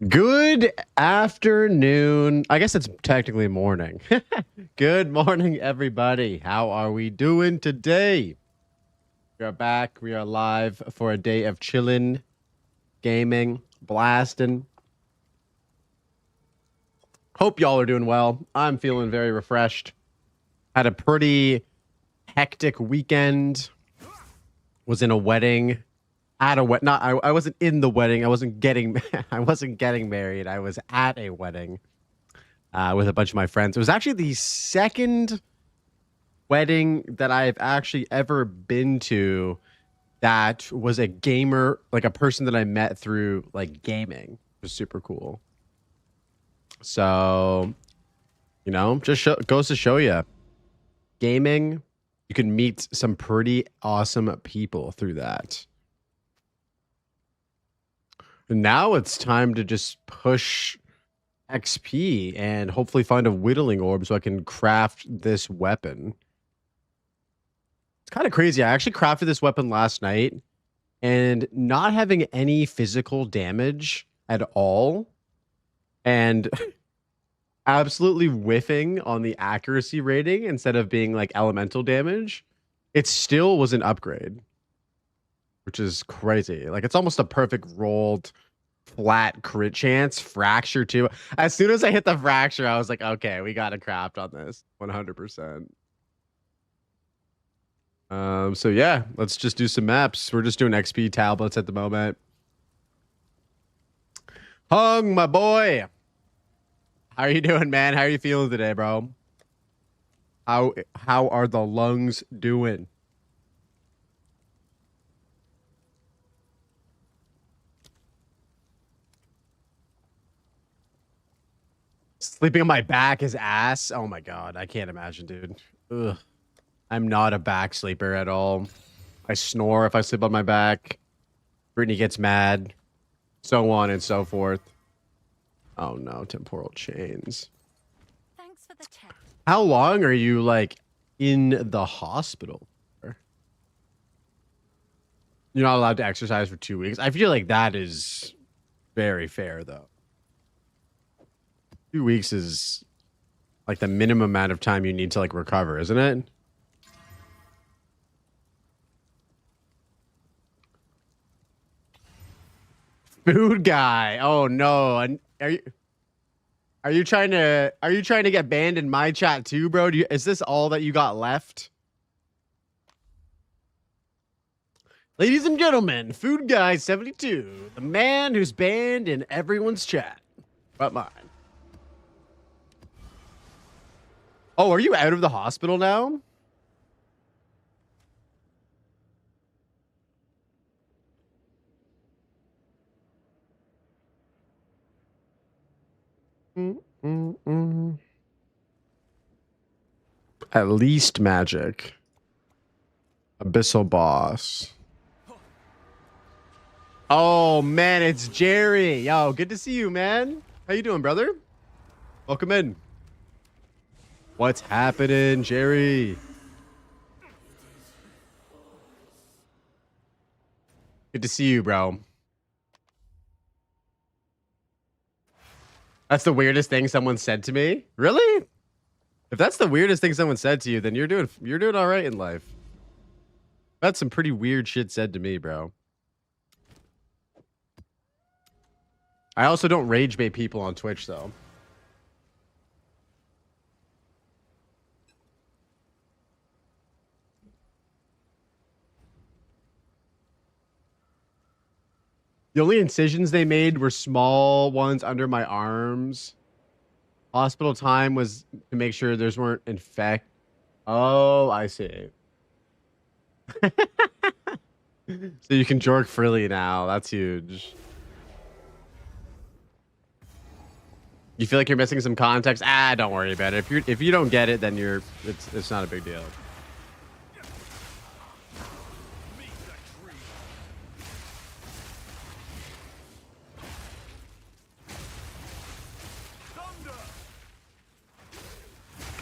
Good afternoon. I guess it's technically morning. Good morning, everybody. How are we doing today? We are back. We are live for a day of chilling, gaming, blasting. Hope y'all are doing well. I'm feeling very refreshed. Had a pretty hectic weekend. Was in a wedding. At a wedding. Not I wasn't in the wedding. I wasn't getting married. I was at a wedding with a bunch of my friends. It was actually the second wedding that I've actually ever been to that was a gamer, like a person that I met through like gaming. It was super cool. So, just goes to show you, gaming, you can meet some pretty awesome people through that. Now it's time to just push XP and hopefully find a whittling orb so I can craft this weapon. It's kind of crazy. I actually crafted this weapon last night and not having any physical damage at all and absolutely whiffing on the accuracy rating instead of being like elemental damage. It still was an upgrade, which is crazy. Like, it's almost a perfect rolled flat crit chance. Fracture too. As soon as I hit the fracture, I was like, okay, we got to craft on this 100%. So yeah, let's just do some maps. We're just doing XP tablets at the moment. Hung, my boy. How are you doing, man? How are you feeling today, bro? How are the lungs doing? Sleeping on my back is ass. Oh my god, I can't imagine, dude. Ugh. I'm not a back sleeper at all. I snore if I sleep on my back. Brittany gets mad. So on and so forth. Oh no, temporal chains. Thanks for the chat. How long are you like in the hospital? You're not allowed to exercise for 2 weeks. I feel like that is very fair though. 2 weeks is like the minimum amount of time you need to like recover, isn't it? Food guy. Oh no. Are you trying to get banned in my chat too, bro? Is this all that you got left? Ladies and gentlemen, Food Guy 72, the man who's banned in everyone's chat but mine. Oh, are you out of the hospital now? At least magic. Abyssal boss. Oh man, it's Jerry. Yo, good to see you, man. How you doing, brother? Welcome in. What's happening, Jerry? Good to see you, bro. That's the weirdest thing someone said to me. Really? If that's the weirdest thing someone said to you, then you're doing all right in life. That's some pretty weird shit said to me, bro. I also don't rage bait people on Twitch, though. The only incisions they made were small ones under my arms. Hospital time was to make sure there's weren't infect. Oh, I see. So you can jork freely now. That's huge. You feel like you're missing some context? Ah, don't worry about it. If you don't get it, then it's not a big deal.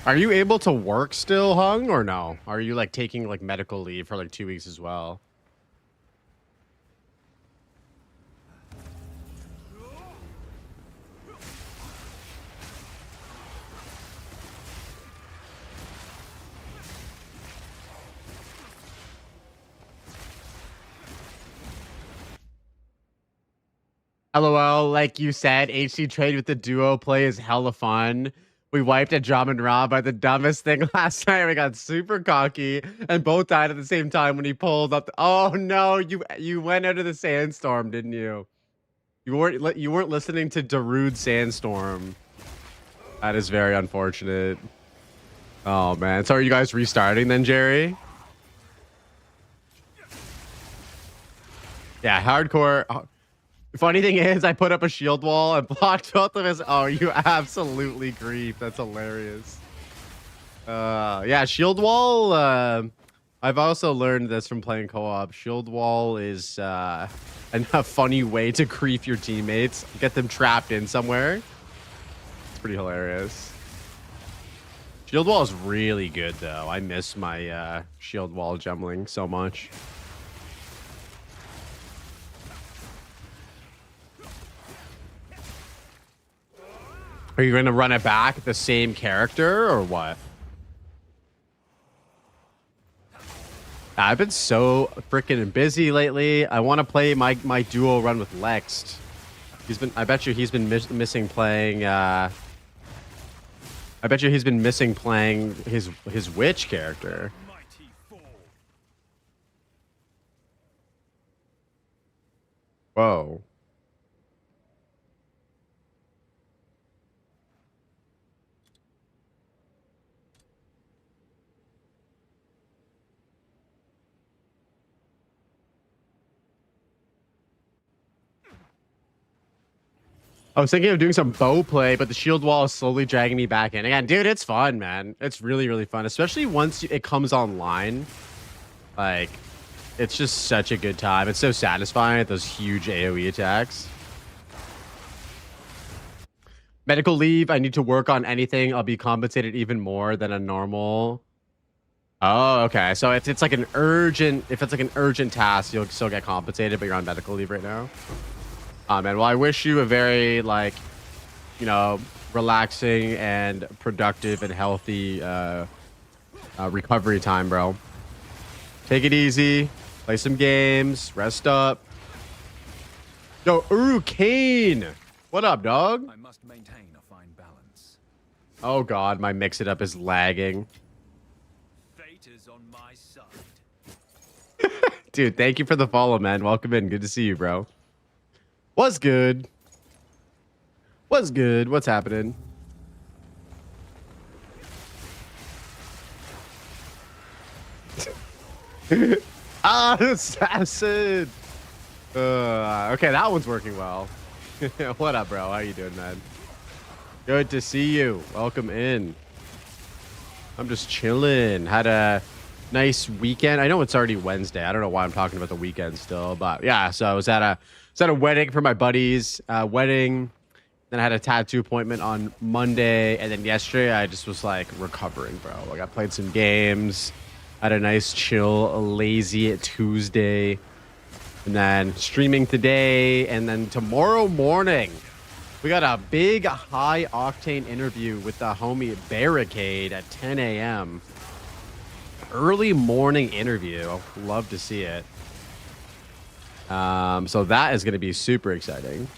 Are you able to work still, Hung, or no? Are you like taking like medical leave for like 2 weeks as well? LOL, like you said, HC trade with the duo play is hella fun. We wiped a Drum and Raw by the dumbest thing last night. We got super cocky and both died at the same time when he pulled up. Oh no, you went out of the sandstorm, didn't you? You weren't listening to Darude Sandstorm. That is very unfortunate. Oh man, so are you guys restarting then, Jerry? Yeah, hardcore. Funny thing is, I put up a shield wall and blocked both of his. Oh, you absolutely grief. That's hilarious. Yeah, shield wall. I've also learned this from playing co-op. Shield wall is a funny way to grief your teammates, get them trapped in somewhere. It's pretty hilarious. Shield wall is really good though. I miss my shield wall jumbling so much. Are you going to run it back the same character or what? I've been so freaking busy lately. I want to play my duo run with Lex. I bet you he's been missing playing. I bet you he's been missing playing his witch character. Whoa. I was thinking of doing some bow play, but the shield wall is slowly dragging me back in. Again, dude, it's fun, man. It's really, really fun, especially once it comes online. Like, it's just such a good time. It's so satisfying at those huge AoE attacks. Medical leave. I need to work on anything. I'll be compensated even more than a normal. Oh, okay. So if it's like an urgent task, you'll still get compensated, but you're on medical leave right now. Man, well, I wish you a very, like, you know, relaxing and productive and healthy recovery time, bro. Take it easy. Play some games. Rest up. Yo, Kane. What up, dog? I must maintain a fine balance. Oh, God. My mix-it-up is lagging. Fate is on my side. Dude, thank you for the follow, man. Welcome in. Good to see you, bro. What's good? What's good? What's happening? Assassin! Okay, that one's working well. What up, bro? How you doing, man? Good to see you. Welcome in. I'm just chilling. Had a nice weekend. I know it's already Wednesday. I don't know why I'm talking about the weekend still, but yeah. So I was at a wedding for my buddies. Wedding. Then I had a tattoo appointment on Monday, and then yesterday I just was like recovering, bro. Like I played some games. Had a nice chill, lazy Tuesday, and then streaming today, and then tomorrow morning we got a big high octane interview with the homie Barricade at 10 a.m. Early morning interview. Love to see it. So that is going to be super exciting.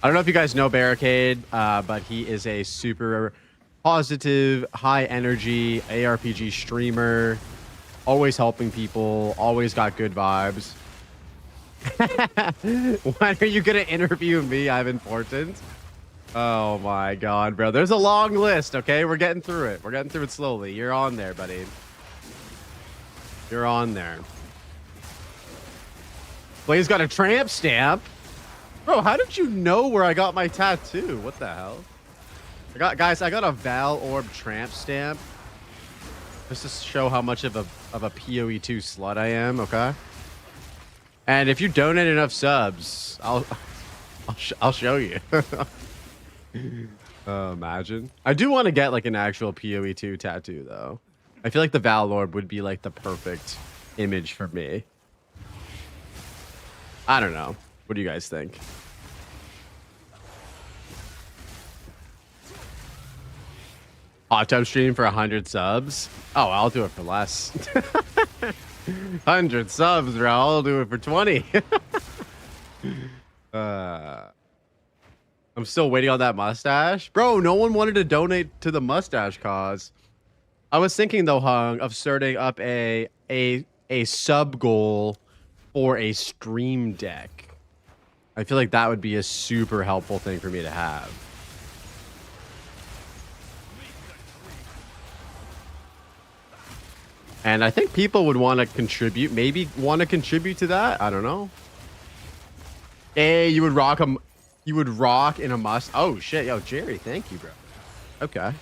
I don't know if you guys know Barricade, but he is a super positive, high energy ARPG streamer. Always helping people. Always got good vibes. When are you going to interview me? I'm important. Oh my God, bro. There's a long list, okay? We're getting through it. We're getting through it slowly. You're on there, buddy. You're on there. Blaze got a tramp stamp. Bro, how did you know where I got my tattoo? What the hell? I got a Val Orb tramp stamp. Just to show how much of a PoE2 slut I am, okay? And if you donate enough subs, I'll show you. Imagine. I do want to get like an actual PoE2 tattoo though. I feel like the Val Orb would be like the perfect image for me. I don't know. What do you guys think? Hot tub stream for 100 subs? Oh, I'll do it for less. 100 subs, bro. I'll do it for 20. I'm still waiting on that mustache. Bro, no one wanted to donate to the mustache cause. I was thinking though, Hung, of starting up a sub goal for a stream deck. I feel like that would be a super helpful thing for me to have. And I think people would want to contribute, maybe want to contribute to that. I don't know. Hey, you would rock them. You would rock in a must. Oh shit, yo, Jerry, thank you, bro. Okay.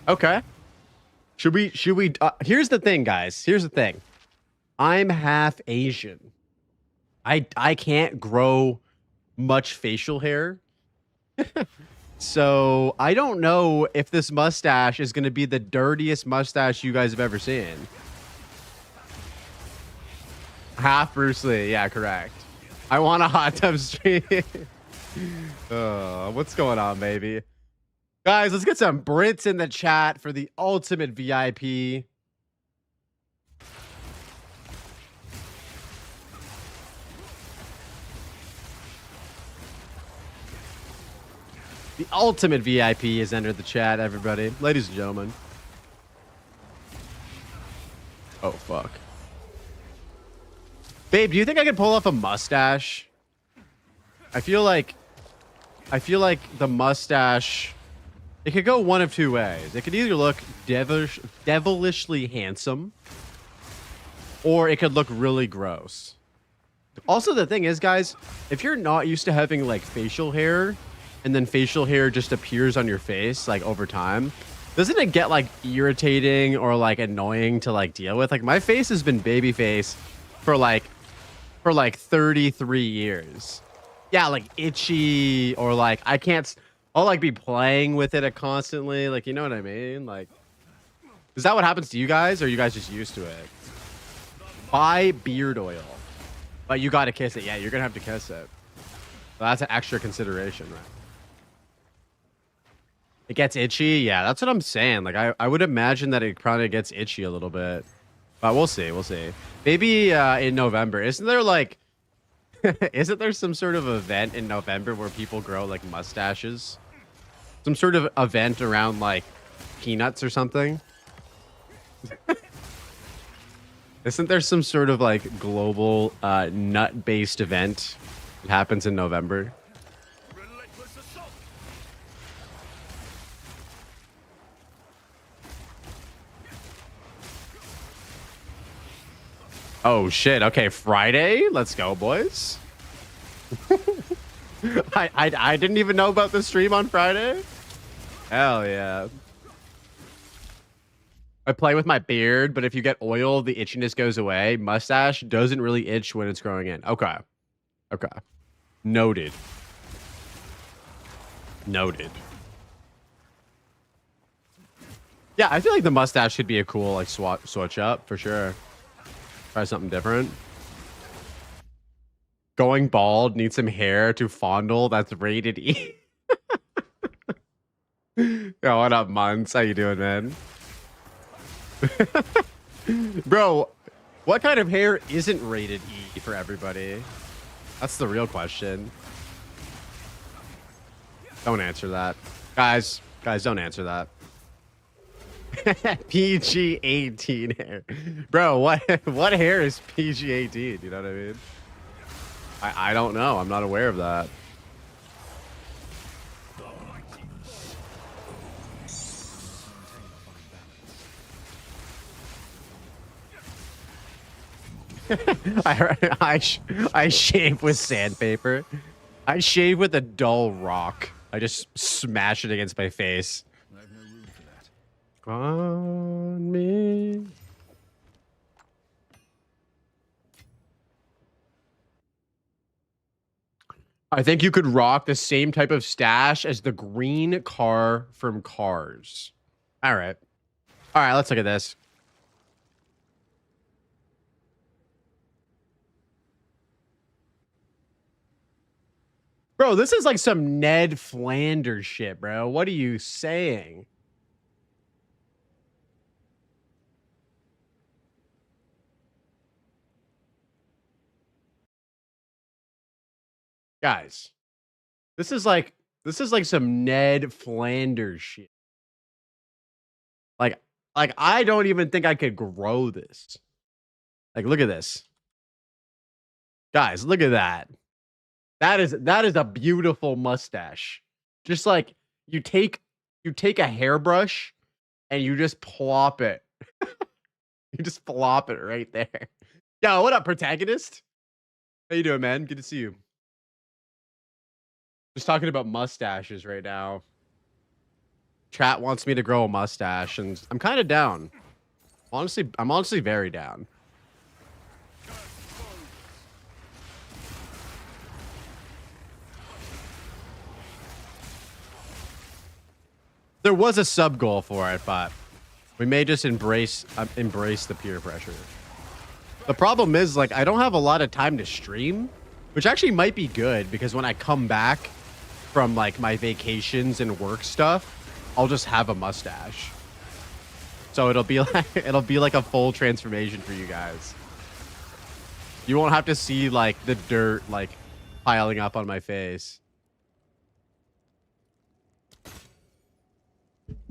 Okay. Should we here's the thing, guys. Here's the thing. I'm half Asian. I can't grow much facial hair. So I don't know if this mustache is going to be the dirtiest mustache you guys have ever seen. Half Bruce Lee. Yeah, correct. I want a hot tub stream. What's going on, baby? Guys, let's get some Brits in the chat for the ultimate VIP. The ultimate VIP has entered the chat, everybody. Ladies and gentlemen. Oh, fuck. Babe, do you think I could pull off a mustache? I feel like the mustache, it could go one of two ways. It could either look devilishly handsome, or it could look really gross. Also, the thing is, guys, if you're not used to having like facial hair, and then facial hair just appears on your face like over time, doesn't it get like irritating or like annoying to like deal with? Like my face has been baby face for like 33 years. Yeah, like itchy, or like I'll like be playing with it constantly, like, you know what I mean? Like, is that what happens to you guys, or are you guys just used to it? Buy beard oil, but you gotta kiss it. Yeah, you're gonna have to kiss it. So that's an extra consideration, right? It gets itchy. Yeah, that's what I'm saying. Like I would imagine that it probably gets itchy a little bit, but we'll see. We'll see. Maybe in November. Isn't there like isn't there some sort of event in November where people grow like mustaches? Some sort of event around like peanuts or something? Isn't there some sort of like global nut-based event that happens in November? Oh shit. Okay, Friday. Let's go, boys. I didn't even know about the stream on Friday. Hell yeah. I play with my beard, but if you get oil, the itchiness goes away. Mustache doesn't really itch when it's growing in. Okay. Okay. Noted. Noted. Yeah, I feel like the mustache should be a cool like switch up for sure. Try something different. Going bald, need some hair to fondle. That's rated E. Yo, what up, Muns? How you doing, man? Bro, what kind of hair isn't rated E for everybody? That's the real question. Don't answer that. Guys, don't answer that. PG-18 hair. Bro, what hair is PG-18? You know what I mean? I don't know. I'm not aware of that. I shave with sandpaper. I shave with a dull rock. I just smash it against my face. I have no room for that. On me. I think you could rock the same type of stash as the green car from Cars. All right. All right, let's look at this. Bro, this is like some Ned Flanders shit, bro. What are you saying? Guys, this is like some Ned Flanders shit. Like I don't even think I could grow this. Like, look at this. Guys, look at that. That is a beautiful mustache. Just like you take a hairbrush and you just plop it. You just flop it right there. Yo, what up, protagonist? How you doing, man? Good to see you. Just talking about mustaches right now. Chat wants me to grow a mustache, and I'm kind of down. Honestly, I'm honestly very down. There was a sub goal for it, but we may just embrace the peer pressure. The problem is, like, I don't have a lot of time to stream, which actually might be good because when I come back from like my vacations and work stuff, I'll just have a mustache. So it'll be like a full transformation for you guys. You won't have to see like the dirt like piling up on my face.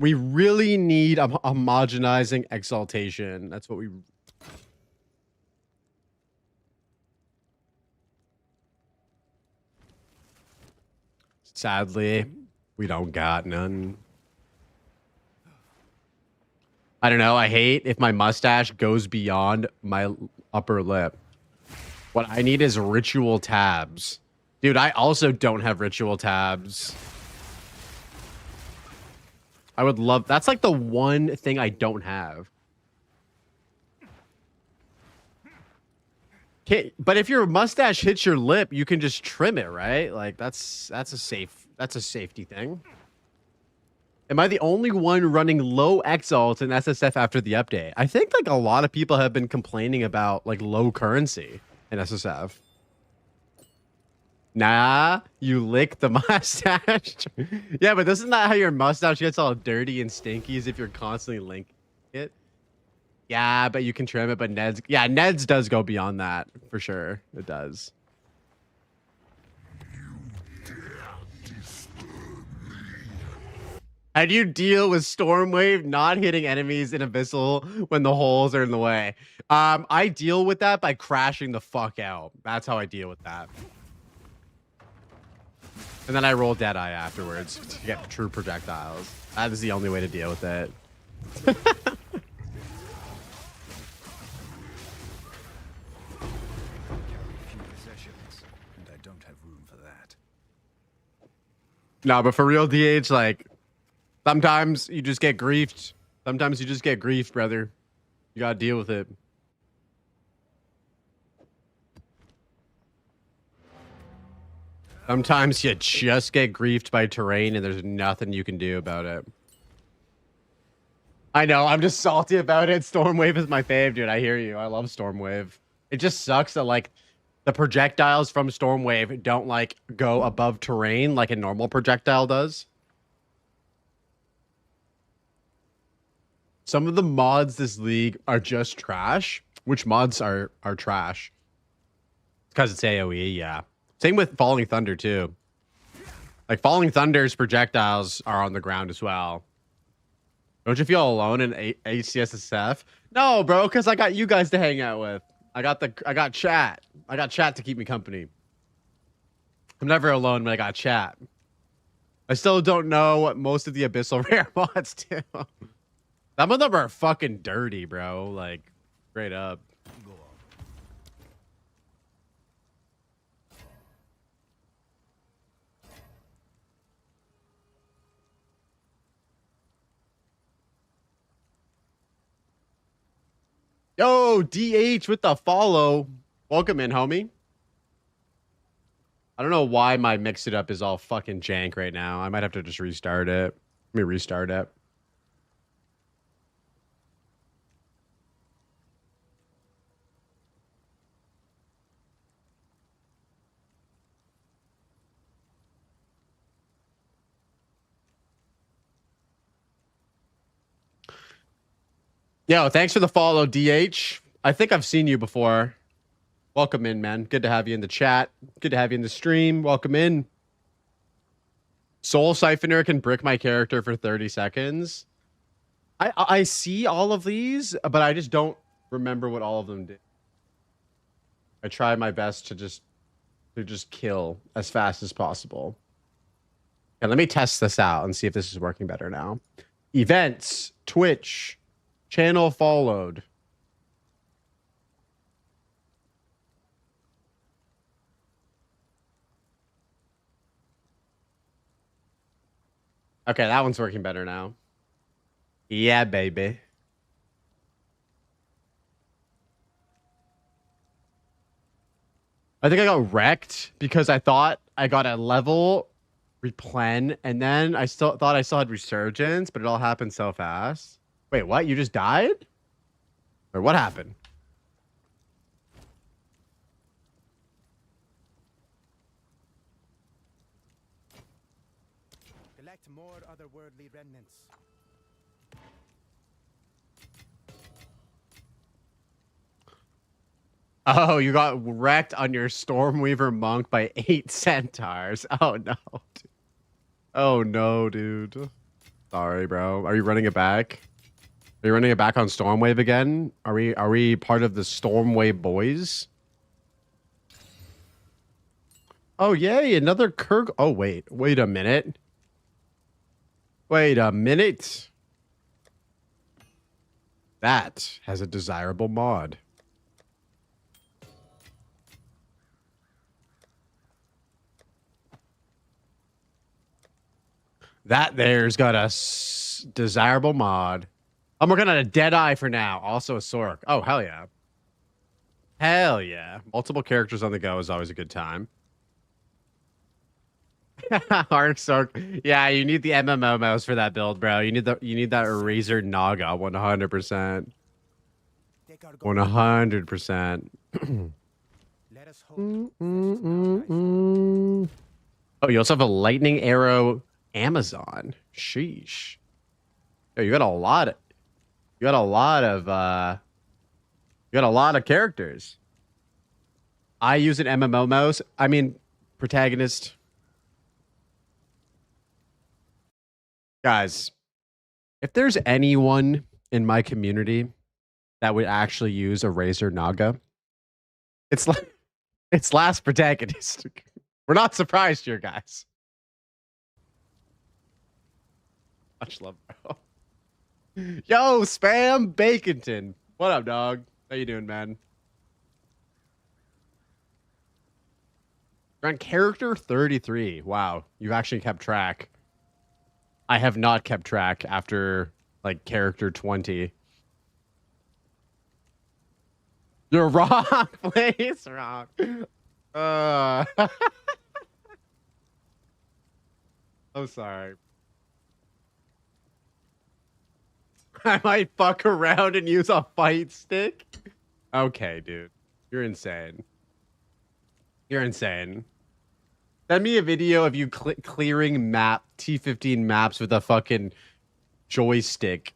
We really need a homogenizing exaltation. That's what we... Sadly, we don't got none. I don't know. I hate if my mustache goes beyond my upper lip. What I need is ritual tabs. Dude, I also don't have ritual tabs. I would love... That's like the one thing I don't have. Okay, but if your mustache hits your lip, you can just trim it, right? Like that's a safety thing. Am I the only one running low exalt in SSF after the update? I think like a lot of people have been complaining about like low currency in SSF. Nah, you lick the mustache. Yeah, but isn't that how your mustache gets all dirty and stinky as if you're constantly linking it? Yeah, but you can trim it, but Ned's does go beyond that for sure. It does. How do you deal with Stormwave not hitting enemies in Abyssal when the holes are in the way? I deal with that by crashing the fuck out. That's how I deal with that. And then I roll Deadeye afterwards to get true projectiles. That is the only way to deal with it. No, but for real, DH, like, sometimes you just get griefed. Sometimes you just get griefed, brother. You gotta deal with it. Sometimes you just get griefed by terrain and there's nothing you can do about it. I know, I'm just salty about it. Stormwave is my fave, dude. I hear you. I love Stormwave. It just sucks that, like, the projectiles from Stormwave don't like go above terrain like a normal projectile does. Some of the mods this league are just trash. Which mods are trash? Because it's AoE, yeah. Same with Falling Thunder too. Like Falling Thunder's projectiles are on the ground as well. Don't you feel alone in Hcssf? No, bro, because I got you guys to hang out with. I got chat. I got chat to keep me company. I'm never alone when I got chat. I still don't know what most of the Abyssal Rare mods do. Some of them are fucking dirty, bro. Like, straight up. Yo, DH with the follow. Welcome in, homie. I don't know why my mix it up is all fucking jank right now. I might have to just restart it. Let me restart it. Yo, thanks for the follow, DH. I think I've seen you before. Welcome in, man. Good to have you in the chat. Good to have you in the stream. Welcome in. Soul Siphoner can brick my character for 30 seconds. I see all of these, but I just don't remember what all of them did. I tried my best to just kill as fast as possible. And let me test this out and see if this is working better now. Events, Twitch, channel followed. Okay, that one's working better now. Yeah, baby. I think I got wrecked because I thought I got a level replen, and then I still thought I still had resurgence, but it all happened so fast. Wait, what? You just died? Or what happened? Collect more otherworldly remnants. Oh, you got wrecked on your Stormweaver monk by 8 centaurs. Oh no. Dude. Oh no, dude. Sorry, bro. Are you running it back? Are you running it back on Stormwave again? Are we part of the Stormwave boys? Oh yay, another Kirk. Oh wait a minute. Wait a minute. That has a desirable mod. That there's got a desirable mod. I'm working on a Deadeye for now. Also a Sork. Oh, hell yeah. Hell yeah. Multiple characters on the go is always a good time. Arc Sork. Yeah, you need the MMO mouse for that build, bro. You need that Razor Naga 100%. 100%. Let us hope. Oh, you also have a Lightning Arrow Amazon. Sheesh. Yo, you got a lot of characters. I use an MMO mouse. I mean, protagonist. Guys, if there's anyone in my community that would actually use a Razor Naga, it's last protagonist. We're not surprised here, guys. Much love, bro. Yo, Spam Baconton. What up, dog? How you doing, man? You're on character 33. Wow, you've actually kept track. I have not kept track after, like, character 20. You're wrong place. Wrong. I'm sorry. I might fuck around and use a fight stick. Okay, dude. You're insane. You're insane. Send me a video of you clearing T15 maps with a fucking joystick.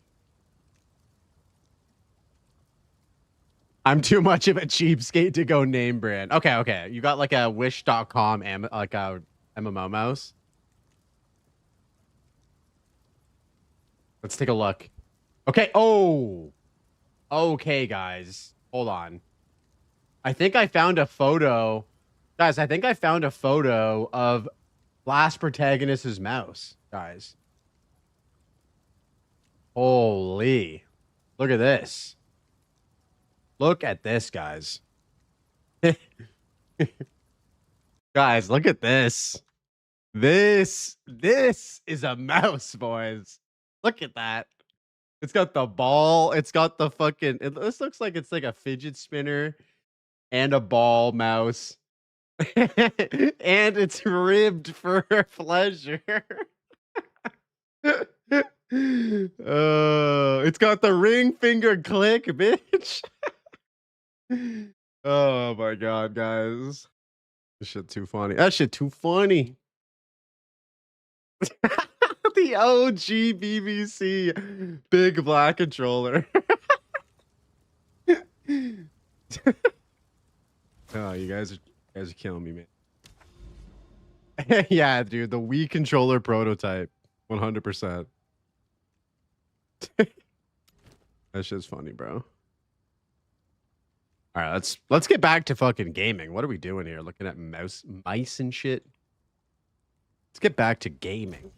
I'm too much of a cheapskate to go name brand. Okay. You got like a wish.com like a MMO mouse. Let's take a look. Okay. Oh. Okay, guys. Hold on. I think I found a photo. Guys, I think I found a photo of last protagonist's mouse, guys. Holy. Look at this. Look at this, guys. Guys, look at this. This is a mouse, boys. Look at that. It's got the ball. It's got the fucking... This looks like it's like a fidget spinner and a ball mouse. And it's ribbed for pleasure. It's got the ring finger click, bitch. Oh my god, guys. This shit too funny. That shit too funny. The OG BBC big black controller. Oh, you guys are killing me, man. Yeah, dude, the Wii controller prototype, 100%. That's just funny, bro. All right, let's get back to fucking gaming. What are we doing here? Looking at mice and shit. Let's get back to gaming.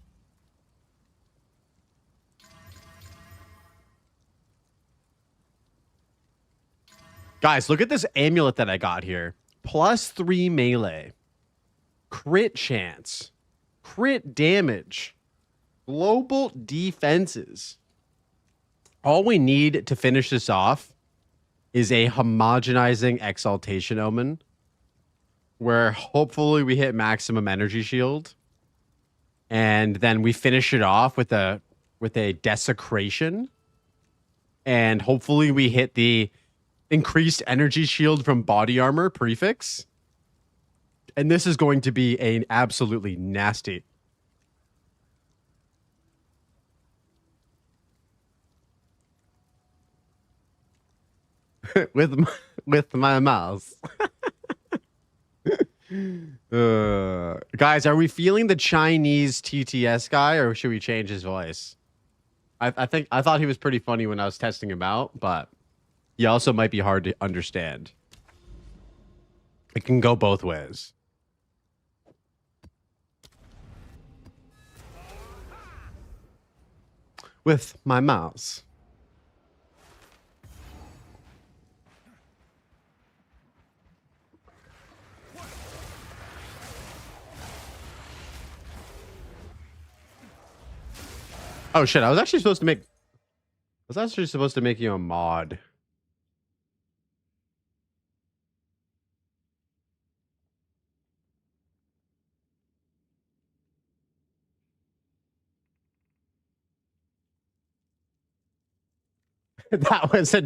Guys, look at this amulet that I got here. +3 melee. Crit chance. Crit damage. Global defenses. All we need to finish this off is a homogenizing exaltation omen, where hopefully we hit maximum energy shield, and then we finish it off with a desecration, and hopefully we hit the increased energy shield from body armor prefix. And this is going to be an absolutely nasty. with my mouse. Guys, are we feeling the Chinese TTS guy, or should we change his voice? I thought he was pretty funny when I was testing him out, but he also might be hard to understand. It can go both ways. With my mouse. Oh shit, I was actually supposed to make you a mod. That was a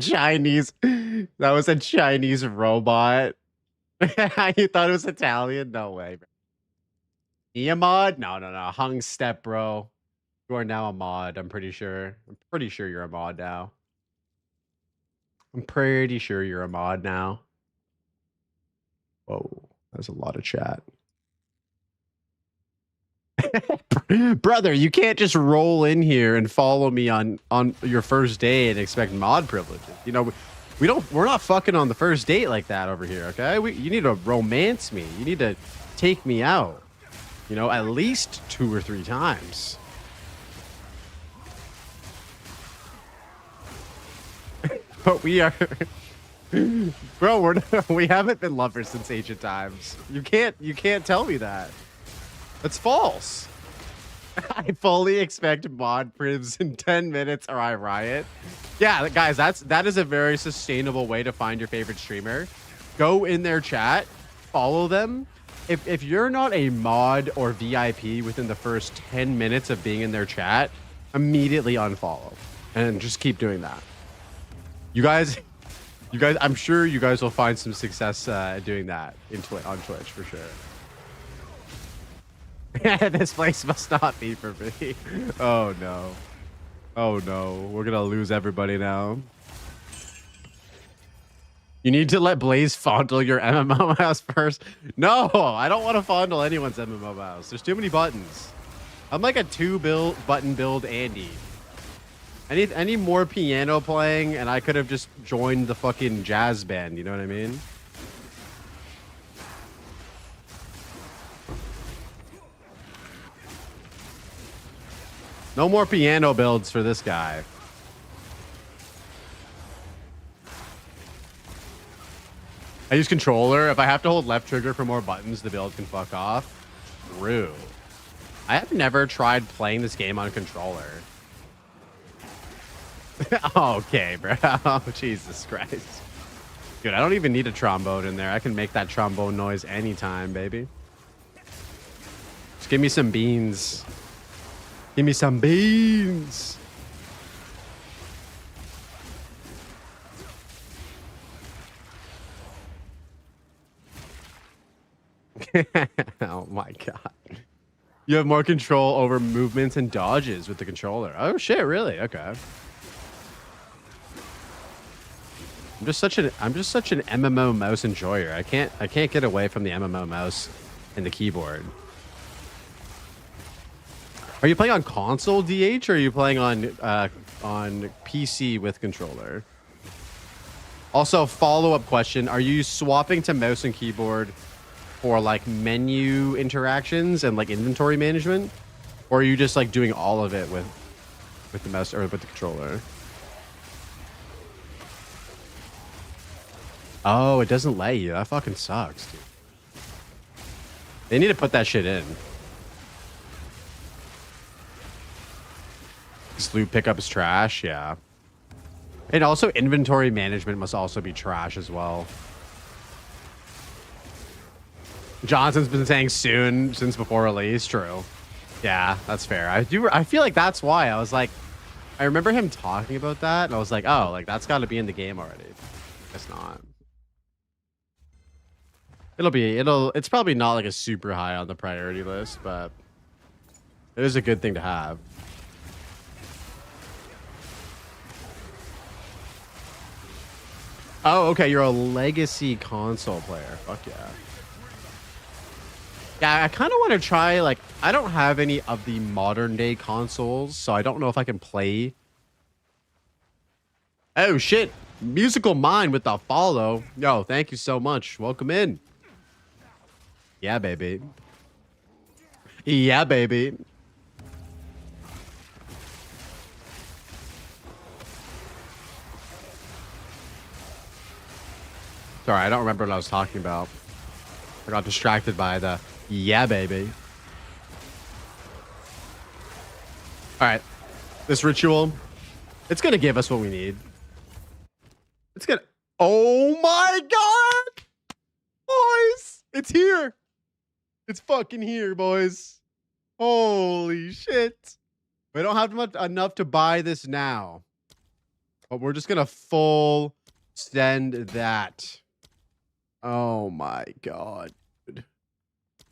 Chinese robot. You thought it was Italian? No way, bro. Me a mod? No. Hung step, bro. You are now a mod, I'm pretty sure. I'm pretty sure you're a mod now. Whoa, that's a lot of chat. Brother, you can't just roll in here and follow me on your first date and expect mod privileges. You know, we're not fucking on the first date like that over here, okay? You need to romance me. You need to take me out. You know, at least 2 or 3 times. But we are bro, we haven't been lovers since ancient times. You can't tell me that. That's false. I fully expect mod privs in 10 minutes or I riot. Yeah, guys, that is a very sustainable way to find your favorite streamer. Go in their chat, follow them. If you're not a mod or VIP within the first 10 minutes of being in their chat, immediately unfollow and just keep doing that. You guys, I'm sure you guys will find some success doing that on Twitch for sure. This place must not be for me. Oh no. Oh no. We're gonna lose everybody now. You need to let Blaze fondle your MMO mouse first. No, I don't want to fondle anyone's MMO mouse. There's too many buttons. I'm like a 2-button build Andy. Any more piano playing and I could have just joined the fucking jazz band, you know what I mean? No more piano builds for this guy. I use controller. If I have to hold left trigger for more buttons, the build can fuck off. True. I have never tried playing this game on controller. Okay, bro. Oh, Jesus Christ. Dude, I don't even need a trombone in there. I can make that trombone noise anytime, baby. Just give me some beans. Give me some beans. Oh my God. You have more control over movements and dodges with the controller. Oh shit, really? Okay. I'm just such an MMO mouse enjoyer. I can't get away from the MMO mouse and the keyboard. Are you playing on console, DH, or are you playing on PC with controller? Also, follow-up question: are you swapping to mouse and keyboard for like menu interactions and like inventory management, or are you just like doing all of it with the mouse or with the controller? Oh, it doesn't let you. That fucking sucks, dude. They need to put that shit in. This loot pickup is trash, yeah. And also inventory management must also be trash as well. Johnson's been saying soon since before release. True. Yeah, that's fair. I feel like that's why I was like, I remember him talking about that, and I was like, oh, like that's got to be in the game already. Guess not. It's probably not like a super high on the priority list, but it is a good thing to have. Oh, okay. You're a legacy console player. Fuck yeah. Yeah, I kind of want to try, like, I don't have any of the modern day consoles, so I don't know if I can play. Oh, shit. Musical Mind with the follow. Yo, thank you so much. Welcome in. Yeah, baby. Yeah, baby. Sorry, I don't remember what I was talking about. I got distracted by the yeah, baby. All right. This ritual, it's going to give us what we need. It's going to... Oh my God! Boys! It's here! It's fucking here, boys. Holy shit. We don't have enough to buy this now. But we're just going to full send that. Oh my God.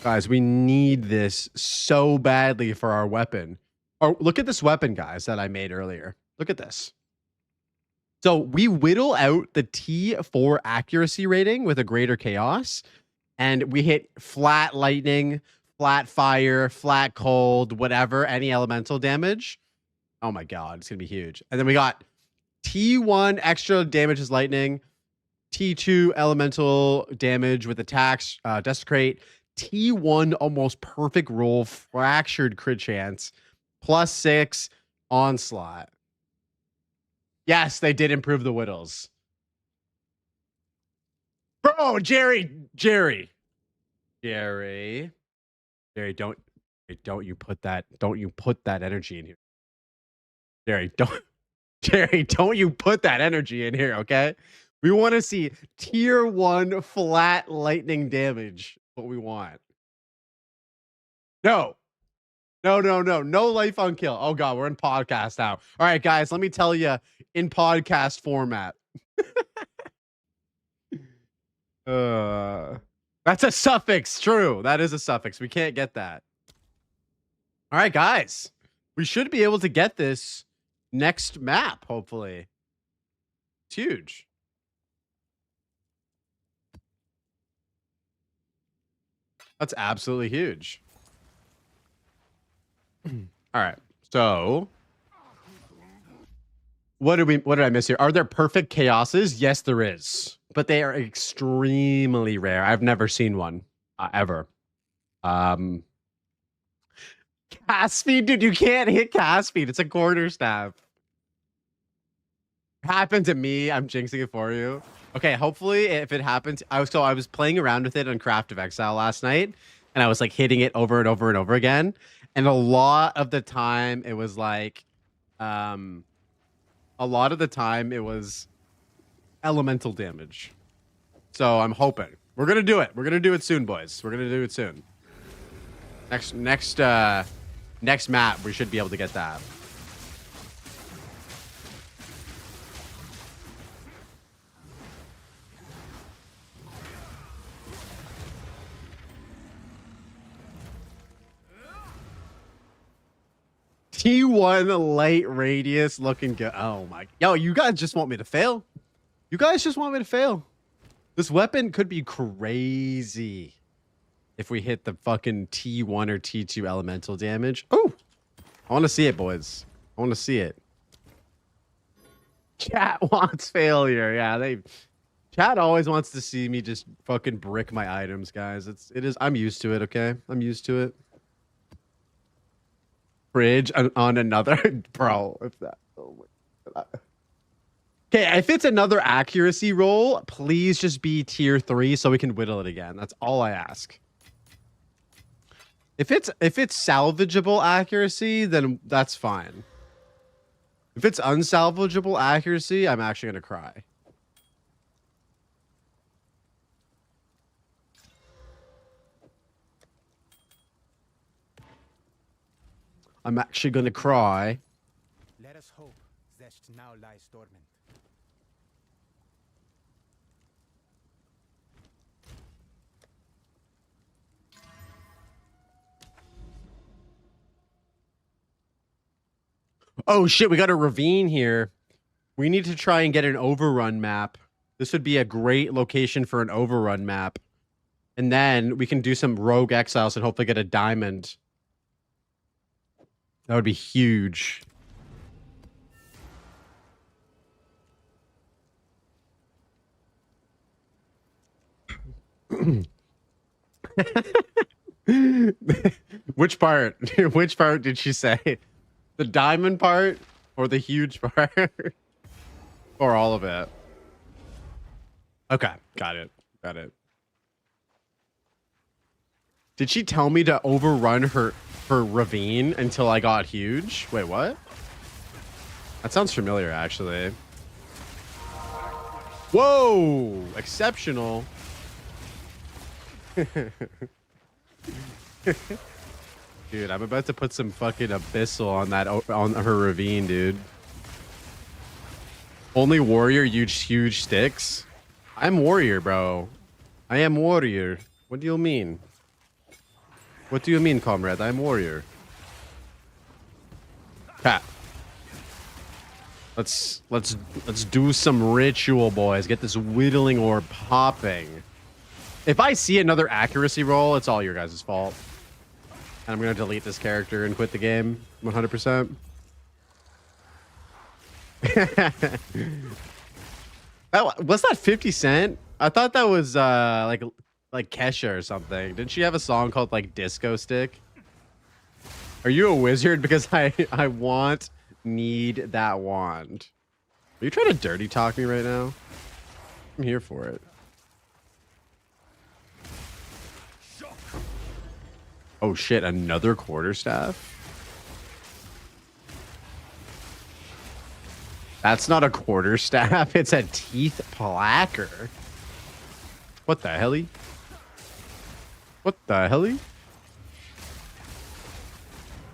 Guys, we need this so badly for our weapon. Oh, look at this weapon, guys, that I made earlier. Look at this. So we whittle out the T4 accuracy rating with a greater chaos, and we hit flat lightning, flat fire, flat cold, whatever, any elemental damage. Oh my God, it's gonna be huge. And then we got T1 extra damage is lightning, T2 elemental damage with attacks, desecrate, T1 almost perfect roll, fractured crit chance, +6 onslaught. Yes, they did improve the whittles. Bro, Jerry, don't you put that energy in here. Jerry, don't you put that energy in here, okay? We want to see tier 1 flat lightning damage. What we want. No life on kill. Oh God, we're in podcast now. All right, guys, let me tell you in podcast format. That's a suffix. True, that is a suffix. We can't get that. All right, guys, we should be able to get this next map. Hopefully, it's huge. That's absolutely huge. All right. So what did I miss here? Are there perfect chaoses? Yes, there is. But they are extremely rare. I've never seen one ever. Cast speed, dude, you can't hit cast speed. It's a quarterstaff. Happened to me. I'm jinxing it for you. Okay, hopefully if it happens, I was playing around with it on Path of Exile last night, and I was like hitting it over and over and over again. And a lot of the time it was like, elemental damage. So I'm hoping we're gonna do it. We're gonna do it soon, boys. We're gonna do it soon. Next map, we should be able to get that. T1 light radius looking good. Oh my. Yo, you guys just want me to fail? You guys just want me to fail. This weapon could be crazy if we hit the fucking T1 or T2 elemental damage. Oh, I want to see it, boys. I want to see it. Chat wants failure. Yeah, chat always wants to see me just fucking brick my items, guys. It is. I'm used to it. Okay, I'm used to it. Bridge on another, bro. If that. Oh my God. Okay, if it's another accuracy roll, please just be tier 3 so we can whittle it again. That's all I ask. If it's salvageable accuracy, then that's fine. If it's unsalvageable accuracy, I'm actually gonna cry. I'm actually gonna cry. Let us hope Zest now lies dormant. Oh shit, we got a ravine here. We need to try and get an overrun map. This would be a great location for an overrun map. And then we can do some rogue exiles and hopefully get a diamond. That would be huge. Which part? Which part did she say? The diamond part or the huge part? Or all of it? Okay, got it. Got it. Did she tell me to overrun her ravine until I got huge? Wait, what? That sounds familiar, actually. Whoa! Exceptional. Dude, I'm about to put some fucking abyssal on her ravine, dude. Only warrior, huge sticks. I'm warrior, bro. I am warrior. What do you mean? What do you mean, comrade? I'm warrior. Pat. Let's do some ritual, boys. Get this whittling orb popping. If I see another accuracy roll, it's all your guys' fault. And I'm gonna delete this character and quit the game 100%. Was that 50 Cent? I thought that was like Kesha or something. Didn't she have a song called like Disco Stick? Are you a wizard? Because I need that wand. Are you trying to dirty talk me right now? I'm here for it. Oh shit, another quarterstaff? That's not a quarterstaff, it's a teeth placker. What the helly? What the helly?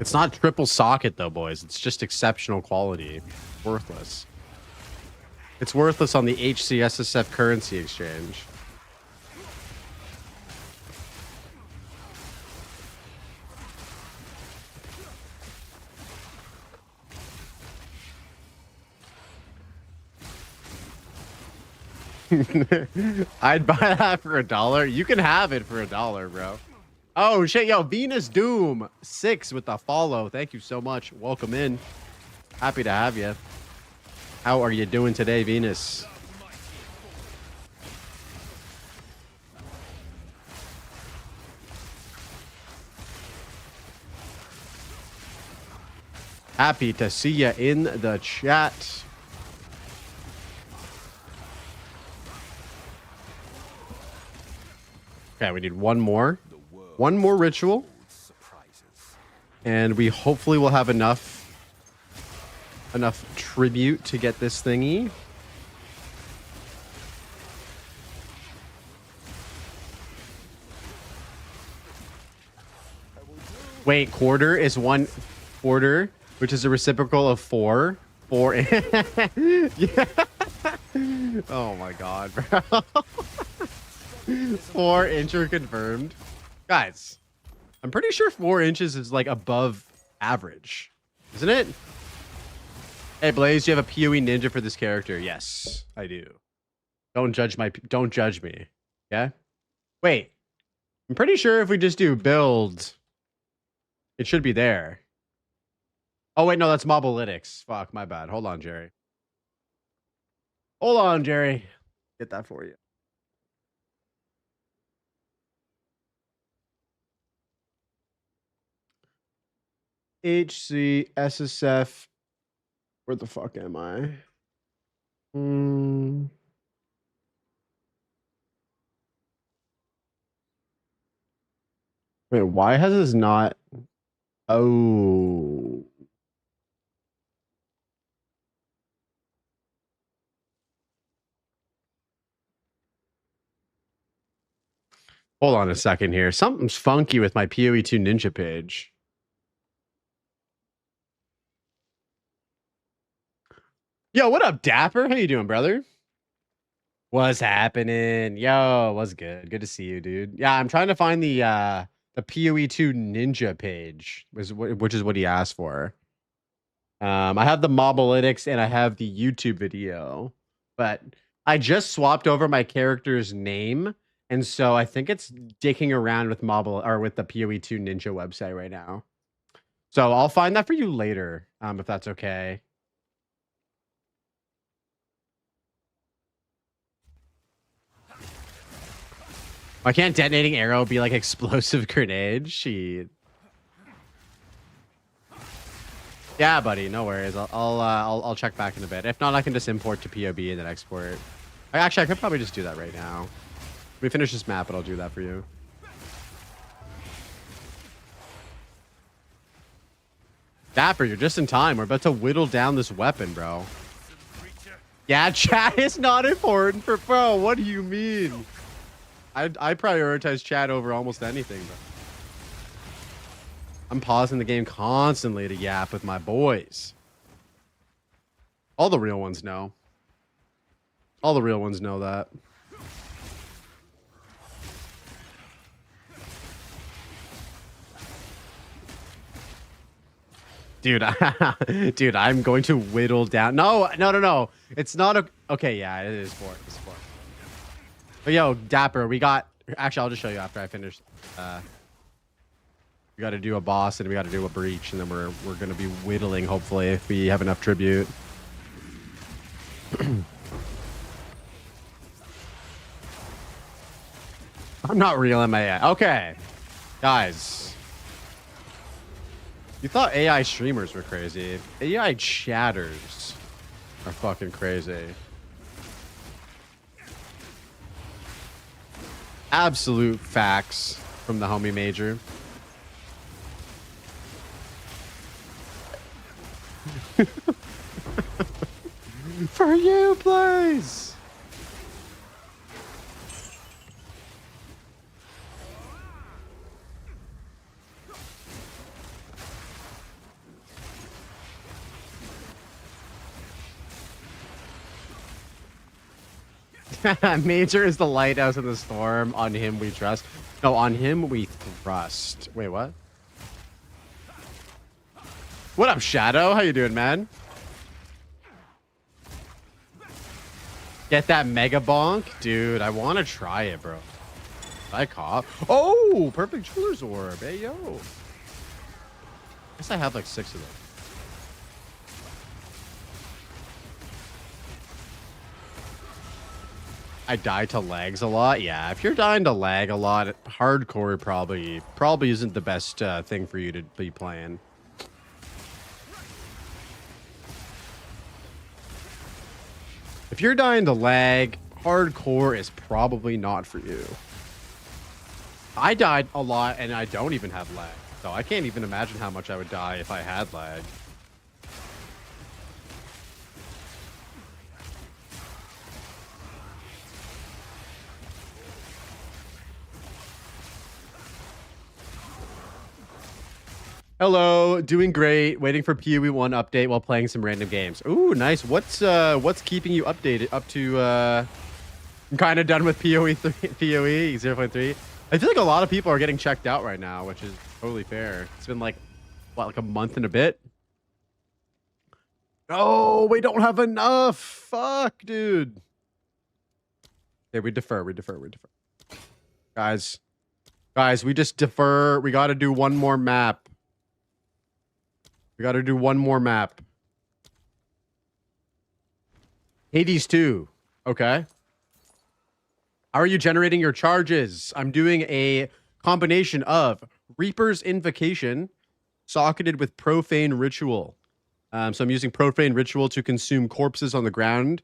It's not triple socket though, boys. It's just exceptional quality. Worthless. It's worthless on the Hcssf currency exchange. I'd buy that for $1. You can have it for $1, bro. Oh shit, yo, Venus Doom 6 with the follow. Thank you so much. Welcome in. Happy to have you. How are you doing today, Venus? Happy to see you in the chat. Okay, we need one more. One more ritual. And we hopefully will have enough tribute to get this thingy. Wait, quarter is 1 quarter, which is a reciprocal of 4. 4. Yeah. Oh my god, bro. 4 incher confirmed. Guys, I'm pretty sure 4 inches is like above average, isn't it? Hey Blaze, you have a PoE ninja for this character? Yes, I do. Don't judge me. Yeah. Wait. I'm pretty sure if we just do build, it should be there. Oh wait, no, that's Mobalytics. Fuck, my bad. Hold on, Jerry. Hold on, Jerry. Get that for you. Hcssf. Where the fuck am I? Wait, why has this not? Oh. Hold on a second here. Something's funky with my PoE2 Ninja page. Yo, what up, Dapper? How you doing, brother? What's happening? Yo, what's good? Good to see you, dude. Yeah, I'm trying to find the PoE2 Ninja page, which is what he asked for. I have the Mobalytics and I have the YouTube video, but I just swapped over my character's name, and so I think it's dicking around with with the PoE2 Ninja website right now. So I'll find that for you later, if that's okay. Why can't detonating arrow be like explosive grenade? Shit. Yeah, buddy. No worries. I'll check back in a bit. If not, I can just import to POB and then export. Actually, I could probably just do that right now. Let me finish this map, and I'll do that for you. Dapper, you're just in time. We're about to whittle down this weapon, bro. Yeah, chat is not important for bro. What do you mean? I prioritize chat over almost anything, bro. I'm pausing the game constantly to yap with my boys. All the real ones know. All the real ones know that. Dude, dude, I'm going to whittle down. No. It's not a... Okay, yeah, it is 4. It's 4. But yo, Dapper, we got... Actually, I'll just show you after I finish. We got to do a boss and we got to do a breach, and then we're going to be whittling, hopefully, if we have enough tribute. I'm not real MA. Okay. Guys. You thought AI streamers were crazy. AI chatters are fucking crazy. Absolute facts from the homie Major. For you, please. Major is the lighthouse in the storm. On him we trust. No, on him we thrust. Wait, what? What up, Shadow? How you doing, man? Get that mega bonk? Dude, I want to try it, bro. I cough. Oh, perfect jeweler's orb. Hey, yo. Guess I have like 6 of them. I die to lags a lot. Yeah, if you're dying to lag a lot, hardcore probably isn't the best thing for you to be playing. If you're dying to lag, hardcore is probably not for you. I died a lot and I don't even have lag, so I can't even imagine how much I would die if I had lag. Hello, doing great. Waiting for PoE 1 update while playing some random games. Ooh, nice. What's keeping you updated up to I'm kind of done with PoE 0.3. I feel like a lot of people are getting checked out right now, which is totally fair. It's been like what, like a month and a bit? Oh, we don't have enough. Fuck, dude. Okay, we defer. Guys, we just defer. We got to do one more map. Hades 2. Okay. How are you generating your charges? I'm doing a combination of Reaper's Invocation socketed with Profane Ritual. So I'm using Profane Ritual to consume corpses on the ground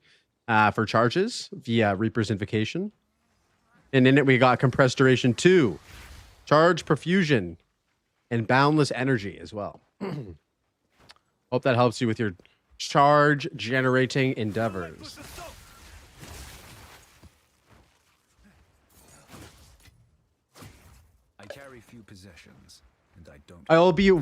for charges via Reaper's Invocation. And in it, we got Compressed Duration 2, Charge Perfusion, and Boundless Energy as well. Hope that helps you with your charge generating endeavors. I carry few possessions, and I don't. I'll be you'll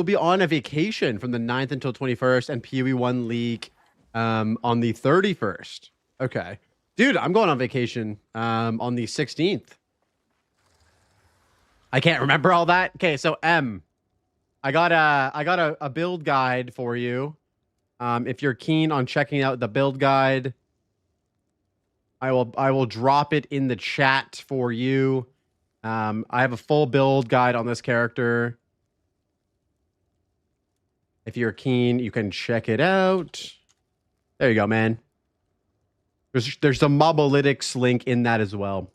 be on a vacation from the 9th until 21st and PoE1 League on the 31st. Okay. Dude, I'm going on vacation on the 16th. I can't remember all that. Okay, so I got a build guide for you. If you're keen on checking out the build guide, I will drop it in the chat for you. I have a full build guide on this character. If you're keen, you can check it out. There you go, man. There's a Mobolytics link in that as well.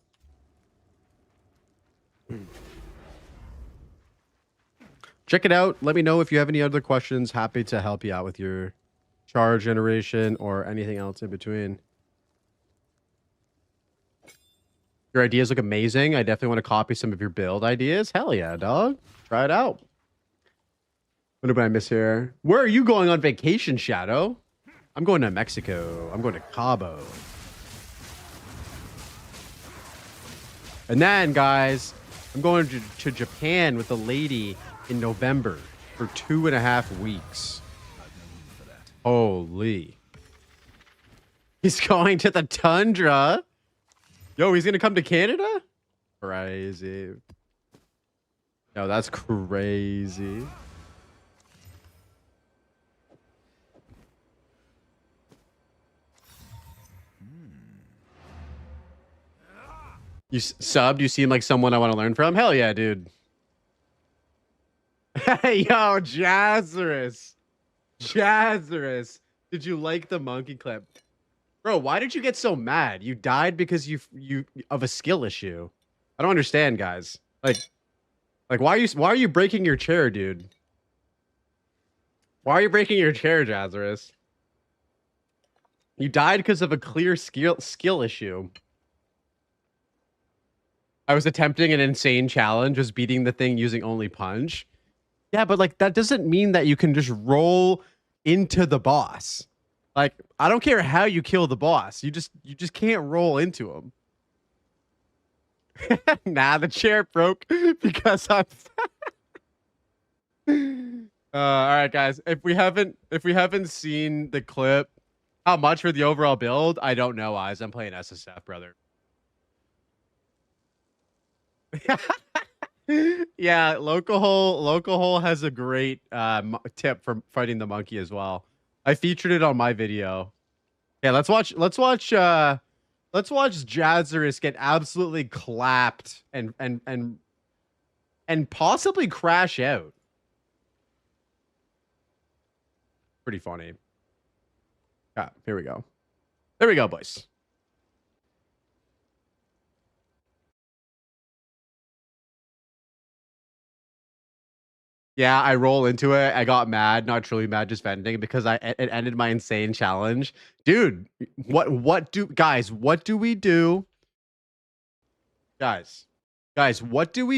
Check it out. Let me know if you have any other questions. Happy to help you out with your charge generation or anything else in between. Your ideas look amazing. I definitely want to copy some of your build ideas. Hell yeah, dog. Try it out. What did I miss here? Where are you going on vacation, Shadow? I'm going to Mexico. I'm going to Cabo. And then, guys, I'm going to Japan with a lady in November for 2.5 weeks. Holy. He's going to the tundra. Yo, he's going to come to Canada? Crazy. No, that's crazy. You subbed? You seem like someone I want to learn from? Hell yeah, dude. Hey, yo, Jazzarus. Did you like the monkey clip? Bro, why did you get so mad? You died because you of a skill issue. I don't understand, guys. Like why are you breaking your chair, dude? Why are you breaking your chair, Jazzarus? You died because of a clear skill issue. I was attempting an insane challenge, just beating the thing using only punch. Yeah, but like that doesn't mean that you can just roll into the boss. Like, I don't care how you kill the boss. You just can't roll into him. Nah, the chair broke because I'm all right, guys. If we haven't seen the clip, how much for the overall build? I don't know, Eyes. I'm playing Hcssf, brother. Yeah, local hole has a great tip for fighting the monkey as well. I featured it on my video. Yeah, let's watch Jazzarus get absolutely clapped and possibly crash out. Pretty funny. Yeah, here we go. There we go, boys. Yeah, I roll into it. I got mad, not truly mad, just venting because it ended my insane challenge. Dude, what do we do? Guys, what do we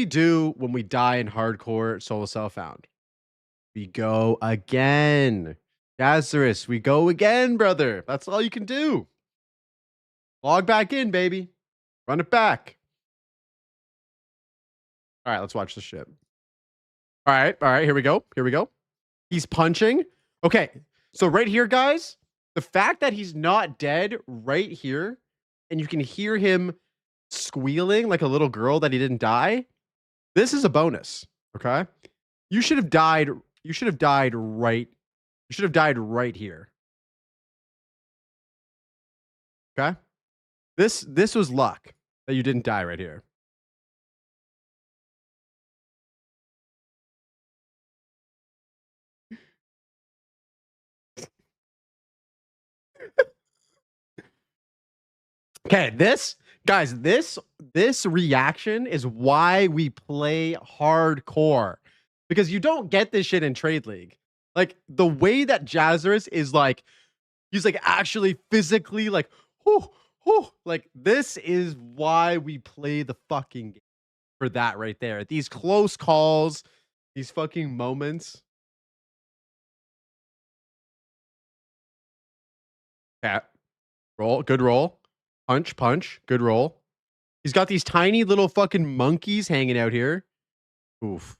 do when we die in hardcore solo self-found? We go again. Lazarus, we go again, brother. That's all you can do. Log back in, baby. Run it back. All right, let's watch this shit. All right, here we go. He's punching. Okay, so right here, guys, the fact that he's not dead right here, and you can hear him squealing like a little girl that he didn't die, this is a bonus, okay? You should have died right here. Okay? This was luck that you didn't die right here. Okay, this reaction is why we play hardcore. Because you don't get this shit in Trade League. Like the way that Jazzerus is like, he's like actually physically like, whoo, whoo. Like this is why we play the fucking game for that right there. These close calls, these fucking moments. Yeah. Roll, good roll. Punch, punch, good roll. He's got these tiny little fucking monkeys hanging out here. Oof.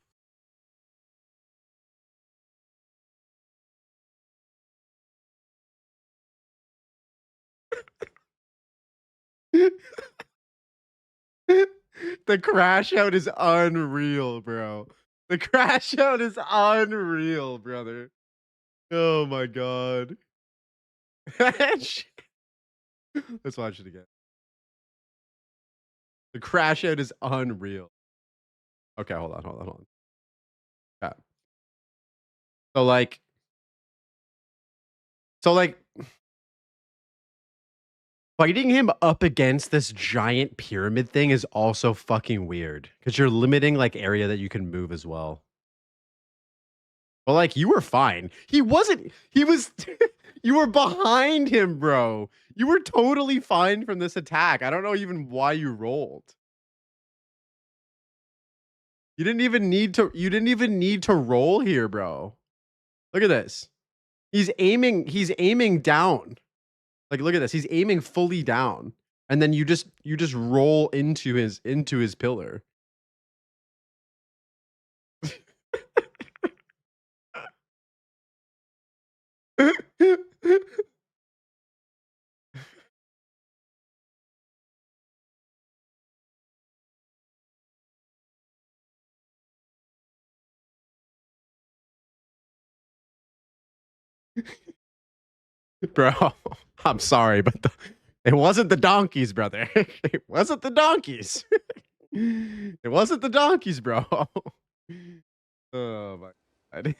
The crash out is unreal, bro. The crash out is unreal, brother. Oh my god. Let's watch it again. The crash out is unreal. Okay, hold on. Yeah. So like fighting him up against this giant pyramid thing is also fucking weird because you're limiting like area that you can move as well. But like you were fine. He wasn't. He was. You were behind him, bro. You were totally fine from this attack. I don't know even why you rolled. You didn't even need to. You didn't even need to roll here, bro. Look at this. He's aiming. He's aiming down. Like look at this. He's aiming fully down, and then you just roll into his pillar. Bro, I'm sorry, but it wasn't the donkeys, brother. It wasn't the donkeys. It wasn't the donkeys, bro. Oh my god.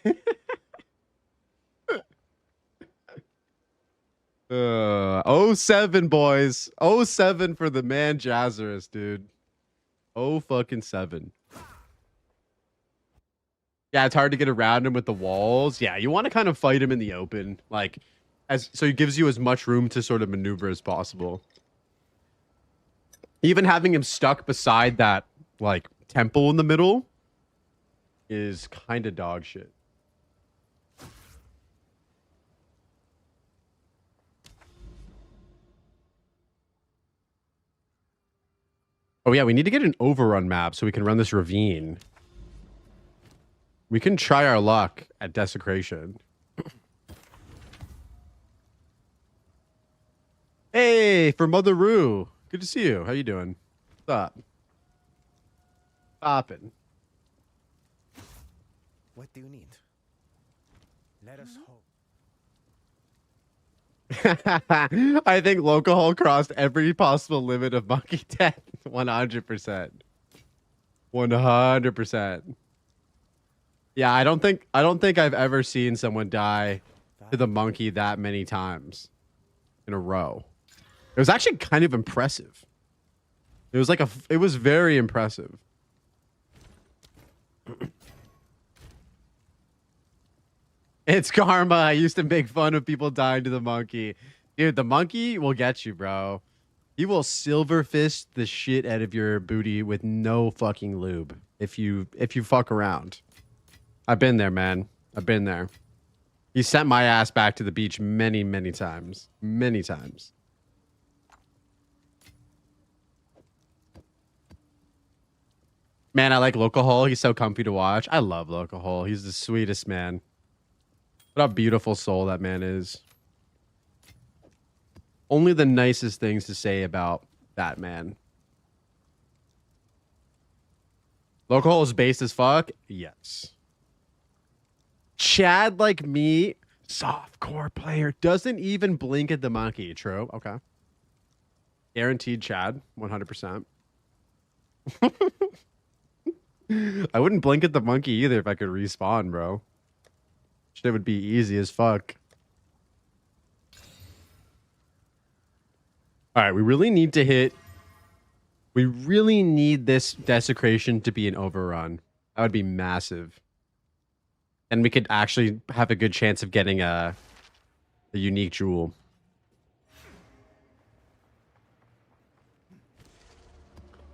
07, boys. 07 for the man Jazzerus, dude. Oh fucking 7. Yeah, it's hard to get around him with the walls. Yeah, you want to kind of fight him in the open, like so it gives you as much room to sort of maneuver as possible. Even having him stuck beside that like temple in the middle is kind of dog shit. Oh yeah, we need to get an overrun map so we can run this ravine. We can try our luck at desecration. Hey, for Mother Roo. Good to see you. How you doing? What's up? Stopping. What do you need? Let us hope. I think Local crossed every possible limit of monkey death. 100%. 100%. Yeah, I don't think I've ever seen someone die to the monkey that many times in a row. It was actually kind of impressive. It was like it was very impressive. It's karma. I used to make fun of people dying to the monkey. Dude, the monkey will get you, bro. He will silver fist the shit out of your booty with no fucking lube if you fuck around. I've been there, man. I've been there. He sent my ass back to the beach many, many times. Many times. Man, I like Local. He's so comfy to watch. I love Local. He's the sweetest man. What a beautiful soul that man is. Only the nicest things to say about that man. Local is based as fuck? Yes. Chad, like me, soft core player, doesn't even blink at the monkey. True. Okay. Guaranteed, Chad. 100%. I wouldn't blink at the monkey either if I could respawn, bro. Shit would be easy as fuck. All right, we really need to hit... We really need this desecration to be an overrun. That would be massive. And we could actually have a good chance of getting a unique jewel.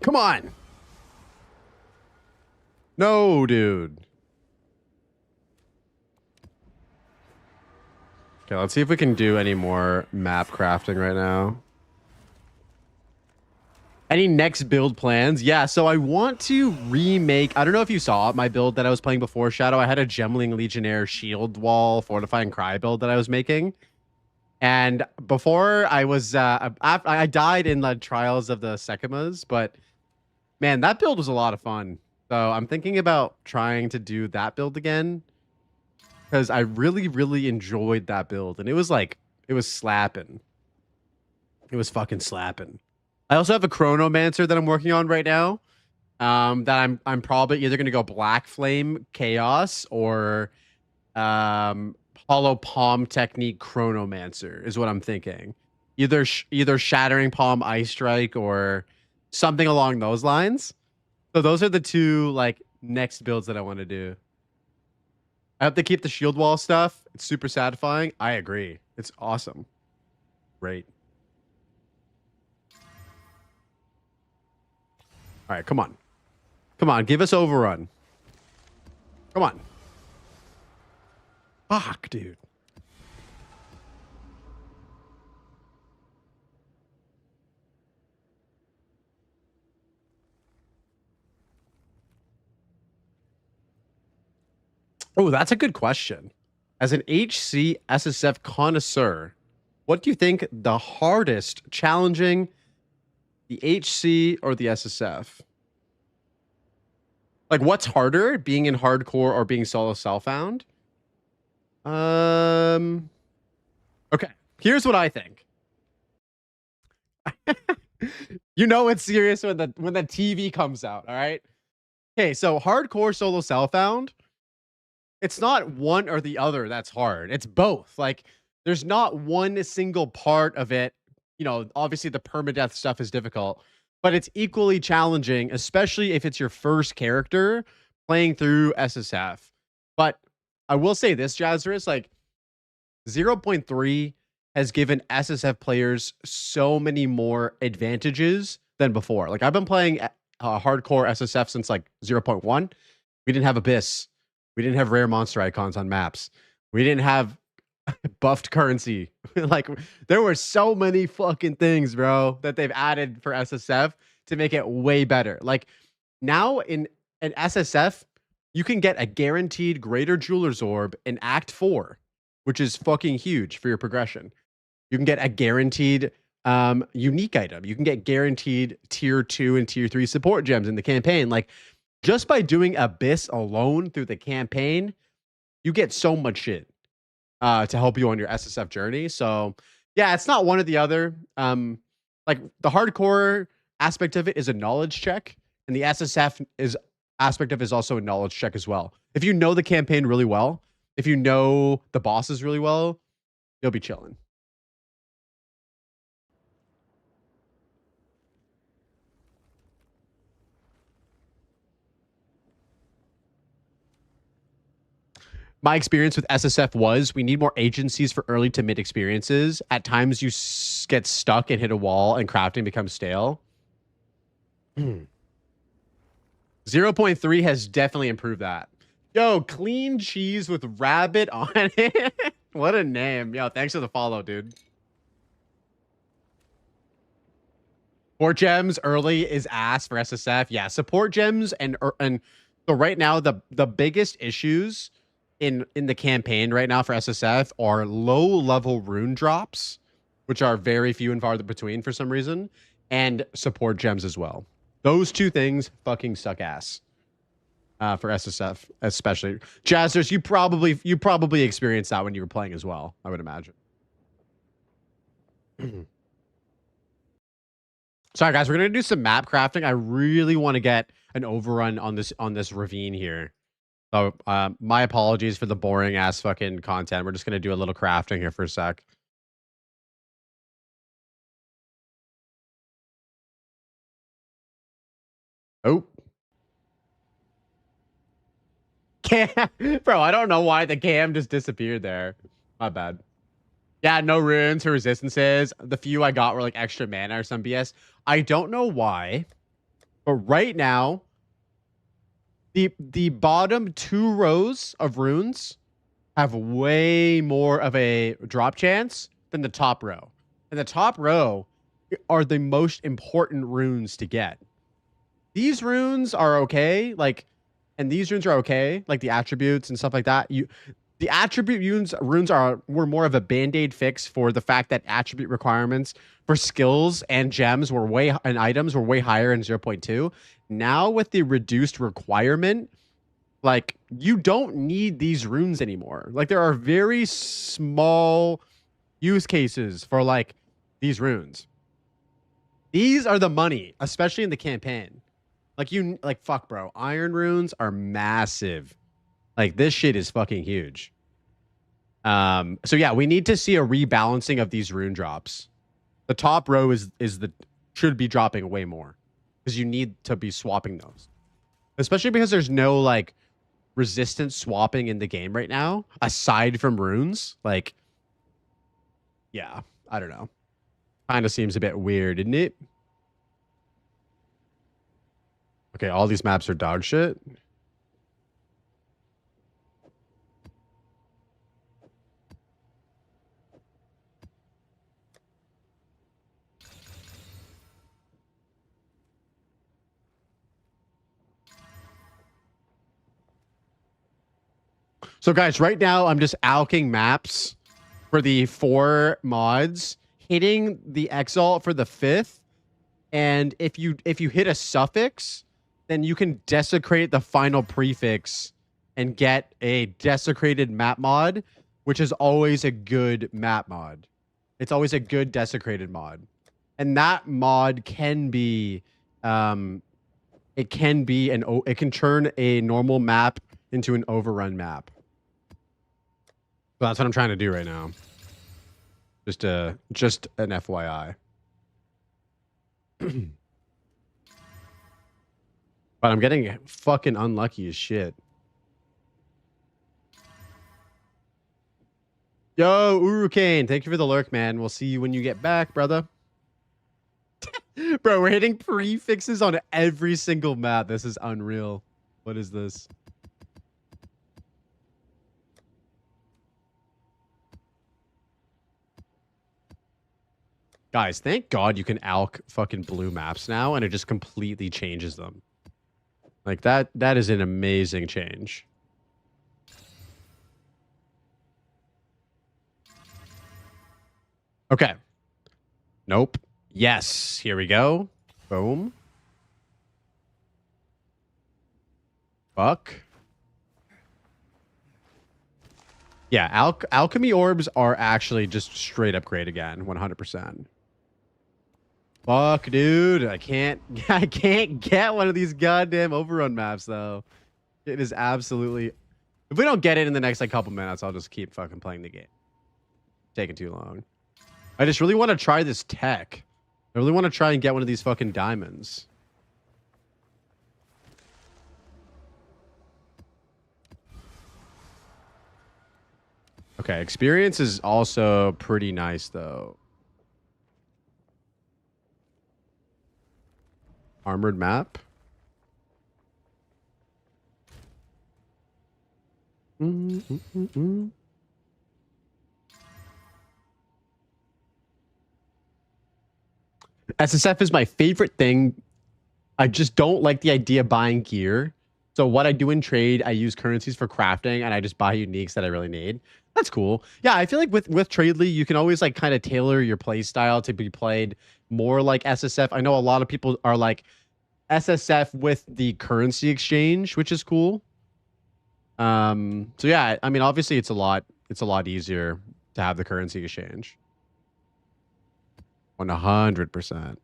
Come on! No, dude. Okay, let's see if we can do any more map crafting right now. Any next build plans? Yeah, so I want to remake... I don't know if you saw my build that I was playing before, Shadow. I had a Gemling Legionnaire Shield Wall Fortifying Cry build that I was making. And before I was... I died in the Trials of the Sekimas, but... Man, that build was a lot of fun. So I'm thinking about trying to do that build again. Because I really, really enjoyed that build. And it was like... It was slapping. It was fucking slapping. I also have a Chronomancer that I'm working on right now. That I'm probably either going to go Black Flame Chaos or Hollow Palm Technique Chronomancer is what I'm thinking. Either Shattering Palm Ice Strike or something along those lines. So those are the two like next builds that I want to do. I hope they keep the shield wall stuff. It's super satisfying. I agree. It's awesome. Great. All right, come on. Come on, give us overrun. Come on. Fuck, dude. Oh, that's a good question. As an Hcssf connoisseur, what do you think the hardest challenging, the HC or the SSF? Like, what's harder, being in hardcore or being solo self-found? Okay, here's what I think. You know it's serious when the TV comes out, all right? Okay, so hardcore solo self-found, it's not one or the other that's hard. It's both. Like, there's not one single part of it. You know, obviously the permadeath stuff is difficult, but it's equally challenging, especially if it's your first character playing through SSF. But I will say this, Jazzerus, like 0.3 has given SSF players so many more advantages than before. Like I've been playing hardcore SSF since like 0.1. We didn't have Abyss. We didn't have rare monster icons on maps. We didn't have buffed currency. Like there were so many fucking things, bro, that they've added for SSF to make it way better. Like now in an SSF, you can get a guaranteed Greater Jeweler's Orb in Act 4, which is fucking huge for your progression. You can get a guaranteed unique item. You can get guaranteed tier 2 and tier 3 support gems in the campaign. Like just by doing Abyss alone through the campaign, you get so much shit to help you on your SSF journey. So yeah, it's not one or the other. Like the hardcore aspect of it is a knowledge check, and the SSF aspect of it is also a knowledge check as well. If you know the campaign really well, if you know the bosses really well, you'll be chilling. My experience with SSF was we need more agencies for early to mid experiences. At times you get stuck and hit a wall and crafting becomes stale. 0.3 has definitely improved that. Yo, clean cheese with rabbit on it. What a name. Yo, thanks for the follow, dude. 4 gems early is ass for SSF. Yeah, support gems and so right now the biggest issues in the campaign right now for SSF are low level rune drops, which are very few and far between for some reason, and support gems as well. Those two things fucking suck ass for SSF, especially. Jazzers, you probably experienced that when you were playing as well, I would imagine. Sorry, guys. We're gonna do some map crafting. I really want to get an overrun on this ravine here. So, my apologies for the boring ass fucking content. We're just gonna do a little crafting here for a sec. Oh. Cam, bro, I don't know why the cam just disappeared there. My bad. Yeah, no runes or resistances. The few I got were like extra mana or some BS. I don't know why, but right now, the bottom 2 rows of runes have way more of a drop chance than the top row. And the top row are the most important runes to get. These runes are okay, like, and these runes are okay, like the attributes and stuff like that. The attribute runes were more of a band-aid fix for the fact that attribute requirements for skills and gems and items were way higher in 0.2. Now with the reduced requirement, like, you don't need these runes anymore. Like, there are very small use cases for like these runes. These are the money, especially in the campaign. Like, fuck, bro. Iron runes are massive. Like, this shit is fucking huge. So yeah, we need to see a rebalancing of these rune drops. The top row should be dropping way more because you need to be swapping those, especially because there's no like resistance swapping in the game right now aside from runes. Like, yeah, I don't know. Kind of seems a bit weird, isn't it? Okay, all these maps are dog shit. So guys, right now I'm just alking maps for the 4 mods, hitting the exalt for the 5th, and if you hit a suffix, then you can desecrate the final prefix and get a desecrated map mod, which is always a good map mod. It's always a good desecrated mod. And that mod can be it can turn a normal map into an overrun map. So that's what I'm trying to do right now. Just an FYI. But I'm getting fucking unlucky as shit. Yo, Urukane, thank you for the lurk, man. We'll see you when you get back, brother. Bro, we're hitting prefixes on every single map. This is unreal. What is this? Guys, thank God you can alk fucking blue maps now, and it just completely changes them. Like, that is an amazing change. Okay. Nope. Yes. Here we go. Boom. Fuck. Yeah, alchemy orbs are actually just straight up great again, 100%. Fuck, dude. I can't get one of these goddamn overrun maps though. It is absolutely. If we don't get it in the next like couple minutes, I'll just keep fucking playing the game. Taking too long. I just really want to try this tech. I really want to try and get one of these fucking diamonds. Okay, experience is also pretty nice though. Armored map. SSF is my favorite thing. I just don't like the idea of buying gear. So what I do in trade, I use currencies for crafting, and I just buy uniques that I really need. That's cool. Yeah, I feel like with Tradely, you can always like kind of tailor your play style to be played more like SSF. I know a lot of people are like SSF with the currency exchange, which is cool. So yeah, I mean, obviously it's a lot easier to have the currency exchange. 100%.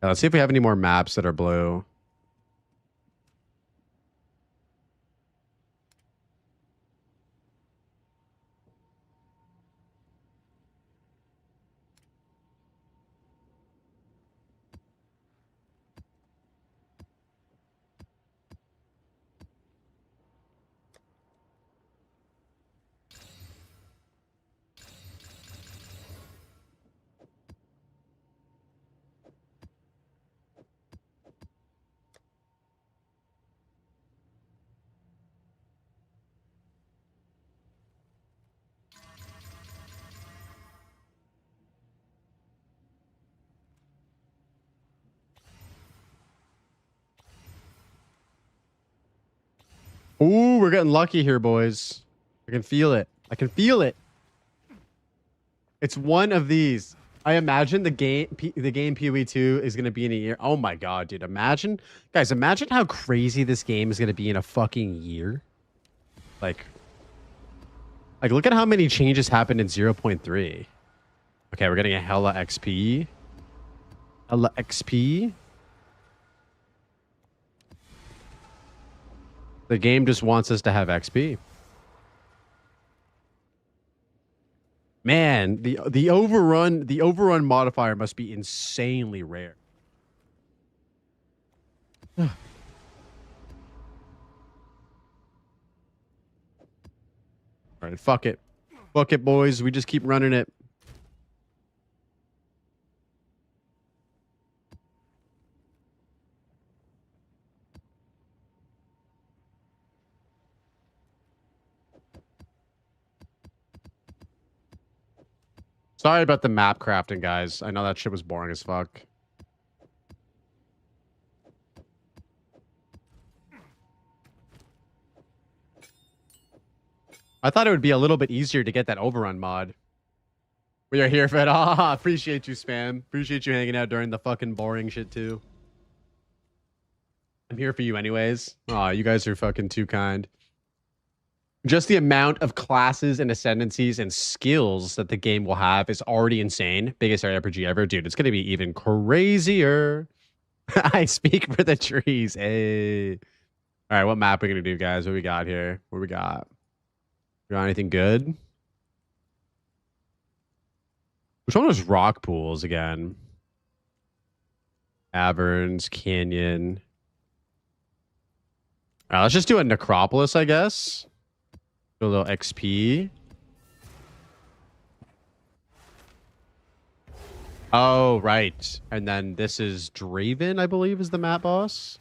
Let's see if we have any more maps that are blue. Ooh, we're getting lucky here, boys. I can feel it. I can feel it. It's one of these. I imagine the game PoE 2 is going to be in a year. Oh my god, dude. Imagine. Guys, imagine how crazy this game is going to be in a fucking year. Like look at how many changes happened in 0.3. Okay, we're getting a hella XP. Hella XP. The game just wants us to have XP. Man, the overrun modifier must be insanely rare. All right, fuck it. Fuck it, boys. We just keep running it. Sorry about the map crafting, guys. I know that shit was boring as fuck. I thought it would be a little bit easier to get that overrun mod. We are here for it. Ah, appreciate you, Spam. Appreciate you hanging out during the fucking boring shit, too. I'm here for you anyways. Aw, you guys are fucking too kind. Just the amount of classes and ascendancies and skills that the game will have is already insane. Biggest ARPG ever. Dude, it's going to be even crazier. I speak for the trees. Hey. All right, what map are we going to do, guys? What we got here? What we got? Got anything good? Which one was rock pools again? Caverns, canyon. All right, let's just do a necropolis, I guess. Do a little XP. Oh, right. And then this is Draven, I believe, is the map boss.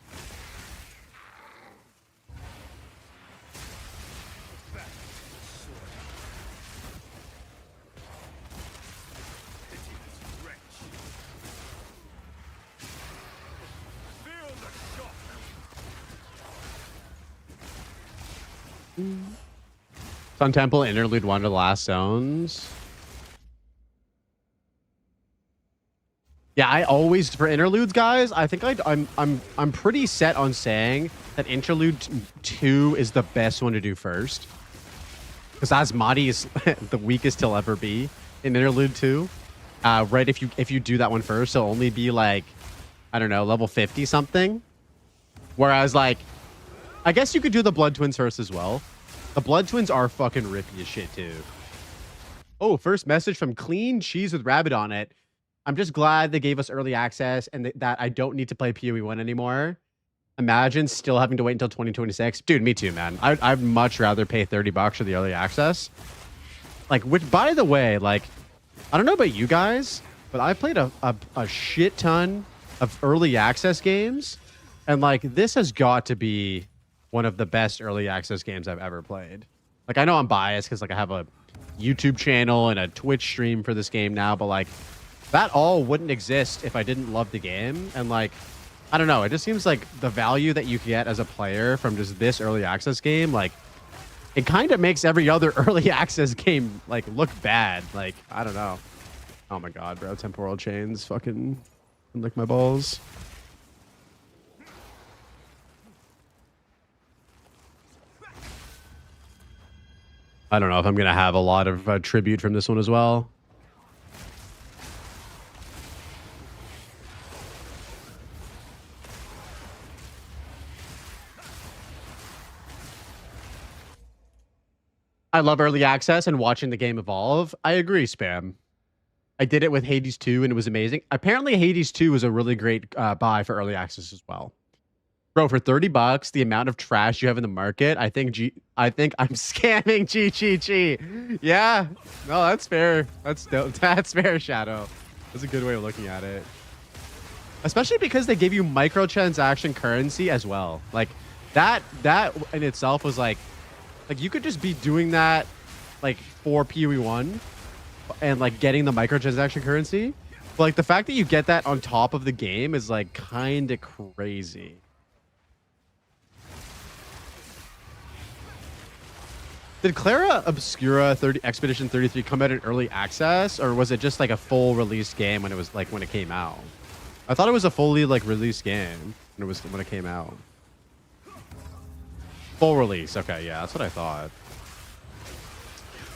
Sun Temple, Interlude, Wonder, Last Zones. Yeah, I always for interludes, guys. I think I'm pretty set on saying that Interlude 2 is the best one to do first, because Asmati is the weakest he'll ever be in Interlude 2. Right, if you do that one first, it'll only be like, I don't know, level 50 something. Whereas like, I guess you could do the Blood Twins first as well. The Blood Twins are fucking rippy as shit too. Oh, first message from Clean Cheese with Rabbit on it. I'm just glad they gave us early access and that I don't need to play PoE 1 anymore. Imagine still having to wait until 2026. Dude, me too, man. I'd much rather pay $30 for the early access. Like, which, by the way, like, I don't know about you guys, but I played a shit ton of early access games. And, like, this has got to be one of the best early access games I've ever played. Like, I know I'm biased because, like, I have a YouTube channel and a Twitch stream for this game now, but, like, that all wouldn't exist if I didn't love the game. And, like, I don't know. It just seems like the value that you get as a player from just this early access game, like, it kind of makes every other early access game, like, look bad. Like, I don't know. Oh, my God, bro. Temporal chains fucking lick my balls. I don't know if I'm going to have a lot of tribute from this one as well. I love early access and watching the game evolve. I agree, Spam. I did it with Hades 2 and it was amazing. Apparently, Hades 2 was a really great buy for early access as well. Bro, for $30, the amount of trash you have in the market, I think I'm scamming GGG. Yeah, no, that's fair. That's dope. That's fair, Shadow. That's a good way of looking at it. Especially because they give you microtransaction currency as well. Like that in itself was like you could just be doing that like for PoE1 and like getting the microtransaction currency. But like the fact that you get that on top of the game is like kind of crazy. Did Clara Obscura Expedition 33 come out in early access, or was it just like a full release game when it came out? I thought it was a fully like released game when it came out. Full release. Okay, yeah, that's what I thought.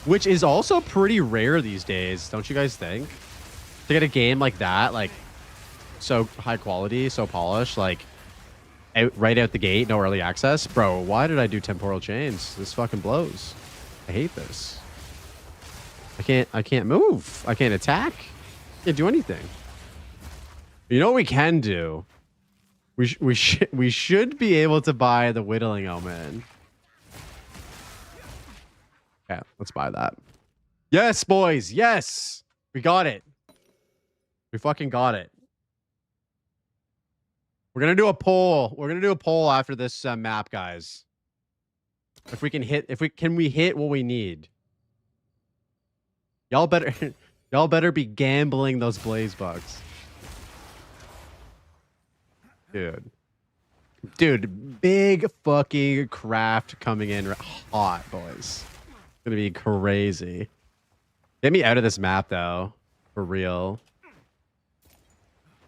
Which is also pretty rare these days, don't you guys think? To get a game like that, like so high quality, so polished, like right out the gate, no early access. Bro, why did I do temporal chains? This fucking blows. I hate this. I can't move. I can't attack. Can't do anything. You know what we can do? We should be able to buy the Whittling Omen. Yeah, let's buy that. Yes, boys. Yes. We got it. We fucking got it. We're going to do a poll. We're going to do a poll after this map, guys. If we can hit, can we hit what we need? Y'all better be gambling those blaze bucks. Dude, big fucking craft coming in hot, boys. It's gonna be crazy. Get me out of this map though, for real.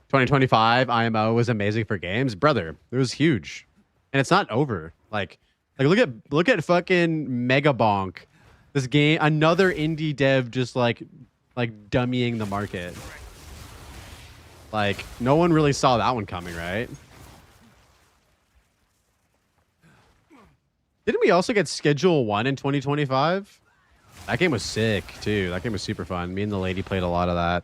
2025 IMO was amazing for games, brother. It was huge, and it's not over. Like look at fucking Mega Bonk. This game, another indie dev just like dummying the market. Like no one really saw that one coming, right? Didn't we also get Schedule 1 in 2025? That game was sick too. That game was super fun. Me and the lady played a lot of that.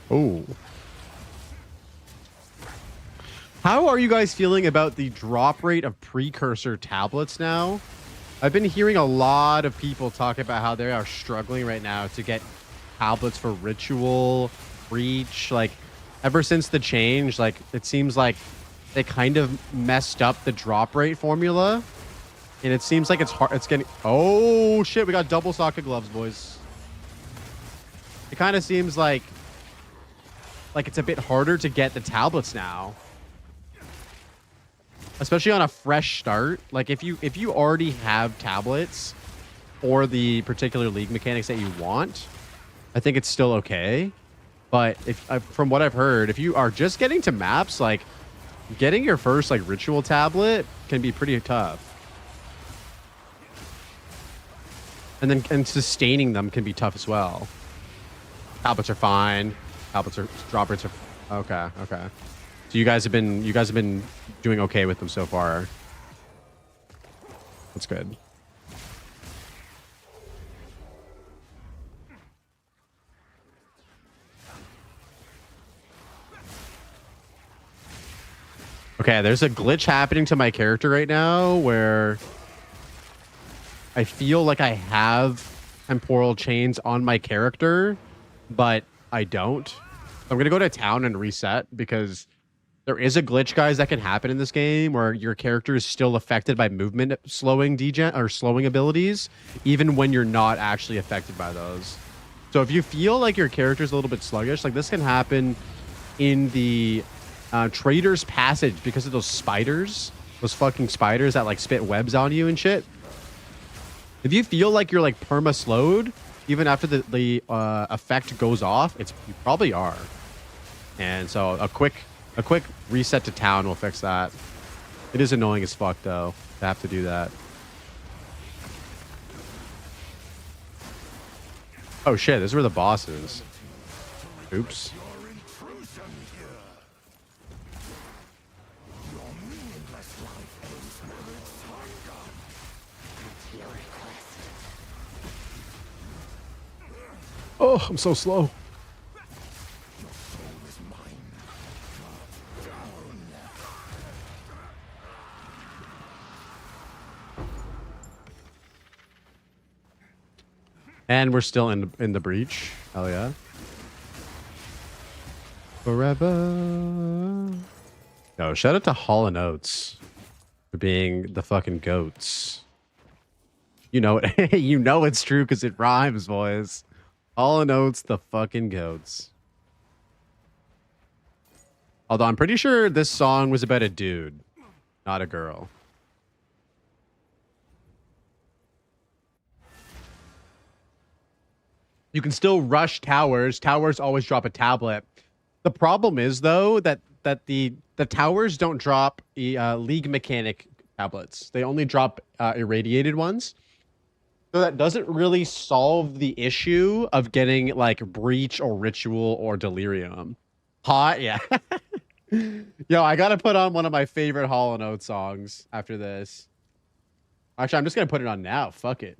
Oh. How are you guys feeling about the drop rate of precursor tablets now? I've been hearing a lot of people talk about how they are struggling right now to get tablets for Ritual, Breach. Like, ever since the change, like, it seems like they kind of messed up the drop rate formula. And it seems like it's hard. It's getting... Oh, shit. We got double socket gloves, boys. It kind of seems like it's a bit harder to get the tablets now, especially on a fresh start. Like if you already have tablets for the particular league mechanics that you want, I think it's still okay. But if from what I've heard, if you are just getting to maps, like getting your first like Ritual tablet can be pretty tough, and sustaining them can be tough as well. Tablets are fine. Drop rates are okay. So you guys have been doing okay with them so far. That's good. Okay, there's a glitch happening to my character right now where I feel like I have temporal chains on my character, but I don't. I'm gonna go to town and reset because there is a glitch, guys, that can happen in this game where your character is still affected by movement slowing abilities, even when you're not actually affected by those. So if you feel like your character is a little bit sluggish, like this can happen in the Trader's Passage because of those spiders. Those fucking spiders that like spit webs on you and shit. If you feel like you're like perma slowed, even after the effect goes off, you probably are. And so a quick reset to town will fix that. It is annoying as fuck though to have to do that. Oh shit, this is where the boss is. Oops. Oh, I'm so slow. And we're still in the breach. Hell yeah. Forever. Yo, shout out to Hall and Oates for being the fucking goats. You know it. You know it's true because it rhymes, boys. Hall and Oates, the fucking goats. Although I'm pretty sure this song was about a dude, not a girl. You can still rush towers. Towers always drop a tablet. The problem is though that the towers don't drop League mechanic tablets. They only drop irradiated ones. So that doesn't really solve the issue of getting like breach or ritual or delirium. Hot, yeah. Yo, I gotta put on one of my favorite Hall and Oates songs after this. Actually, I'm just gonna put it on now. Fuck it.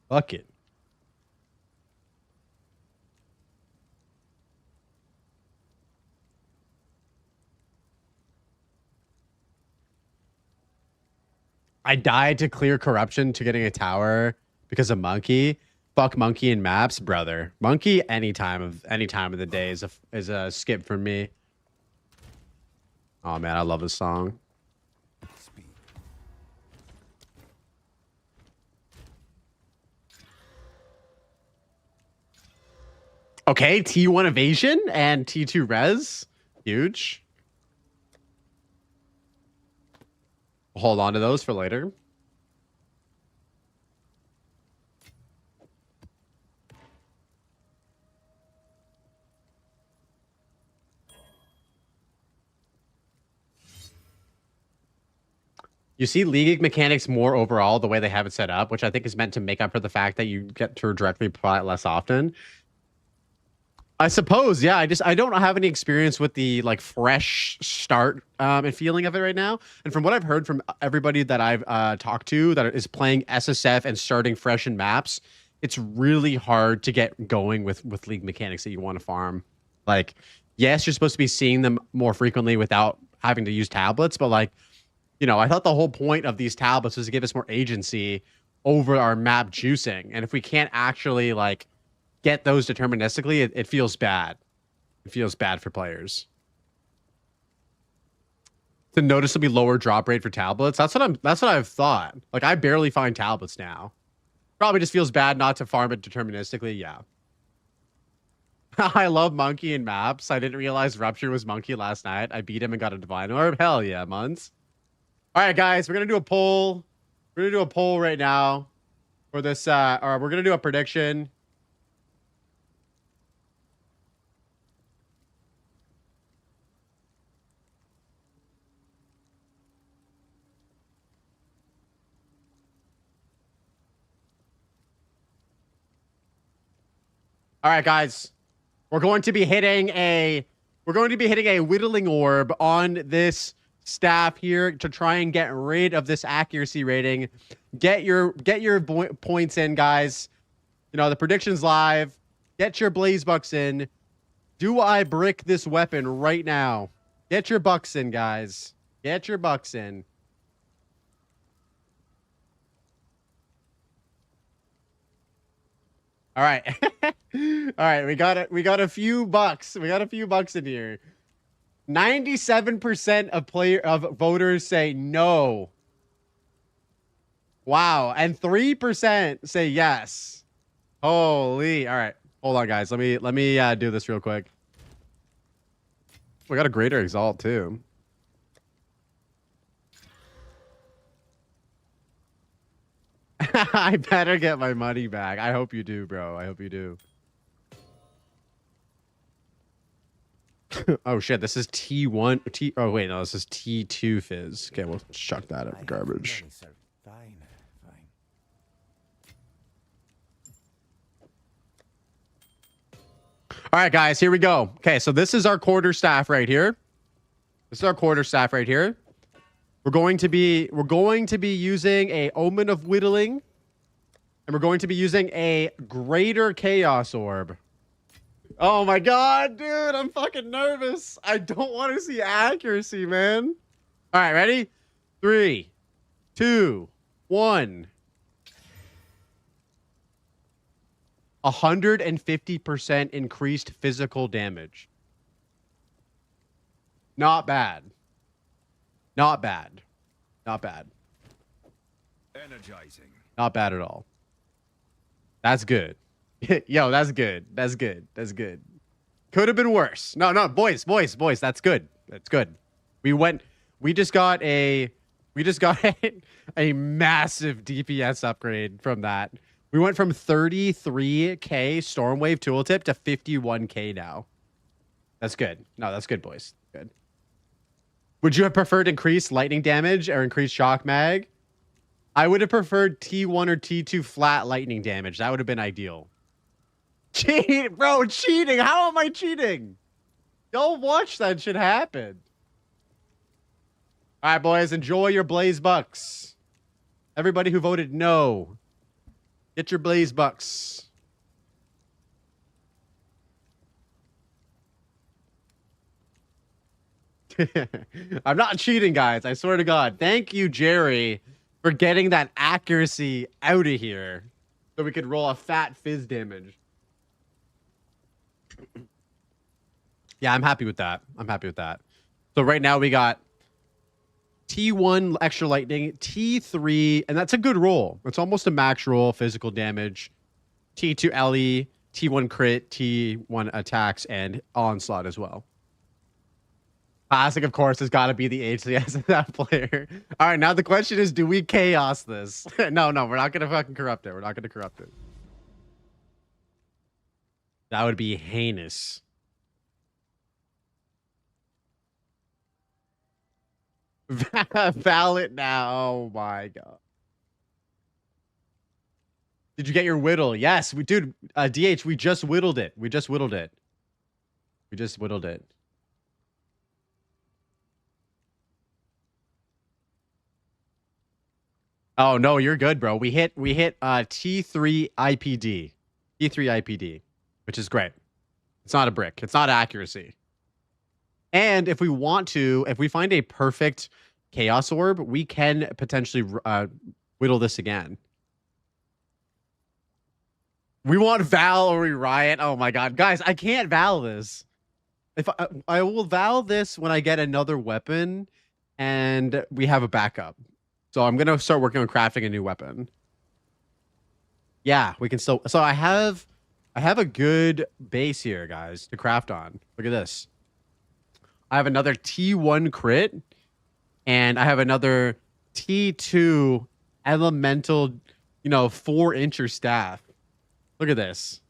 Fuck it. I died to clear corruption to getting a tower because of Monkey. Fuck Monkey and maps, brother. Monkey any time of the day is a skip for me. Oh man, I love this song. Speed. Okay, T1 evasion and T2 res. Huge. Hold on to those for later. You see League mechanics more overall the way they have it set up, which I think is meant to make up for the fact that you get to directly apply it less often. I suppose, yeah. I don't have any experience with the like fresh start and feeling of it right now. And from what I've heard from everybody that I've talked to that is playing SSF and starting fresh in maps, it's really hard to get going with League mechanics that you want to farm. Like, yes, you're supposed to be seeing them more frequently without having to use tablets, but like, you know, I thought the whole point of these tablets was to give us more agency over our map juicing. And if we can't actually like get those deterministically, it feels bad. It feels bad for players. It's a noticeably lower drop rate for tablets. That's what I've thought. Like I barely find tablets now. Probably just feels bad not to farm it deterministically. Yeah. I love Monkey in maps. I didn't realize Rupture was Monkey last night. I beat him and got a Divine Orb. Hell yeah, Muns. All right, guys, we're gonna do a poll. We're gonna do a poll right now for this. Or we're gonna do a prediction. All right, guys, we're going to be hitting a whittling orb on this staff here to try and get rid of this accuracy rating. Get your points in, guys. You know, the prediction's live. Get your blaze bucks in. Do I brick this weapon right now? Get your bucks in, guys. Get your bucks in. All right. All right, we got it. We got a few bucks. We got a few bucks in here. 97% of voters say no. Wow, and 3% say yes. Holy. All right. Hold on, guys. Let me do this real quick. We got a greater exalt too. I better get my money back. I hope you do, bro. I hope you do. Oh shit, this is T1 oh wait, no, this is T2 fizz. Okay, we'll chuck that in the garbage. Fine, fine. All right, guys, here we go. Okay, so this is our quarterstaff right here. This is our quarterstaff right here. We're going to be using a Omen of Whittling, and we're going to be using a Greater Chaos Orb. Oh my god, dude, I'm fucking nervous. I don't want to see accuracy, man. All right, ready? 3, 2, 1. 150% increased physical damage. Not bad. Not bad. Not bad. Energizing. Not bad at all. That's good. Yo, that's good. That's good. That's good. Could have been worse. No, boys. That's good. That's good. We just got a a massive DPS upgrade from that. We went from 33k Stormwave tooltip to 51k now. That's good. No, that's good, boys. Good. Would you have preferred increased lightning damage or increased shock mag? I would have preferred T1 or T2 flat lightning damage. That would have been ideal. Cheat, bro, cheating. How am I cheating? Don't watch that shit happen. All right, boys, enjoy your Blaze Bucks. Everybody who voted no, get your Blaze Bucks. I'm not cheating, guys. I swear to God. Thank you, Jerry, for getting that accuracy out of here so we could roll a fat fizz damage. Yeah, I'm happy with that. I'm happy with that. So right now we got T1 extra lightning, T3, and that's a good roll. It's almost a max roll, physical damage. T2 LE, T1 crit, T1 attacks, and onslaught as well. Classic, of course, has got to be the HCSF player. All right, now the question is, do we chaos this? No, we're not going to fucking corrupt it. We're not going to corrupt it. That would be heinous. Valid now. Oh my god. Did you get your whittle? Yes, we dude. DH, we just whittled it. We just whittled it. Oh no, you're good, bro. We hit T3 IPD. T3 IPD, which is great. It's not a brick. It's not accuracy. And if we want to, if we find a perfect Chaos Orb, we can potentially whittle this again. We want Val or we riot. Oh my god, guys, I can't Val this. If I will Val this when I get another weapon and we have a backup. So I'm gonna start working on crafting a new weapon. Yeah, we can still. So I have a good base here, guys, to craft on. Look at this. I have another T1 crit, and I have another T2 elemental, 4-incher staff. Look at this.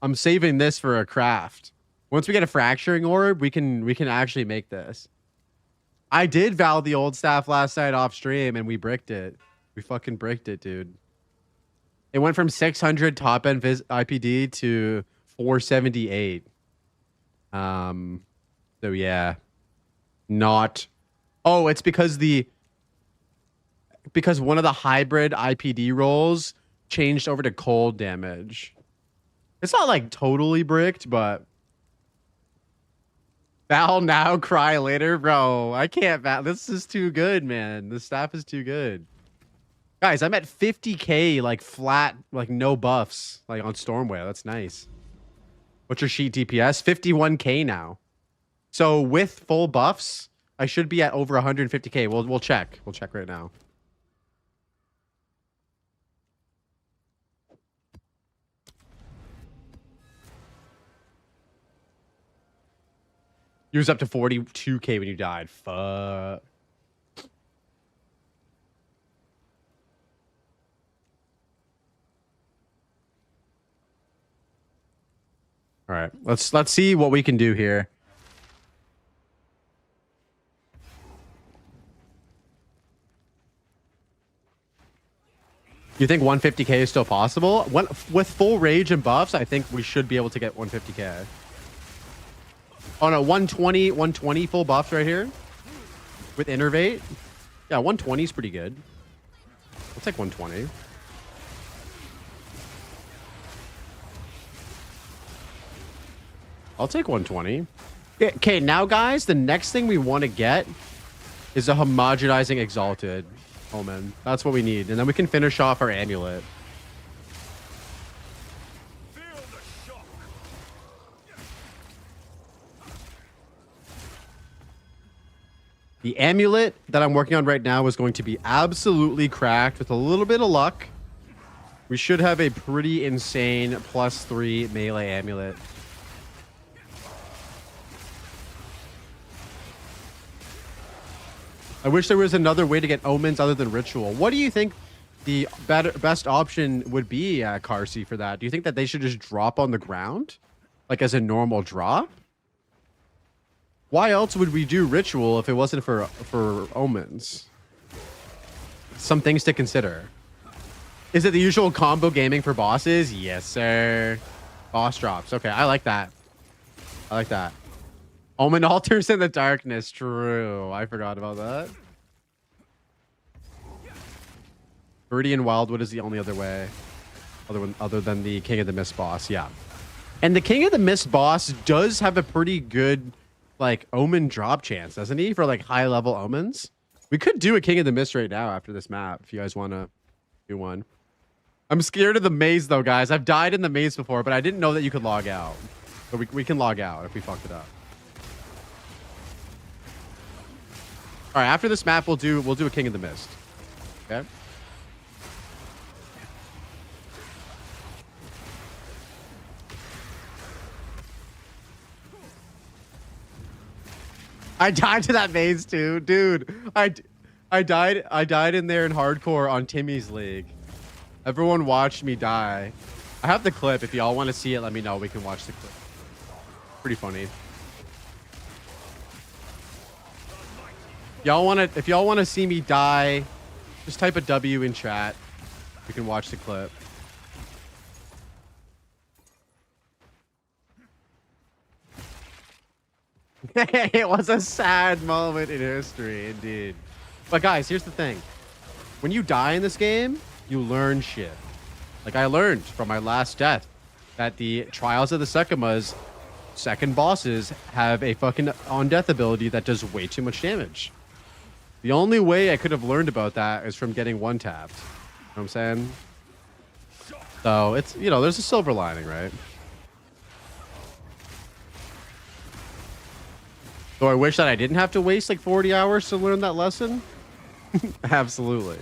I'm saving this for a craft. Once we get a fracturing orb, we can actually make this. I did Val the old staff last night off stream, and we bricked it. We fucking bricked it, dude. It went from 600 top end IPD to 478. So yeah, not. Oh, it's because one of the hybrid IPD rolls changed over to cold damage. It's not like totally bricked, but Val now, cry later, bro. I can't Val. This is too good, man. This staff is too good. Guys, I'm at 50k, like flat, like no buffs, like on Stormwave. That's nice. What's your sheet DPS? 51k now. So with full buffs, I should be at over 150k. We'll check. We'll check right now. You was up to 42k when you died. Fuck. All right, let's see what we can do here. You think 150k is still possible? With full rage and buffs, I think we should be able to get 150k. Oh no, 120 full buffs right here. With Innervate. Yeah, 120 is pretty good. I'll take 120. I'll take 120. Okay, now guys, the next thing we want to get is a homogenizing Exalted Omen. That's what we need. And then we can finish off our amulet. The amulet that I'm working on right now is going to be absolutely cracked with a little bit of luck. We should have a pretty insane +3 melee amulet. I wish there was another way to get omens other than ritual. What do you think the best option would be, Hcssf, for that? Do you think that they should just drop on the ground? Like as a normal drop? Why else would we do ritual if it wasn't for omens? Some things to consider. Is it the usual combo gaming for bosses? Yes, sir. Boss drops. Okay, I like that. I like that. Omen altars in the darkness. True. I forgot about that. Viridian Wildwood is the only other way. Other than the King of the Mist boss. Yeah. And the King of the Mist boss does have a pretty good, like, omen drop chance, doesn't he? For, like, high-level omens. We could do a King of the Mist right now after this map, if you guys want to do one. I'm scared of the maze, though, guys. I've died in the maze before, but I didn't know that you could log out. So we can log out if we fucked it up. All right, after this map, we'll do a King of the Mist. Okay. I died to that maze too, dude. I died in there in hardcore on Timmy's League. Everyone watched me die. I have the clip. If y'all want to see it, let me know. We can watch the clip. Pretty funny. If y'all want to see me die, just type a W in chat. You can watch the clip. It was a sad moment in history, indeed. But guys, here's the thing. When you die in this game, you learn shit. Like I learned from my last death that the Trials of the Sekima's second bosses have a fucking on-death ability that does way too much damage. The only way I could have learned about that is from getting one-tapped. You know what I'm saying? So it's, you know, there's a silver lining, right? So I wish that I didn't have to waste like 40 hours to learn that lesson. Absolutely.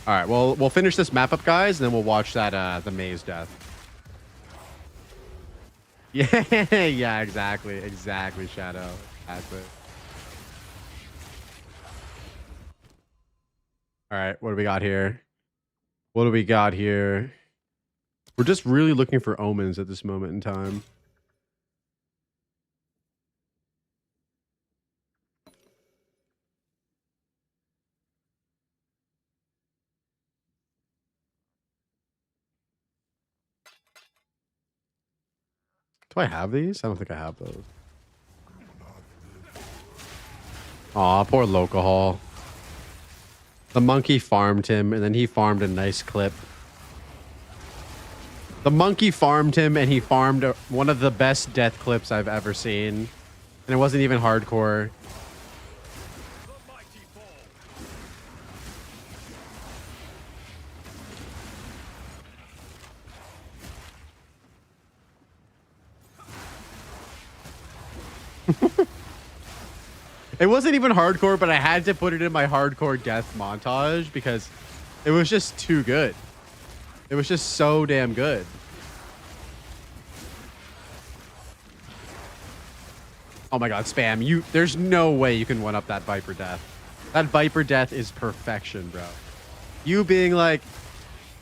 All right, well, we'll finish this map up, guys, and then we'll watch that the maze death. Yeah, yeah, exactly, Shadow. Exactly. All right, what do we got here? What do we got here? We're just really looking for omens at this moment in time. Do I have these? I don't think I have those. Aw, poor Locahol. The monkey farmed him, and then he farmed a nice clip. The monkey farmed him, and he farmed one of the best death clips I've ever seen. And it wasn't even hardcore. It wasn't even hardcore, but I had to put it in my hardcore death montage because it was just too good. It was just so damn good. Oh my god, spam. There's no way you can one-up that Viper death. That Viper death is perfection, bro. You being like,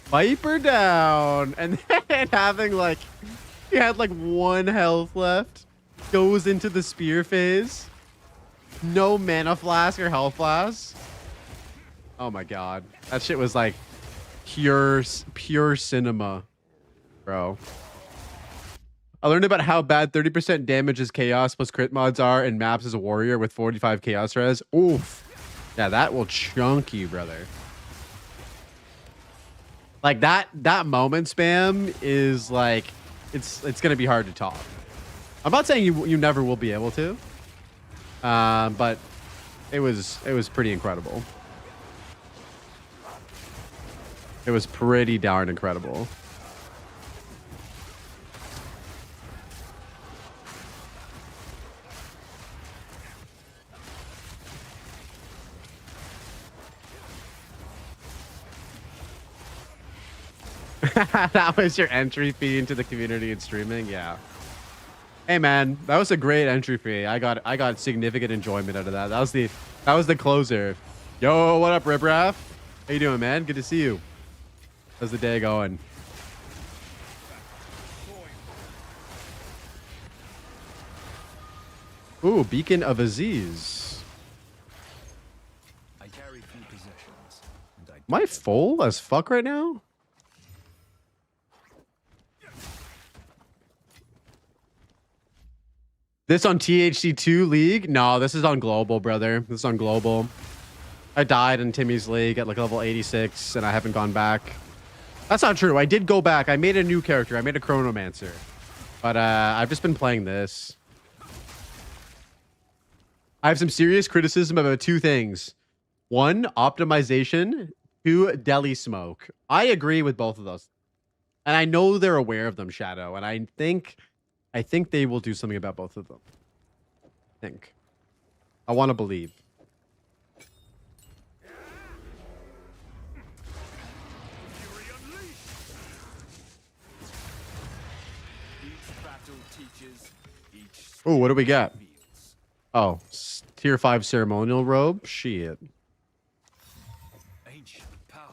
Viper down, and then having like, you had like 1 health left, goes into the spear phase, no mana flask or health flask. Oh my god, that shit was like pure cinema, bro. I learned about how bad 30% damage as chaos plus crit mods are in maps as a warrior with 45 chaos res. Oof. Yeah, that will chunk you, brother. Like that moment spam is like, it's gonna be hard to top. I'm not saying you never will be able to, but it was pretty incredible. It was pretty darn incredible. That was your entry fee into the community and streaming. Yeah. Hey man, that was a great entry fee. I got significant enjoyment out of that. That was the closer. Yo, what up, Ripraff? How you doing, man? Good to see you. How's the day going? Ooh, Beacon of Aziz. I carry few possessions, and I Am I full as fuck right now? This on THC2 League? No, this is on Global, brother. This is on Global. I died in Timmy's League at like level 86, and I haven't gone back. That's not true. I did go back. I made a new character. I made a Chronomancer. But I've just been playing this. I have some serious criticism about 2 things. 1, optimization. 2, deli smoke. I agree with both of those. And I know they're aware of them, Shadow. And I think they will do something about both of them. I want to believe. Oh, what do we got? Oh, tier 5 ceremonial robe. Shit. ancient power.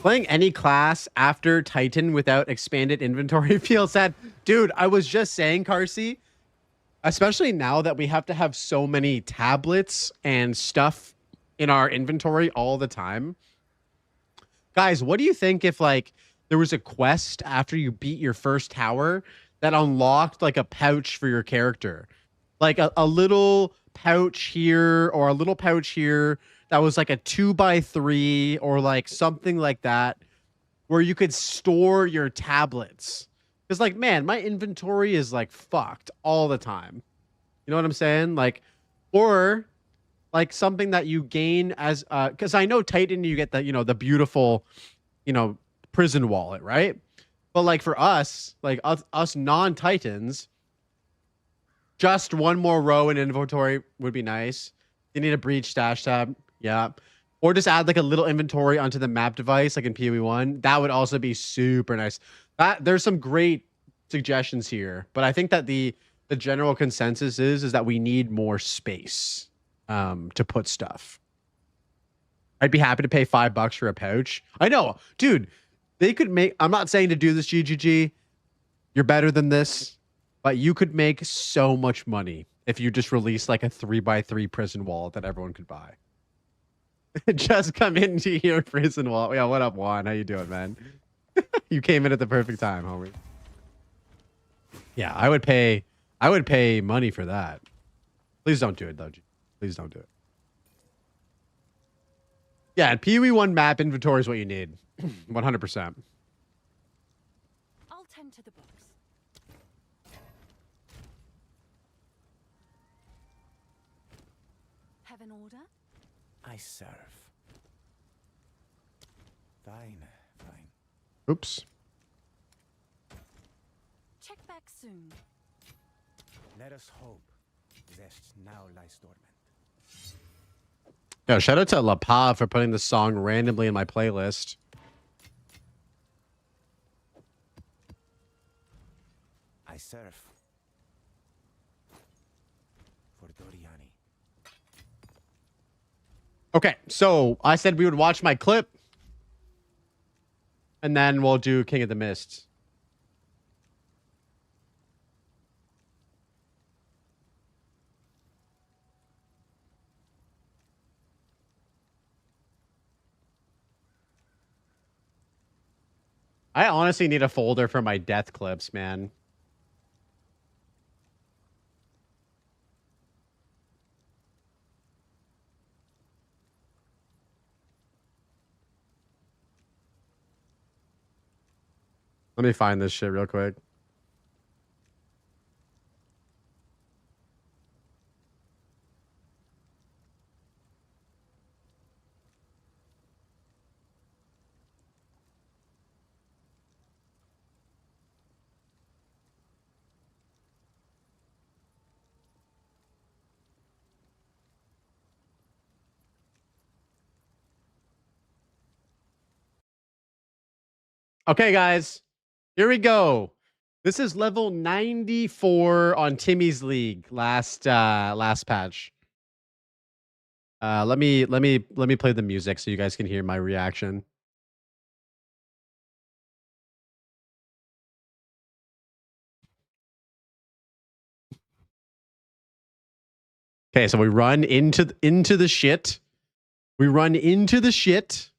Playing any class after Titan without expanded inventory feels sad. Dude, I was just saying, Carsey, especially now that we have to have so many tablets and stuff in our inventory all the time. Guys, what do you think if like there was a quest after you beat your first tower that unlocked like a pouch for your character? Like a little pouch here or a little pouch here that was like a 2x3 or like something like that where you could store your tablets. Because like, man, my inventory is like fucked all the time. You know what I'm saying? Like, or like something that you gain as because I know Titan, you get the, you know, the beautiful, you know, prison wallet, right? But like for us, like us non-Titans, just 1 more row in inventory would be nice. You need a breach stash tab. Yeah. Or just add like a little inventory onto the map device, like in PoE1. That would also be super nice. There's some great suggestions here, but I think that the general consensus is that we need more space to put stuff. I'd be happy to pay $5 for a pouch. I know, dude. They could make. I'm not saying to do this, GGG. You're better than this, but you could make so much money if you just release like a 3x3 prison wall that everyone could buy. Just come into your prison wall. Yeah, what up, Juan? How you doing, man? You came in at the perfect time, homie. Yeah, I would pay money for that. Please don't do it, though. Please don't do it. Yeah, and PoE1 map inventory is what you need. 100%. I'll tend to the books. Have an order? I serve. Fine. Oops. Check back soon. Let us hope Zest now lies dormant. Yo, shout out to La Pav for putting the song randomly in my playlist. Hcssf. For Doriani. Okay, so I said we would watch my clip, and then we'll do King of the Mist. I honestly need a folder for my death clips, man. Let me find this shit real quick. Okay, guys, here we go. This is level 94 on Timmy's League last patch. Let me play the music so you guys can hear my reaction. Okay, so we run into the shit. We run into the shit.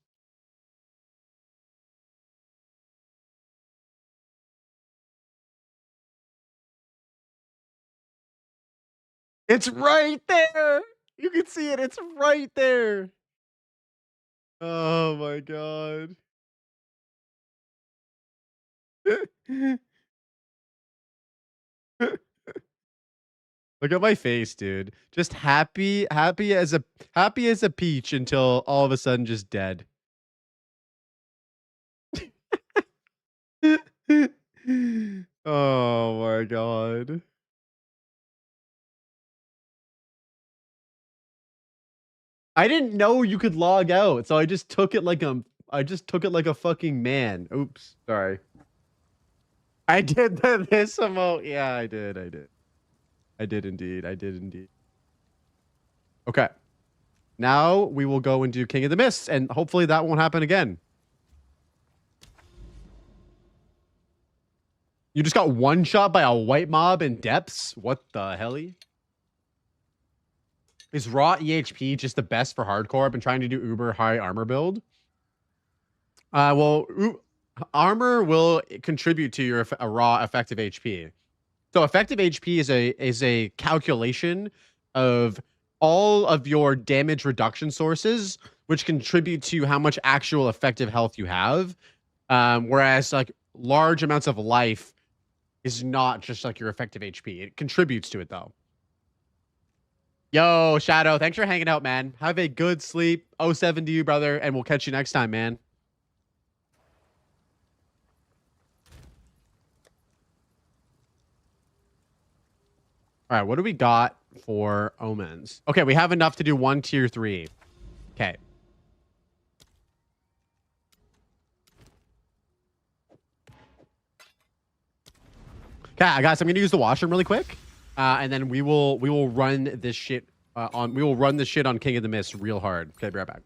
It's right there. You can see it. It's right there. Oh my god. Look at my face, dude. Just happy as a peach until all of a sudden just dead. Oh my god. I didn't know you could log out, so I just took it like a fucking man. Oops, sorry. I did this emote. Yeah, I did. I did indeed. Okay. Now we will go and do King of the Mist, and hopefully that won't happen again. You just got one shot by a white mob in depths? What the helly? Is raw EHP just the best for hardcore? I've been trying to do uber high armor build. Well, armor will contribute to your raw effective HP. So effective HP is a calculation of all of your damage reduction sources, which contribute to how much actual effective health you have. Whereas like large amounts of life is not just like your effective HP. It contributes to it though. Yo, Shadow, thanks for hanging out, man. Have a good sleep. 07 to you, brother, and we'll catch you next time, man. All right, what do we got for omens? Okay, we have enough to do 1 tier 3. Okay. Okay, guys, I'm gonna use the washroom really quick, and then we will run this shit on King of the Mist real hard. Okay, be right back.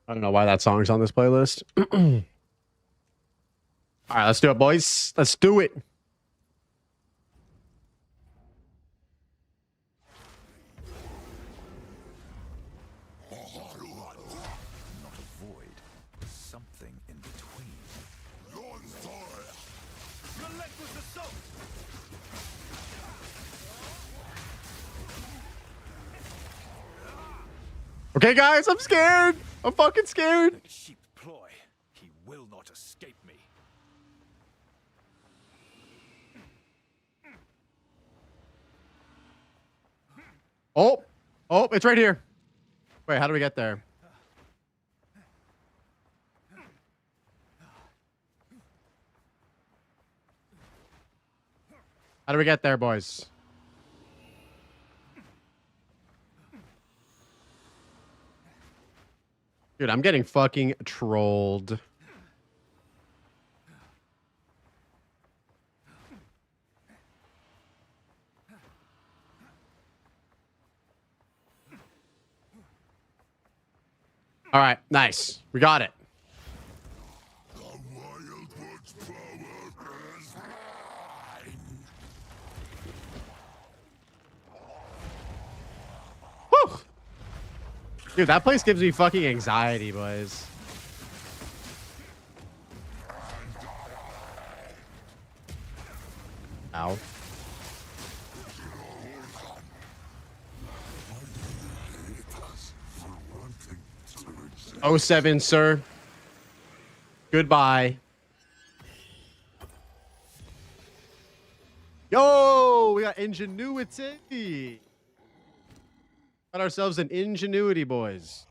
I don't know why that song's on this playlist. All right, let's do it, boys. Let's do it. Okay, guys, I'm scared. I'm fucking scared. Like a sheep ploy, he will not escape me. Oh, oh, it's right here. Wait, how do we get there? How do we get there, boys? Dude, I'm getting fucking trolled. All right, nice. We got it. Whew. Dude, that place gives me fucking anxiety, boys. Ow. Oh, 07, sir. Goodbye. Yo, we got ingenuity. Got ourselves an ingenuity, boys.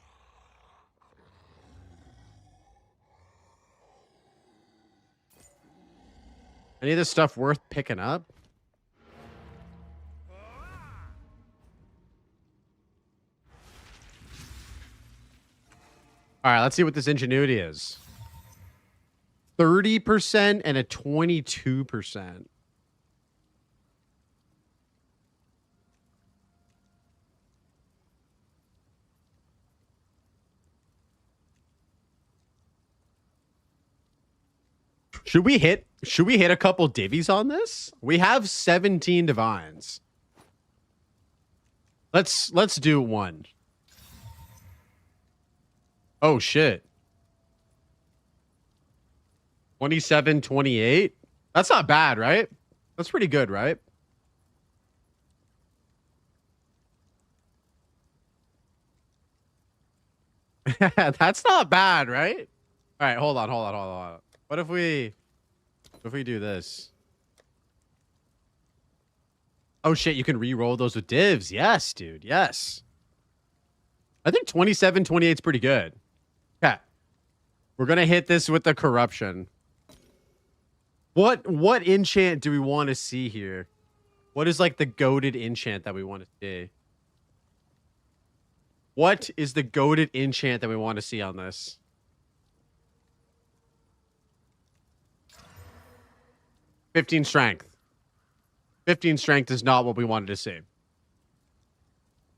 Any of this stuff worth picking up? All right, let's see what this ingenuity is. 30% and a 22%. Should we hit a couple divvies on this? We have 17 divines. Let's do one. Oh shit. 27, 28. That's not bad, right? That's pretty good, right? That's not bad, right? All right, hold on. What if we do this? Oh shit, you can re-roll those with divs. Yes, dude. Yes. I think 27, 28 is pretty good. Okay. We're going to hit this with the corruption. What enchant do we want to see here? What is like the goated enchant that we want to see? What is the goated enchant that we want to see on this? "15 strength. 15 strength is not what we wanted to see.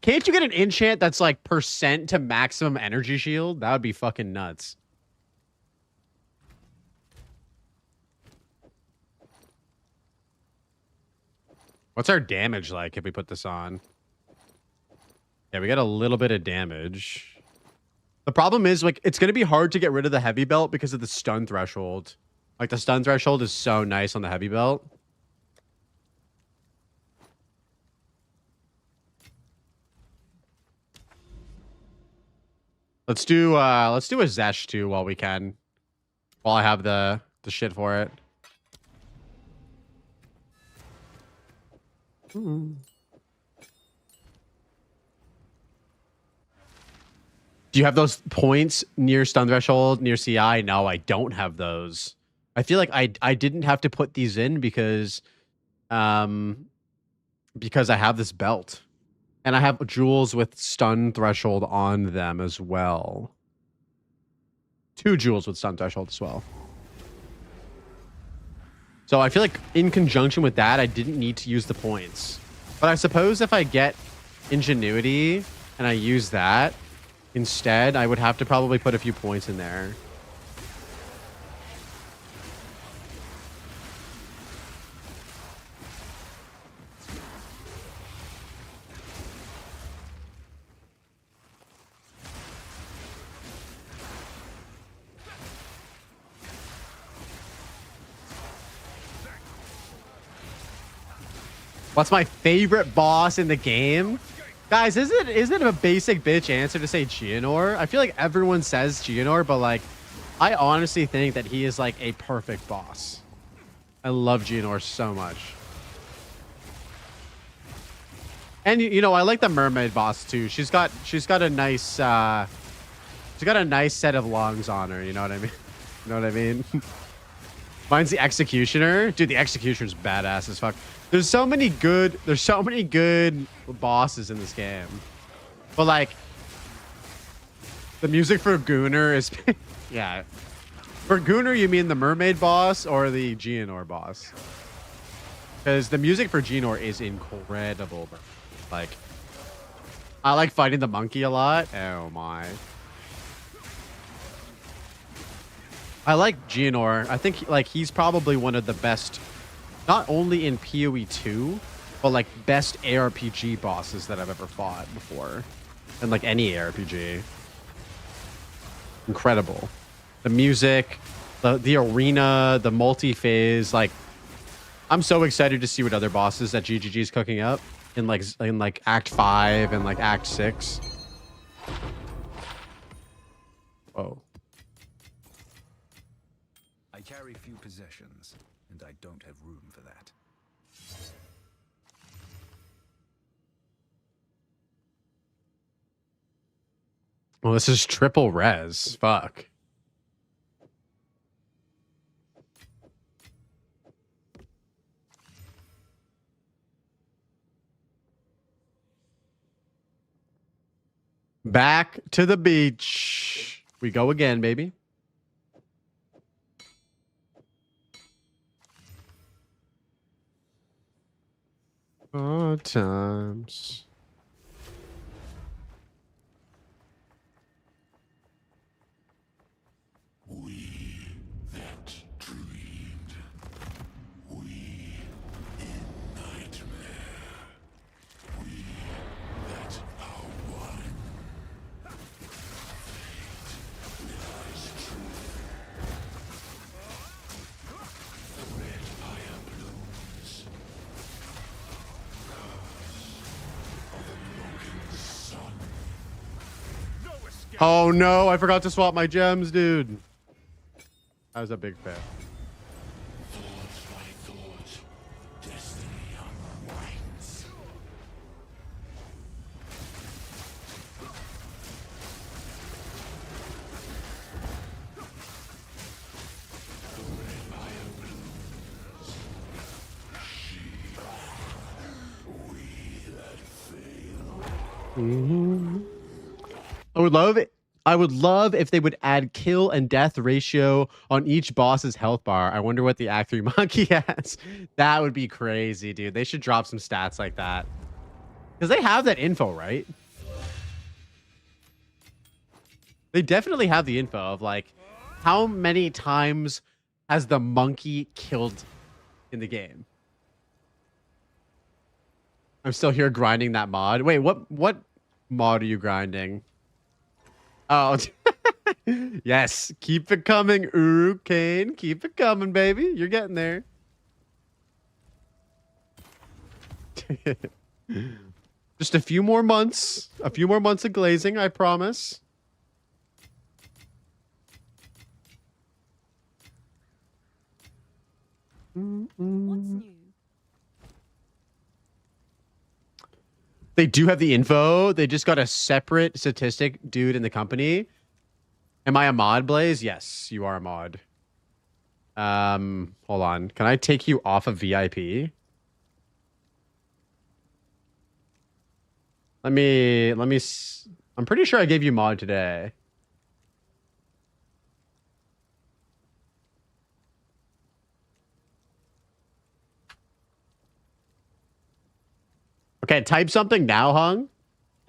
Can't you get an enchant that's like percent to maximum energy shield? That would be fucking nuts. What's our damage like if we put this on? Yeah, we got a little bit of damage. The problem is, like, it's going to be hard to get rid of the heavy belt because of the stun threshold. Like, the stun threshold is so nice on the heavy belt. Let's do a Zesh too while we can. While I have the shit for it. Do you have those points near stun threshold, near CI? No, I don't have those. I feel like I didn't have to put these in because I have this belt. And I have jewels with stun threshold on them as well. 2 jewels with stun threshold as well. So I feel like in conjunction with that, I didn't need to use the points. But I suppose if I get ingenuity and I use that instead, I would have to probably put a few points in there. What's my favorite boss in the game? Guys, isn't it a basic bitch answer to say Geonor? I feel like everyone says Geonor, but like, I honestly think that he is like a perfect boss. I love Geonor so much. And you know, I like the mermaid boss too. She's got a nice she's got a nice set of lungs on her, you know what I mean? You know what I mean? Mine's the executioner. Dude, the executioner's badass as fuck. There's so many good bosses in this game. But like the music for Gunnar is yeah. For Gunnar, you mean the mermaid boss or the Geonor boss? Because the music for Geonor is incredible, bro. Like, I like fighting the monkey a lot. Oh my. I like Geonor. I think like he's probably one of the best, not only in PoE 2, but like best ARPG bosses that I've ever fought before. And like any ARPG. Incredible. The music, the arena, the multi-phase, like I'm so excited to see what other bosses that GGG is cooking up in like Act 5 and like Act 6. Whoa. I carry few possessions, and I don't have room for that. Well, this is triple res. Fuck. Back to the beach. We go again, baby. Oh, times. We that dreamed, we in nightmare, we that are one. Fate lies true. The red fire blooms. Curse of the broken sun. Oh no, I forgot to swap my gems, dude. That was a big fail. Thought by thought, destiny unwinds. The red fire blooms. She, we that fail. I would love if they would add kill and death ratio on each boss's health bar. I wonder what the Act 3 monkey has. That would be crazy, dude. They should drop some stats like that. Because they have that info, right? They definitely have the info of like how many times has the monkey killed in the game. I'm still here grinding that mod. Wait, what mod are you grinding? Oh, yes. Keep it coming, Kane. Keep it coming, baby. You're getting there. Just a few more months. A few more months of glazing, I promise. What's new? They do have the info. They just got a separate statistic dude in the company. Am I a mod, Blaze? Yes, you are a mod. Hold on. Can I take you off of VIP? I'm pretty sure I gave you mod today. Okay, type something now, Hung.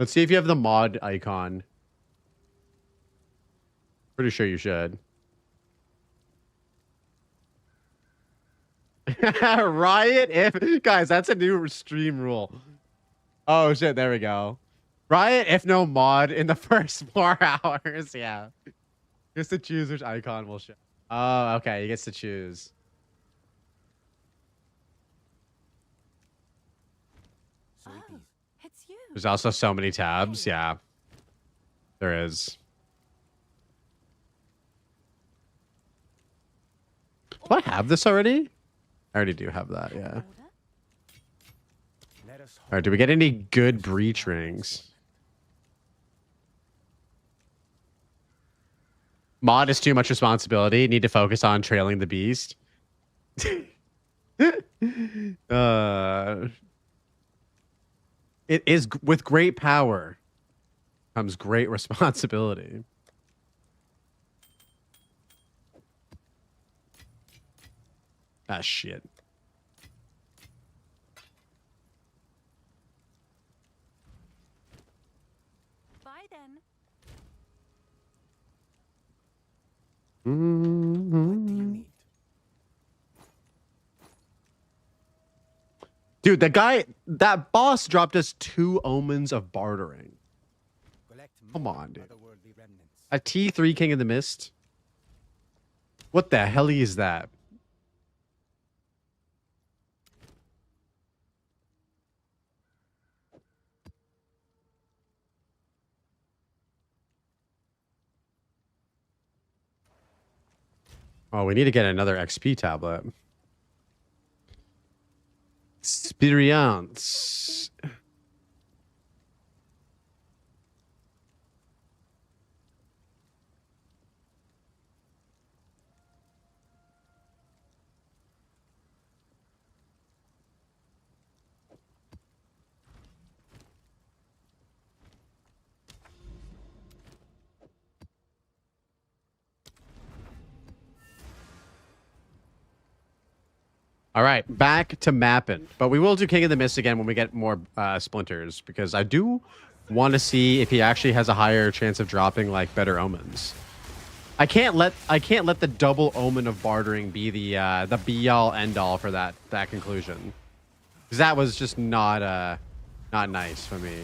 Let's see if you have the mod icon. Pretty sure you should. Riot if... Guys, that's a new stream rule. Oh, shit. There we go. Riot if no mod in the first 4 hours. Yeah. Gets to choose which icon will show. Oh, okay. He gets to choose. Oh, it's you. There's also so many tabs. Yeah, there is. Do I have this already? I already do have that, yeah. Order? Let us All right, do we get any good breach rings? Mod is too much responsibility. Need to focus on trailing the beast. It is with great power comes great responsibility. Ah, shit. Bye then. What do you need? Dude, that boss dropped us 2 omens of bartering. Collect Come more on, dude. otherworldly remnants. A T3 King of the Mist? What the hell is that? Oh, we need to get another XP tablet. Experience. All right, back to mapping. But we will do King of the Mist again when we get more splinters, because I do want to see if he actually has a higher chance of dropping like better omens. I can't let the double omen of bartering be the be all end all for that conclusion, because that was just not nice for me.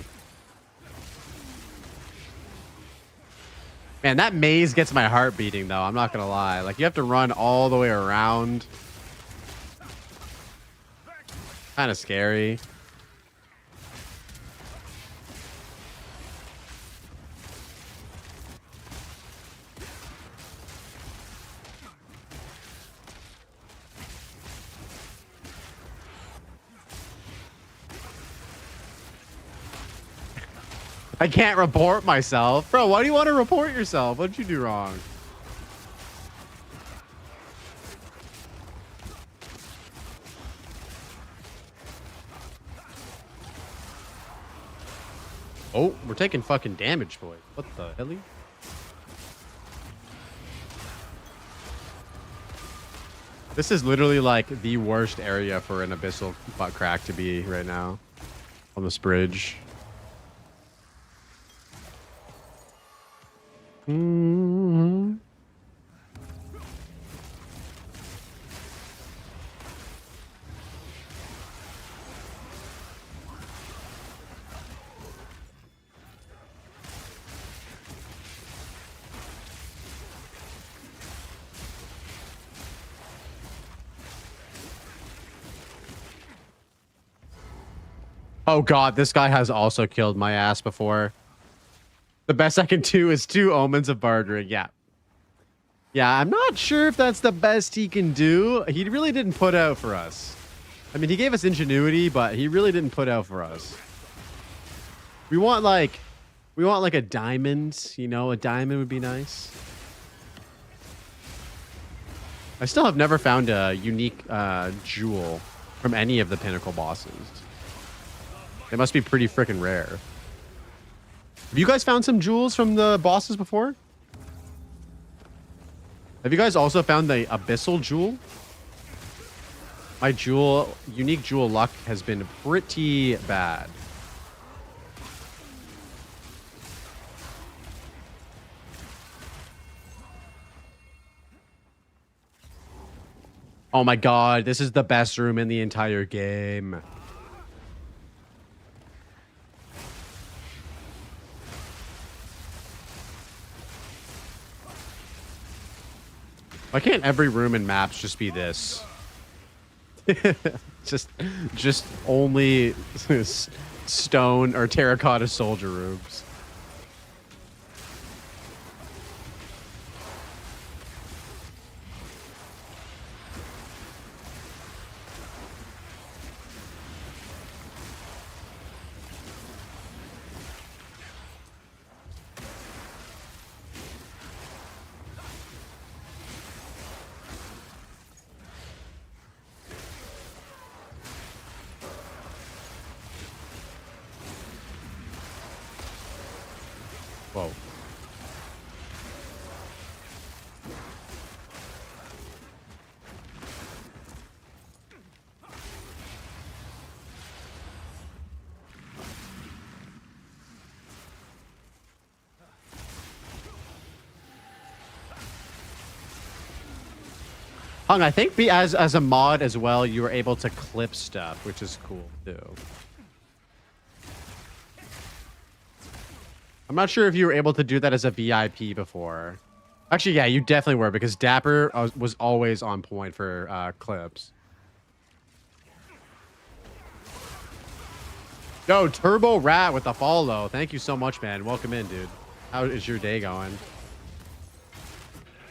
Man, that maze gets my heart beating though. I'm not gonna lie. Like, you have to run all the way around. Kind of scary. I can't report myself. Bro, why do you want to report yourself? What did you do wrong? Oh, we're taking fucking damage, boy. What the hell? This is literally like the worst area for an abyssal butt crack to be right now on this bridge. Mm-hmm. Oh god, this guy has also killed my ass before. The best I can do is 2 omens of bartering. Yeah. Yeah, I'm not sure if that's the best he can do. He really didn't put out for us. I mean, he gave us ingenuity, but he really didn't put out for us. We want like a diamond, you know, a diamond would be nice. I still have never found a unique jewel from any of the pinnacle bosses. They must be pretty freaking rare. Have you guys found some jewels from the bosses before? Have you guys also found the abyssal jewel? My unique jewel luck has been pretty bad. Oh my god, this is the best room in the entire game. Why can't every room in maps just be this? just only stone or terracotta soldier roofs. Whoa. Hung, I think as a mod as well, you were able to clip stuff, which is cool too. I'm not sure if you were able to do that as a VIP before. Actually, yeah, you definitely were, because Dapper was always on point for clips. Yo, Turbo Rat with the follow. Thank you so much, man. Welcome in, dude. How is your day going?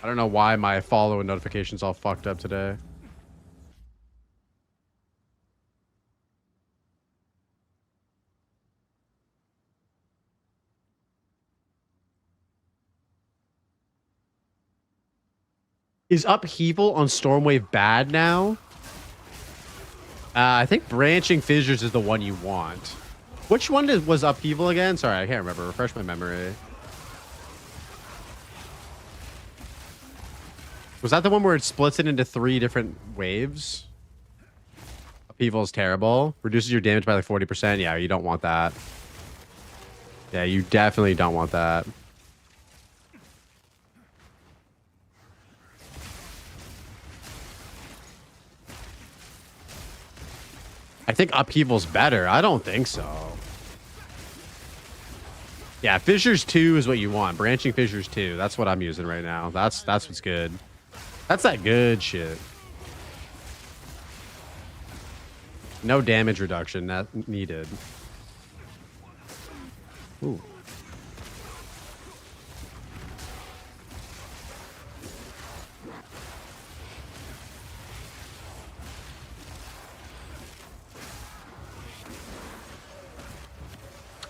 I don't know why my follow and notifications all fucked up today. Is Upheaval on Stormwave bad now? I think Branching Fissures is the one you want. Which one was Upheaval again? Sorry, I can't remember. Refresh my memory. Was that the one where it splits it into 3 different waves? Upheaval is terrible. Reduces your damage by like 40%. Yeah, you don't want that. Yeah, you definitely don't want that. I think Upheaval's better. I don't think so. Yeah, Fissures 2 is what you want. Branching Fissures 2. That's what I'm using right now. That's what's good. That's that good shit. No damage reduction that needed. Ooh.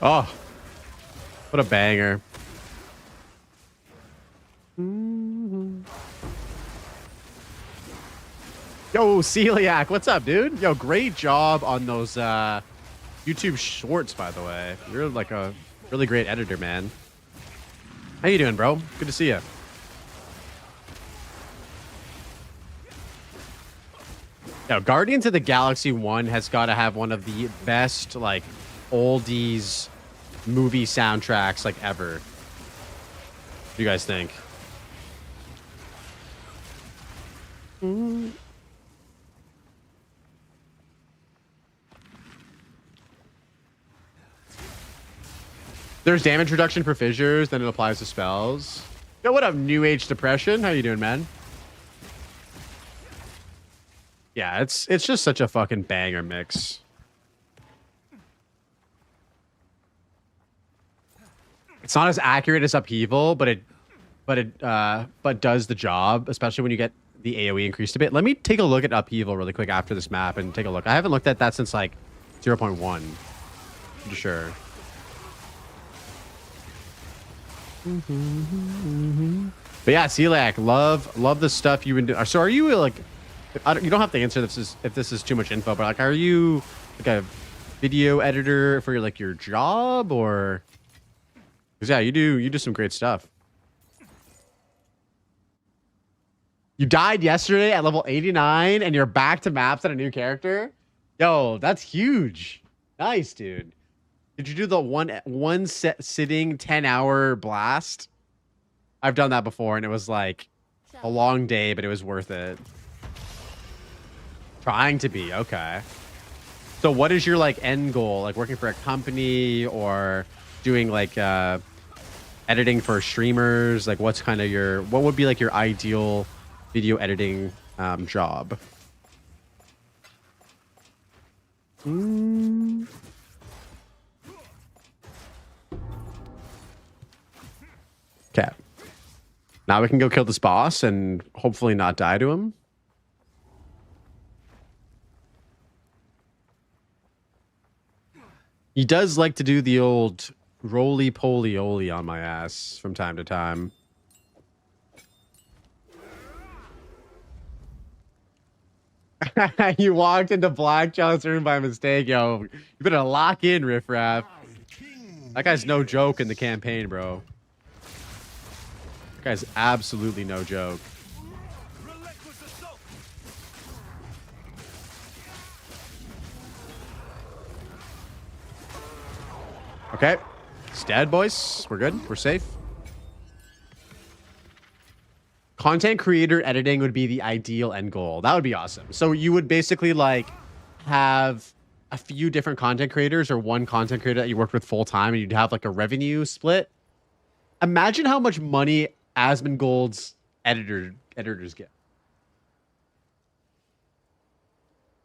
Oh, what a banger. Yo, Celiac, what's up, dude? Yo, great job on those YouTube shorts, by the way. You're like a really great editor, man. How you doing, bro? Good to see you. Yo, Guardians of the Galaxy 1 has got to have one of the best, like, oldies movie soundtracks like ever. What do you guys think? There's damage reduction for fissures, then it applies to spells. Yo, what up, New Age Depression? How you doing, man? Yeah, it's just such a fucking banger mix. It's not as accurate as Upheaval, but it does the job, especially when you get the AoE increased a bit. Let me take a look at Upheaval really quick after this map and take a look. I haven't looked at that since like 0.1. For sure. But yeah, Celiac, love the stuff you've been doing. So are you like, you don't have to answer this if this is too much info, but like, are you like a video editor for your job, or? Because yeah, you do some great stuff. You died yesterday at level 89 and you're back to maps at a new character? Yo, that's huge. Nice, dude. Did you do the one sitting 10-hour blast? I've done that before and it was like a long day, but it was worth it. Trying to be, okay. So what is your like end goal? Like working for a company or doing like editing for streamers? Like what's kind of what would be like your ideal video editing job? Okay. Now we can go kill this boss and hopefully not die to him. He does like to do the old roly-poly-oly on my ass from time to time. You walked into Blackjack's room by mistake, yo. You better lock in, riffraff. That guy's no joke in the campaign, bro. That guy's absolutely no joke. Okay. It's dead, boys. We're good. We're safe. Content creator editing would be the ideal end goal. That would be awesome. So you would basically like have a few different content creators or one content creator that you worked with full time, and you'd have like a revenue split. Imagine how much money Asmongold's editors get.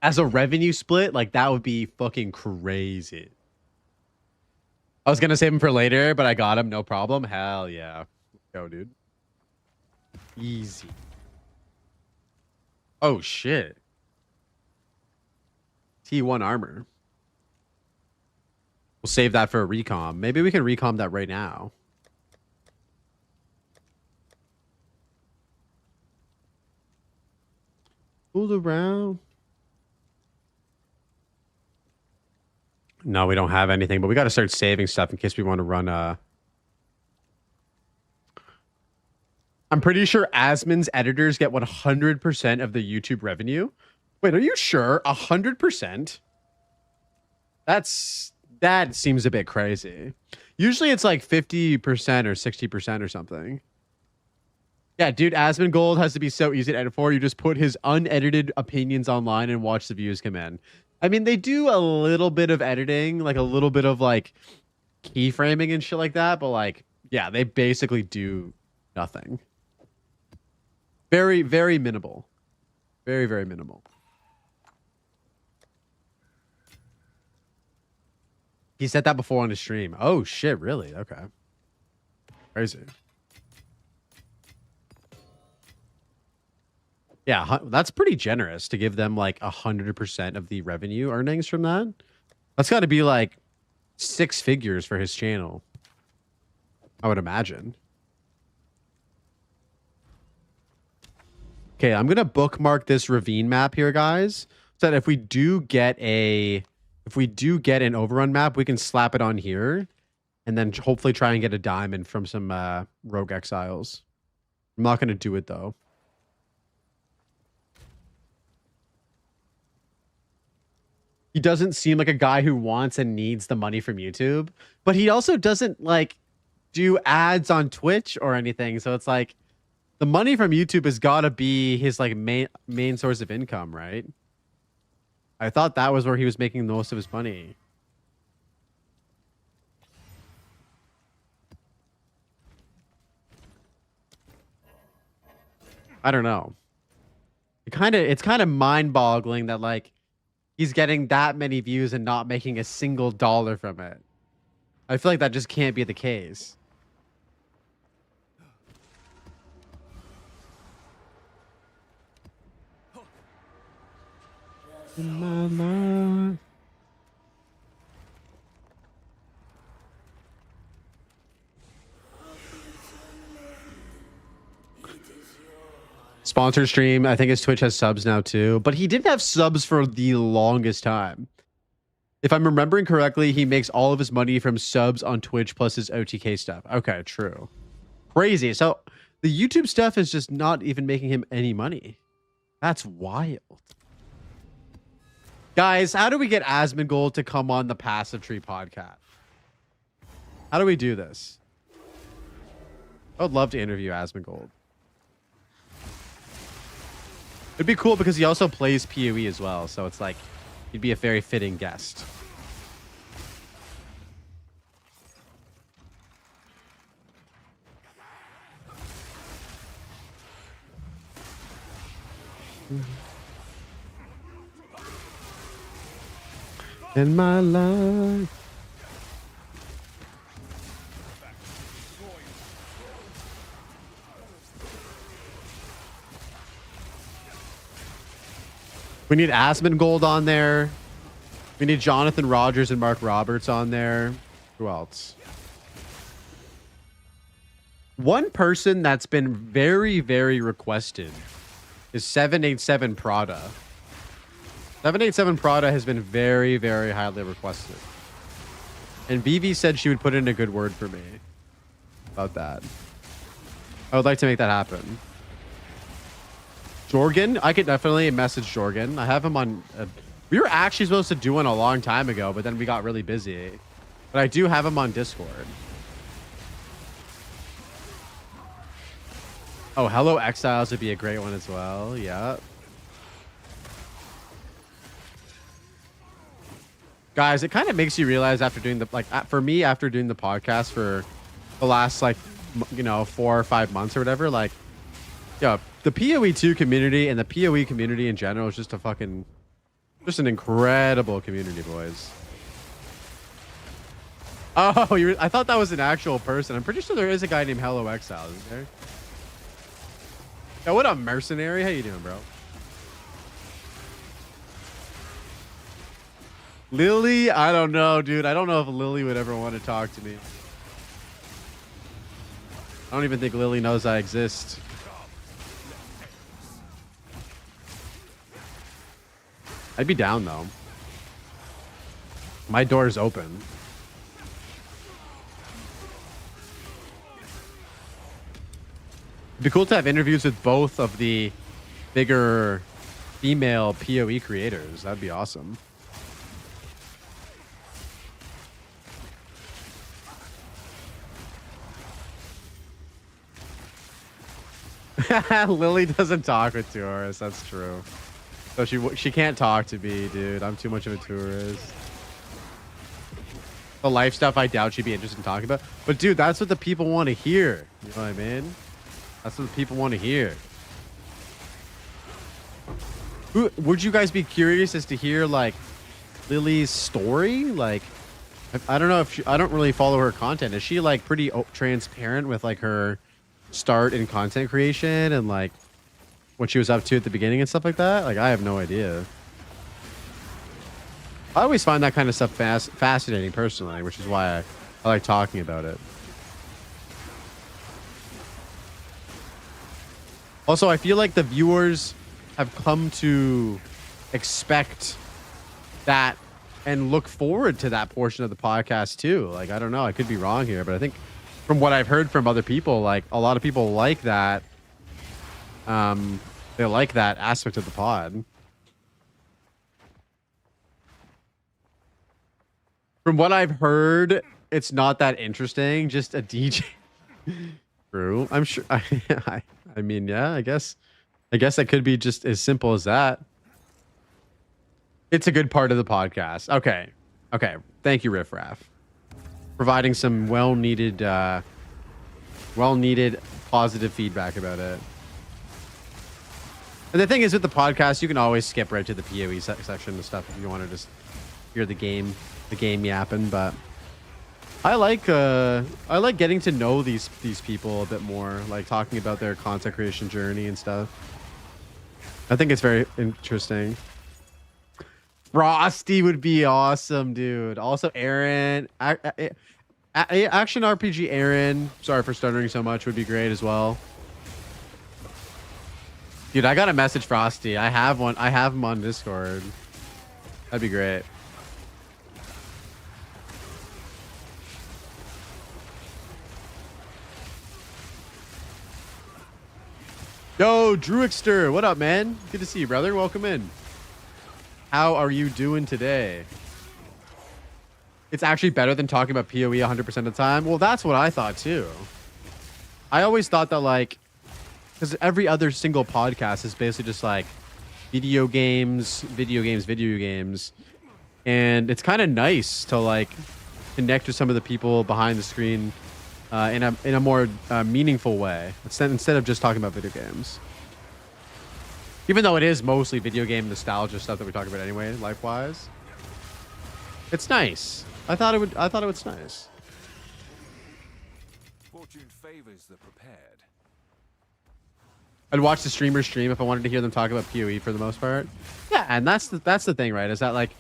As a revenue split, like that would be fucking crazy. I was gonna save him for later, but I got him, no problem. Hell yeah. Go, dude. Easy. Oh shit. T1 armor. We'll save that for a recom. Maybe we can recom that right now. Fool around. No, we don't have anything, but we got to start saving stuff in case we want to run I'm pretty sure Asmon's editors get 100% of the YouTube revenue. Wait, are you sure? 100%? That seems a bit crazy. Usually it's like 50% or 60% or something. Yeah, dude, Asmongold has to be so easy to edit for. You just put his unedited opinions online and watch the views come in. I mean, they do a little bit of editing, like a little bit of like keyframing and shit like that, but like, yeah, they basically do nothing. Very, very minimal. Very, very minimal. He said that before on his stream. Oh shit, really? Okay. Crazy. Yeah, that's pretty generous to give them like 100% of the revenue earnings from that. That's got to be like 6 figures for his channel, I would imagine. Okay, I'm gonna bookmark this ravine map here, guys, so that if we do get an overrun map, we can slap it on here, and then hopefully try and get a diamond from some rogue exiles. I'm not gonna do it though. He doesn't seem like a guy who wants and needs the money from YouTube, but he also doesn't like do ads on Twitch or anything. So it's like the money from YouTube has got to be his like main source of income, right? I thought that was where he was making most of his money. I don't know. It's kind of mind-boggling that like he's getting that many views and not making a single dollar from it. I feel like that just can't be the case. Sponsored stream. I think his Twitch has subs now too, but he didn't have subs for the longest time. If I'm remembering correctly, he makes all of his money from subs on Twitch plus his OTK stuff. Okay, true. Crazy. So the YouTube stuff is just not even making him any money. That's wild. Guys, how do we get Asmongold to come on the Passive Tree podcast? How do we do this? I would love to interview Asmongold. It'd be cool because he also plays PoE as well, so it's like he'd be a very fitting guest. In my life. We need Asmongold on there. We need Jonathan Rogers and Mark Roberts on there. Who else? One person that's been very, very requested is 787 Prada. 787 Prada has been very, very highly requested. And BV said she would put in a good word for me about that. I would like to make that happen. Jorgen, I could definitely message Jorgen. I have him on... we were actually supposed to do one a long time ago, but then we got really busy. But I do have him on Discord. Oh, Hello Exiles would be a great one as well. Yeah. Guys, it kind of makes you realize after doing the... like, for me, after doing the podcast for the last, like, you know, 4 or 5 months or whatever, like, yeah, the PoE2 community and the PoE community in general is just a fucking... just an incredible community, boys. Oh, I thought that was an actual person. I'm pretty sure there is a guy named Hello Exile, isn't there? Yo, what up, mercenary? How you doing, bro? Lily? I don't know, dude. I don't know if Lily would ever want to talk to me. I don't even think Lily knows I exist. I'd be down, though. My door's open. It'd be cool to have interviews with both of the bigger female PoE creators. That'd be awesome. Lily doesn't talk with tourists. That's true. So she can't talk to me, dude. I'm too much of a tourist. The life stuff, I doubt she'd be interested in talking about. But dude, that's what the people want to hear. You know what I mean? That's what the people want to hear. Would you guys be curious as to hear like Lily's story? Like, I don't know if I don't really follow her content. Is she like pretty transparent with like her start in content creation and like what she was up to at the beginning and stuff like that? Like, I have no idea. I always find that kind of stuff fascinating personally, which is why I like talking about it. Also, I feel like the viewers have come to expect that and look forward to that portion of the podcast too. Like, I don't know, I could be wrong here, but I think from what I've heard from other people, like a lot of people like that. They like that aspect of the pod. From what I've heard, it's not that interesting. Just a DJ. True. I'm sure. I mean, yeah. I guess it could be just as simple as that. It's a good part of the podcast. Okay. Okay. Thank you, Riff Raff, providing some well-needed positive feedback about it. And the thing is, with the podcast, you can always skip right to the PoE section and stuff if you want to just hear the game yapping. But I like getting to know these people a bit more, like talking about their content creation journey and stuff. I think it's very interesting. Frosty would be awesome, dude. Also, Aaron, Action RPG Aaron. Sorry for stuttering so much. Would be great as well. Dude, I got to message Frosty. I have one. I have him on Discord. That'd be great. Yo, Druixter, what up, man? Good to see you, brother. Welcome in. How are you doing today? It's actually better than talking about PoE 100% of the time. Well, that's what I thought too. I always thought that, like, because every other single podcast is basically just like video games. And it's kind of nice to like connect with some of the people behind the screen in a more meaningful way instead of just talking about video games. Even though it is mostly video game nostalgia stuff that we talk about anyway, life-wise. It's nice. I thought it was nice. Fortune favors the prepared. I'd watch the streamer stream if I wanted to hear them talk about PoE for the most part. Yeah, and that's the thing, right? Is that like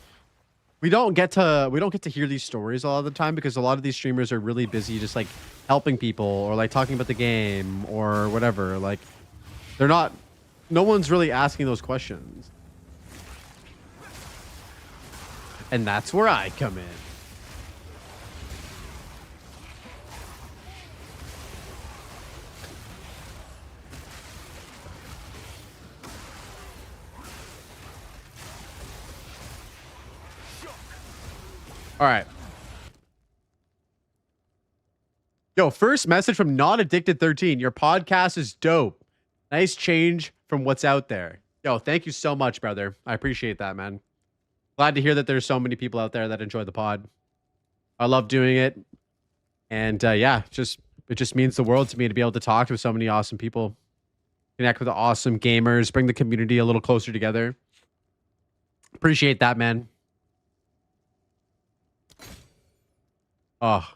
we don't get to hear these stories a lot of the time because a lot of these streamers are really busy just like helping people or like talking about the game or whatever. Like they're not, no one's really asking those questions. And that's where I come in. All right. Yo, first message from Not Addicted 13. Your podcast is dope. Nice change from what's out there. Yo, thank you so much, brother. I appreciate that, man. Glad to hear that there's so many people out there that enjoy the pod. I love doing it. And yeah, it just means the world to me to be able to talk to so many awesome people. Connect with the awesome gamers, bring the community a little closer together. Appreciate that, man. Oh.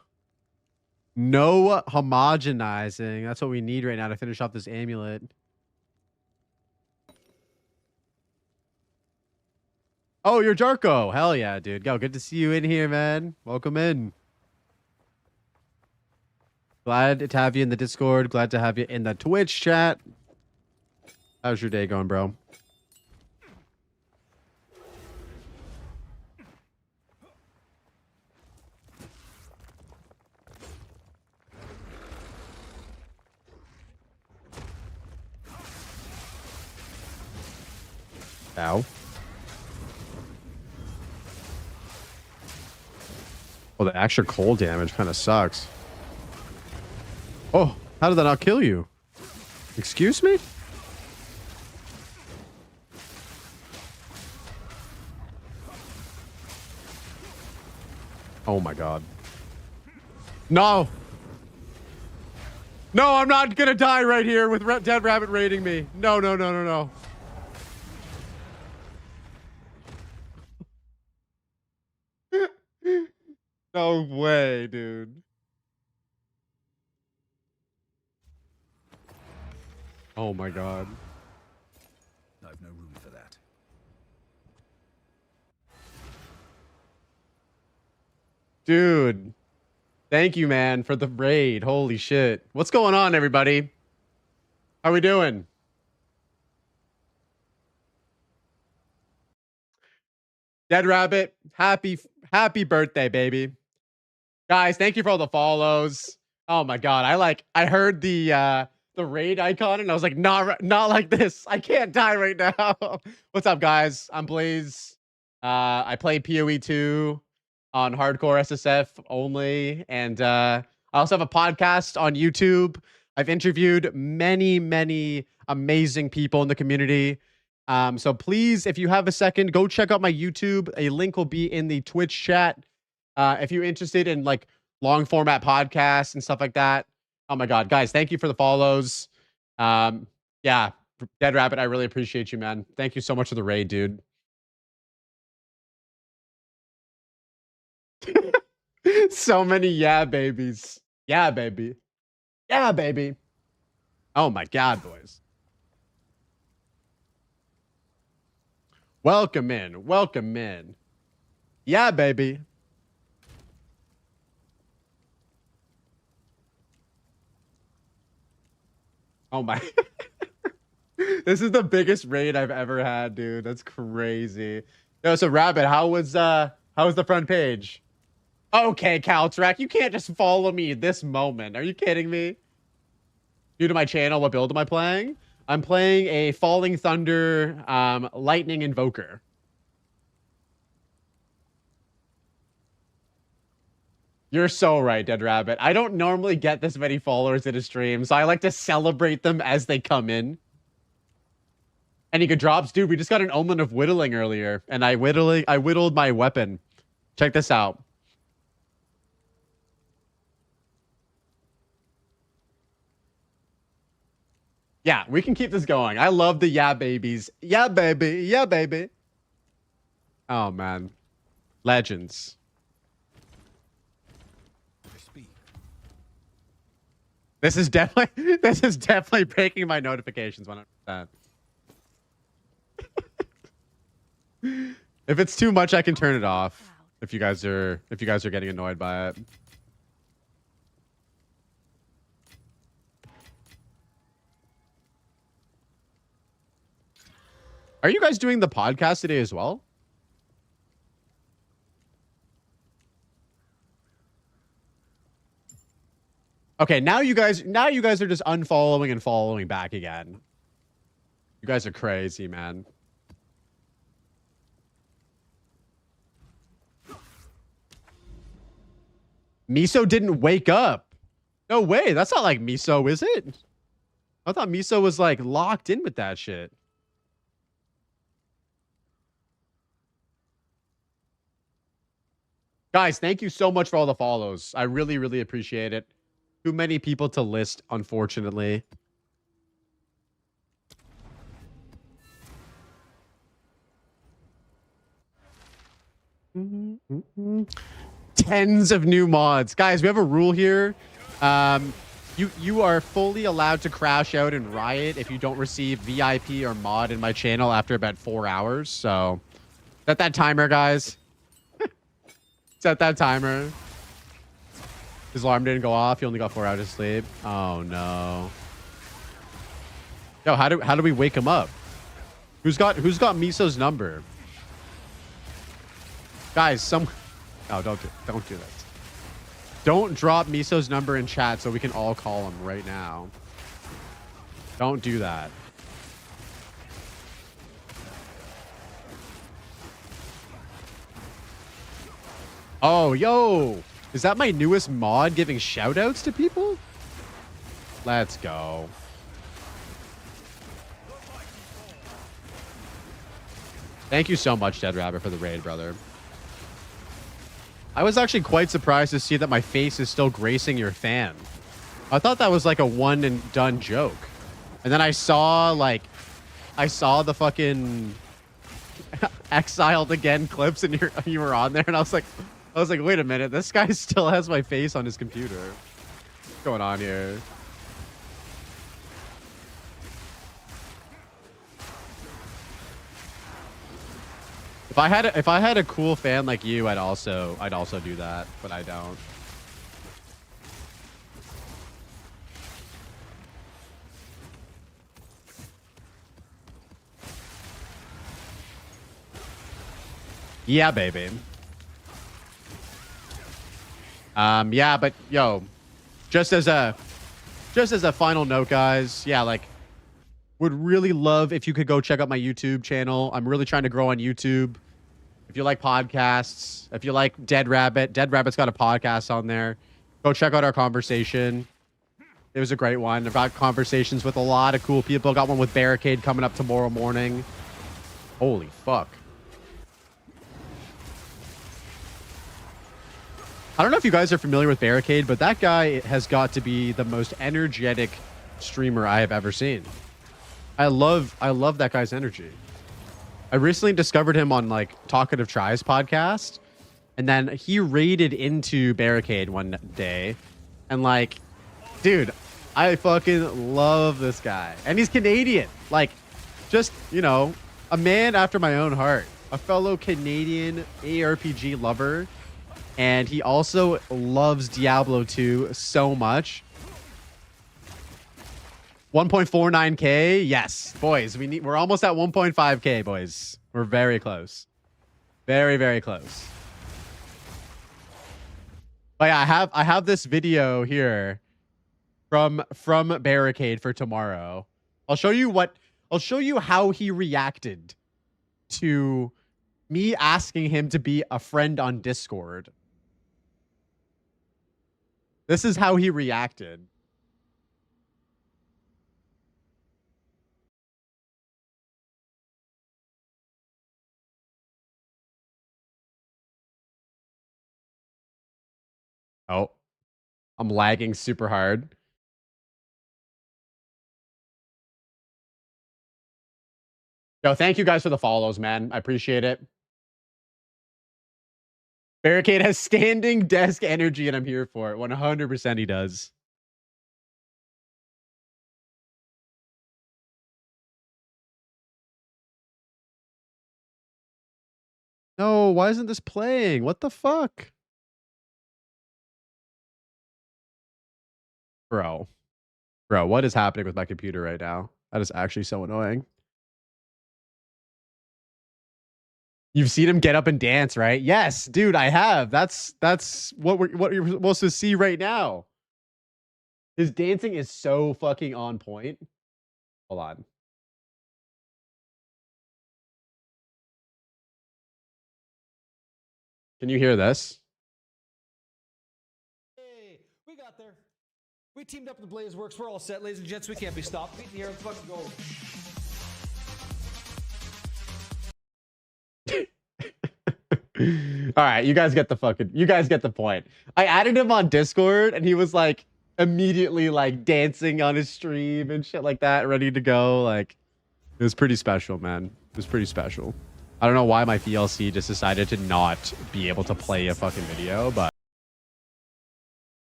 No homogenizing. That's what we need right now to finish off this amulet. Oh, you're Jarko. Hell yeah, dude. Go. Good to see you in here, man. Welcome in. Glad to have you in the Discord. Glad to have you in the Twitch chat. How's your day going, bro? Ow. Well, the extra cold damage kind of sucks. Oh, how did that not kill you? Excuse me? Oh my god. No! No, I'm not gonna die right here with Dead Rabbit raiding me. No, no, no, no, no. No way, dude. Oh my god. I've no room for that. Dude. Thank you, man, for the raid. Holy shit. What's going on, everybody? How we doing? Dead Rabbit, happy birthday, baby. Guys, thank you for all the follows. Oh my god, I heard the raid icon and I was like, not like this. I can't die right now. What's up, guys? I'm Blaze. I play PoE 2 on hardcore Hcssf only, and I also have a podcast on YouTube. I've interviewed many amazing people in the community. So please, if you have a second, go check out my YouTube. A link will be in the Twitch chat. If you're interested in like long format podcasts and stuff like that. Oh my god, guys, thank you for the follows. Yeah, Dead Rabbit, I really appreciate you, man. Thank you so much for the raid, dude. So many yeah babies. Yeah, baby. Yeah, baby. Oh my god, boys. Welcome in. Welcome in. Yeah, baby. Oh my. This is the biggest raid I've ever had, dude. That's crazy. Yo, so Rabbit, how was the front page? Okay, Caltrack, you can't just follow me this moment. Are you kidding me? New to my channel, what build am I playing? I'm playing a Falling Thunder Lightning Invoker. You're so right, Dead Rabbit. I don't normally get this many followers in a stream, so I like to celebrate them as they come in. Any good drops? Dude, we just got an Omen of Whittling earlier, and I whittled my weapon. Check this out. Yeah, we can keep this going. I love the yeah babies. Yeah, baby. Yeah, baby. Oh, man. Legends. I speak. This is definitely breaking my notifications 100%. If it's too much, I can turn it off. If you guys are getting annoyed by it. Are you guys doing the podcast today as well? Okay, now you guys are just unfollowing and following back again. You guys are crazy, man. Miso didn't wake up. No way. That's not like Miso, is it? I thought Miso was like locked in with that shit. Guys, thank you so much for all the follows. I really, really appreciate it. Too many people to list, unfortunately. Tens of new mods. Guys, we have a rule here. You are fully allowed to crash out and riot if you don't receive VIP or mod in my channel after about 4 hours. So, set that timer, guys. Set that timer. His alarm didn't go off. He only got 4 hours of sleep. Oh no. Yo, how do we wake him up? Who's got Miso's number? Guys, no, don't do that. Don't drop Miso's number in chat so we can all call him right now. Don't do that. Oh, yo. Is that my newest mod giving shout outs to people? Let's go. Thank you so much, Dead Rabbit, for the raid, brother. I was actually quite surprised to see that my face is still gracing your fan. I thought that was like a one and done joke. And then I saw the fucking exiled again clips and you were on there and I was like, wait a minute, this guy still has my face on his computer. What's going on here? If I had a cool fan like you, I'd also do that, but I don't. Yeah, baby. Yeah, but yo, just as a final note, guys, yeah, like, would really love if you could go check out my YouTube channel. I'm really trying to grow on YouTube. If you like podcasts, if you like Dead Rabbit's got a podcast on there. Go check out our conversation. It was a great one. I've got conversations with a lot of cool people. Got one with Barricade coming up tomorrow morning. Holy fuck. I don't know if you guys are familiar with Barricade, but that guy has got to be the most energetic streamer I have ever seen. I love that guy's energy. I recently discovered him on like Talkative Tries podcast, and then he raided into Barricade one day, and like, dude, I fucking love this guy, and he's Canadian, like, just, you know, a man after my own heart, a fellow Canadian ARPG lover, and he also loves Diablo 2 so much. 1.49k, yes, boys. We're almost at 1.5k, boys. We're very close, very, very close. But yeah, I have this video here from Barricade for tomorrow. I'll show you how he reacted to me asking him to be a friend on Discord. This is how he reacted. Oh, I'm lagging super hard. Yo, thank you guys for the follows, man. I appreciate it. Barricade has standing desk energy, and I'm here for it. 100% he does. No, why isn't this playing? What the fuck? Bro. Bro, what is happening with my computer right now? That is actually so annoying. You've seen him get up and dance, right? Yes, dude, I have. That's what you're supposed to see right now. His dancing is so fucking on point. Hold on. Can you hear this? Hey, we got there. We teamed up with the Blaze Works. We're all set, ladies and gents. We can't be stopped. Beat the air. Let's fucking go. All right, you guys get the point. I added him on Discord and he was like immediately like dancing on his stream and shit like that, ready to go. Like it was pretty special, man. It was pretty special. I don't know why my VLC just decided to not be able to play a fucking video, but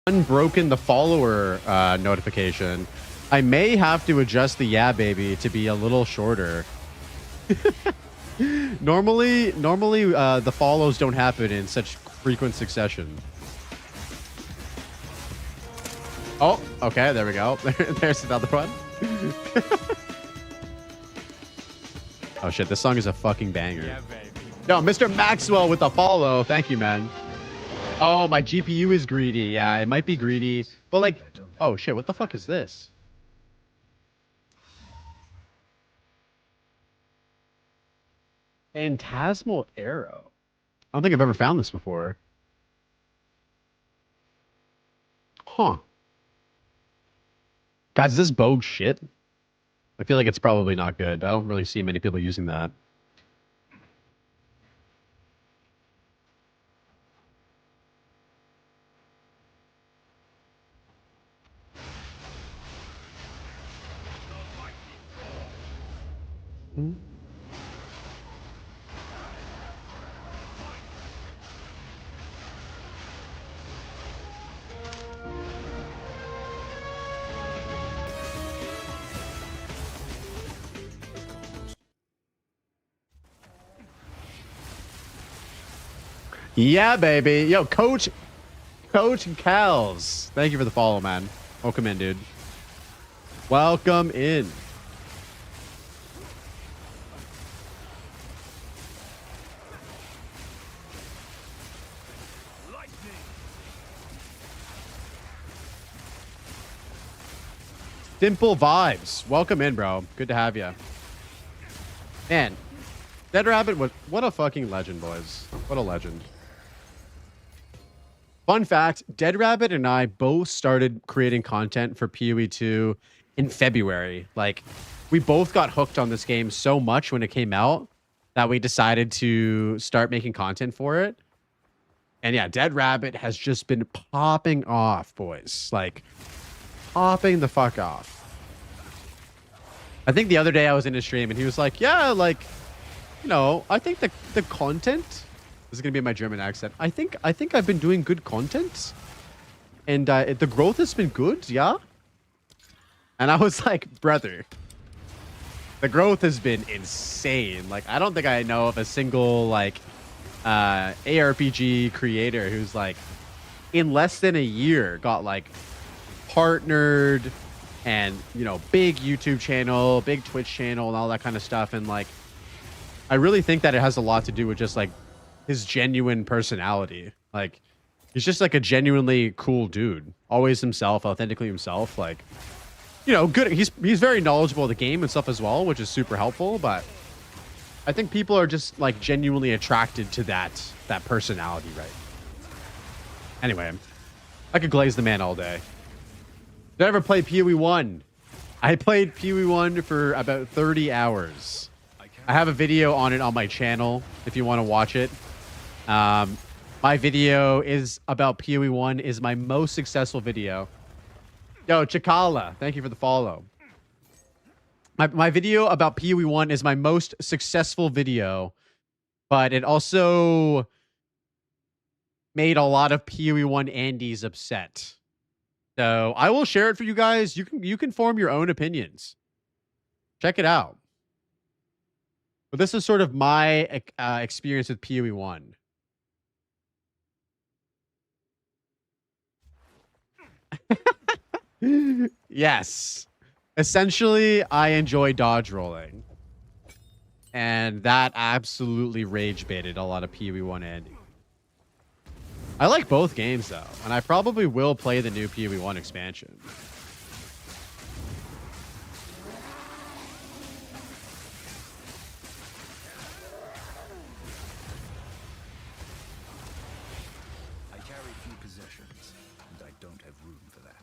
unbroken the follower notification. I may have to adjust the yeah baby to be a little shorter. normally the follows don't happen in such frequent succession. Oh, okay, there we go. There's another one. Oh shit, this song is a fucking banger. Yeah, baby. No, Mr. Maxwell with the follow. Thank you, man. Oh, my GPU is greedy. Yeah, it might be greedy. But like, oh shit, what the fuck is this? Phantasmal arrow. I don't think I've ever found this before. Huh. Guys, is this bow shit? I feel like it's probably not good. I don't really see many people using that. Hmm? Yeah, baby. Yo, Coach Cals. Thank you for the follow, man. Welcome in, dude. Welcome in. Simple vibes. Welcome in, bro. Good to have you. Man, Dead Rabbit was what a fucking legend, boys. What a legend. Fun fact, Dead Rabbit and I both started creating content for PoE 2 in February. Like, we both got hooked on this game so much when it came out that we decided to start making content for it. And yeah, Dead Rabbit has just been popping off, boys. Like, popping the fuck off. I think the other day I was in his stream and he was like, yeah, like, you know, I think the content, this is going to be my German accent. I think I've been doing good content and the growth has been good. Yeah. And I was like, brother, the growth has been insane. Like, I don't think I know of a single like ARPG creator who's like in less than a year got like partnered and, you know, big YouTube channel, big Twitch channel and all that kind of stuff. And like, I really think that it has a lot to do with just like his genuine personality. Like, He's just like a genuinely cool dude. Always himself, authentically himself. Like, you know, good. He's very knowledgeable of the game and stuff as well, which is super helpful. But I think people are just like genuinely attracted to that personality, right? Anyway, I could glaze the man all day. Did I ever play PoE 1? I played PoE 1 for about 30 hours. I have a video on it on my channel if you want to watch it. My video is about PoE 1 is my most successful video. Yo, Chikala, thank you for the follow. My video about PoE 1 is my most successful video, but it also made a lot of PoE 1 Andes upset. So I will share it for you guys. You can form your own opinions. Check it out. But this is sort of my experience with PoE 1. Yes. Essentially, I enjoy dodge rolling. And that absolutely rage baited a lot of PoE 1 Andy. I like both games though, and I probably will play the new PoE 1 expansion. I carry few possessions, and I don't have room for that.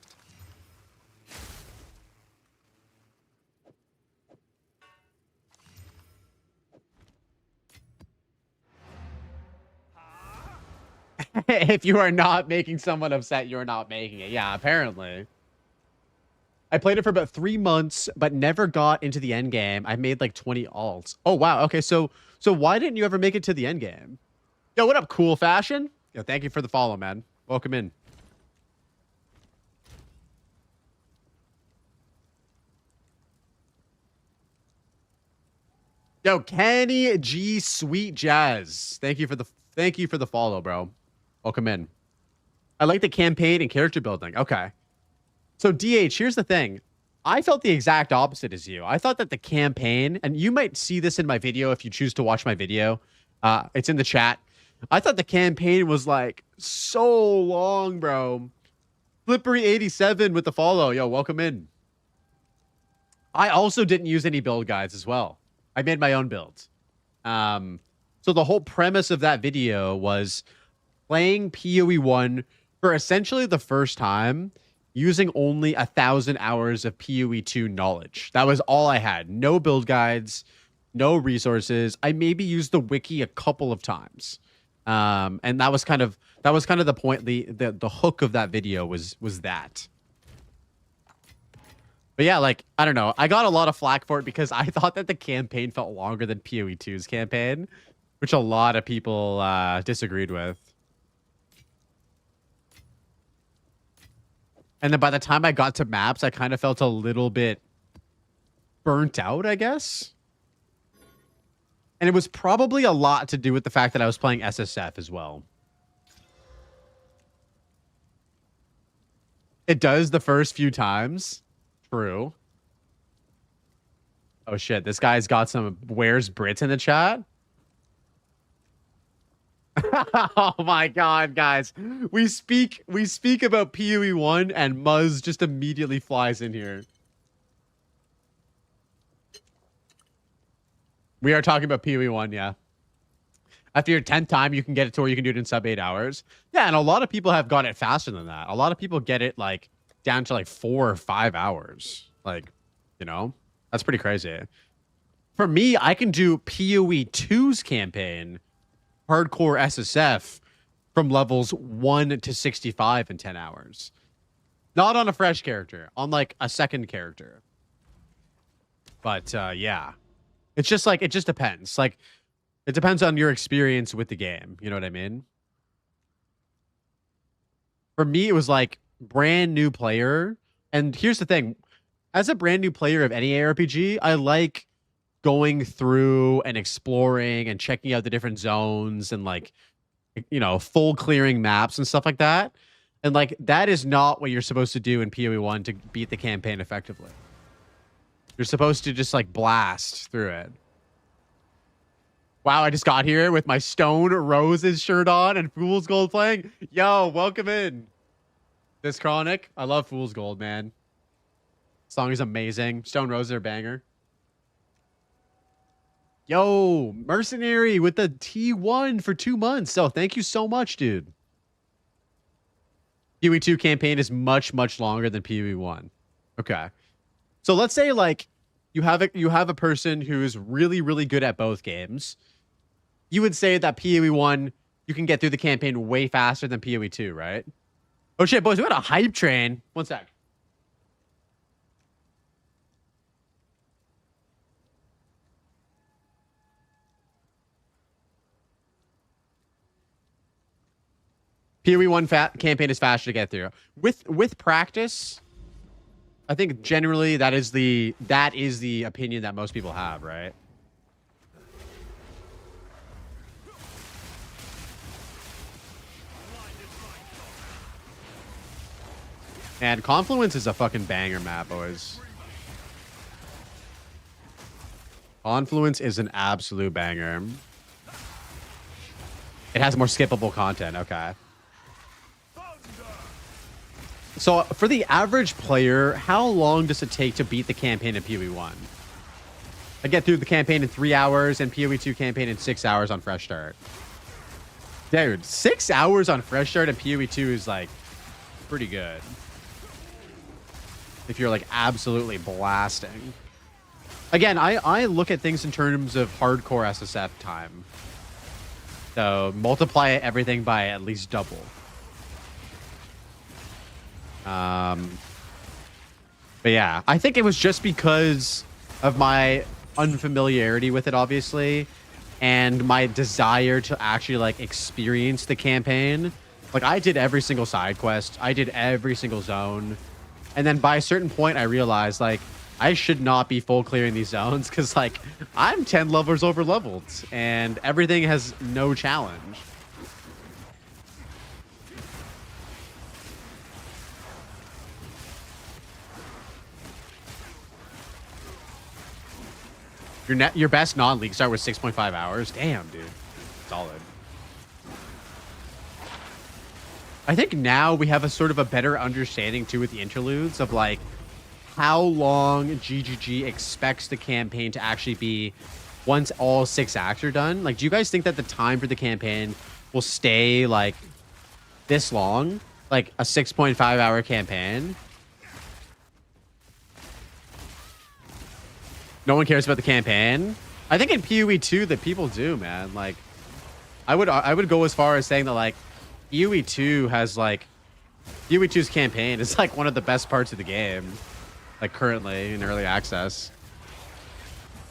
If you are not making someone upset, you're not making it. Yeah, apparently. I played it for about 3 months, but never got into the end game. I made like 20 alts. Oh, wow. Okay, so why didn't you ever make it to the end game? Yo, what up, Cool Fashion? Yo, thank you for the follow, man. Welcome in. Yo, Kenny G Sweet Jazz. Thank you for the follow, bro. Welcome in. I like the campaign and character building. Okay. So DH, here's the thing. I felt the exact opposite as you. I thought that the campaign, and you might see this in my video if you choose to watch my video. It's in the chat. I thought the campaign was like so long, bro. Slippery87 with the follow. Yo, welcome in. I also didn't use any build guides as well. I made my own build. So the whole premise of that video was playing PoE 1 for essentially the first time, using only 1,000 hours of PoE 2 knowledge. That was all I had. No build guides, no resources. I maybe used the wiki a couple of times. And that was kind of the point. The hook of that video was that. But yeah, like, I don't know. I got a lot of flack for it because I thought that the campaign felt longer than PoE 2's campaign, which a lot of people disagreed with. And then by the time I got to maps, I kind of felt a little bit burnt out, I guess. And it was probably a lot to do with the fact that I was playing Hcssf as well. It does the first few times. True. Oh shit, this guy's got some Where's Brits in the chat. Oh my god, guys. We speak about PoE 1 and Muzz just immediately flies in here. We are talking about PoE 1, yeah. After your 10th time, you can get it to where you can do it in sub 8 hours. Yeah, and a lot of people have got it faster than that. A lot of people get it like down to like 4 or 5 hours. Like, you know, that's pretty crazy. For me, I can do PoE 2's campaign, hardcore Hcssf, from levels 1 to 65 in 10 hours. Not on a fresh character, on like a second character. But yeah, it's just like, it just depends. Like, it depends on your experience with the game. You know what I mean? For me, it was like brand new player. And here's the thing. As a brand new player of any ARPG, I like going through and exploring and checking out the different zones and like, you know, full clearing maps and stuff like that. And like, that is not what you're supposed to do in PoE 1 to beat the campaign effectively. You're supposed to just like blast through it. Wow, I just got here with my Stone Roses shirt on and Fool's Gold playing. Yo, welcome in. This Chronic. I love Fool's Gold, man. Song is amazing. Stone Roses are a banger. Yo, Mercenary with the T1 for 2 months. So thank you so much, dude. PoE2 campaign is much, much longer than PoE1. Okay. So let's say like you have a person who's really, really good at both games. You would say that PoE1, you can get through the campaign way faster than PoE2, right? Oh shit, boys, we got a hype train. One sec. PoE1 campaign is faster to get through. With practice, I think generally that is the opinion that most people have, right? And Confluence is a fucking banger map, boys. Confluence is an absolute banger. It has more skippable content. Okay. So for the average player, how long does it take to beat the campaign in PoE1? I get through the campaign in 3 hours and PoE2 campaign in 6 hours on Fresh Start. Dude, 6 hours on Fresh Start and PoE2 is like pretty good. If you're like absolutely blasting. Again, I look at things in terms of hardcore Hcssf time. So multiply everything by at least double. But yeah, I think it was just because of my unfamiliarity with it, obviously, and my desire to actually like experience the campaign. Like I did every single side quest, I did every single zone, and then by a certain point, I realized like I should not be full clearing these zones because like I'm 10 levels over leveled and everything has no challenge. Your best non-league start was 6.5 hours. Damn, dude. Solid. I think now we have a sort of a better understanding too with the interludes of like how long GGG expects the campaign to actually be once all 6 acts are done. Like, do you guys think that the time for the campaign will stay like this long? Like a 6.5 hour campaign? No one cares about the campaign. I think in PoE2 that people do, man. Like, I would go as far as saying that like PoE2 has like PoE2's campaign is like one of the best parts of the game, like currently in early access.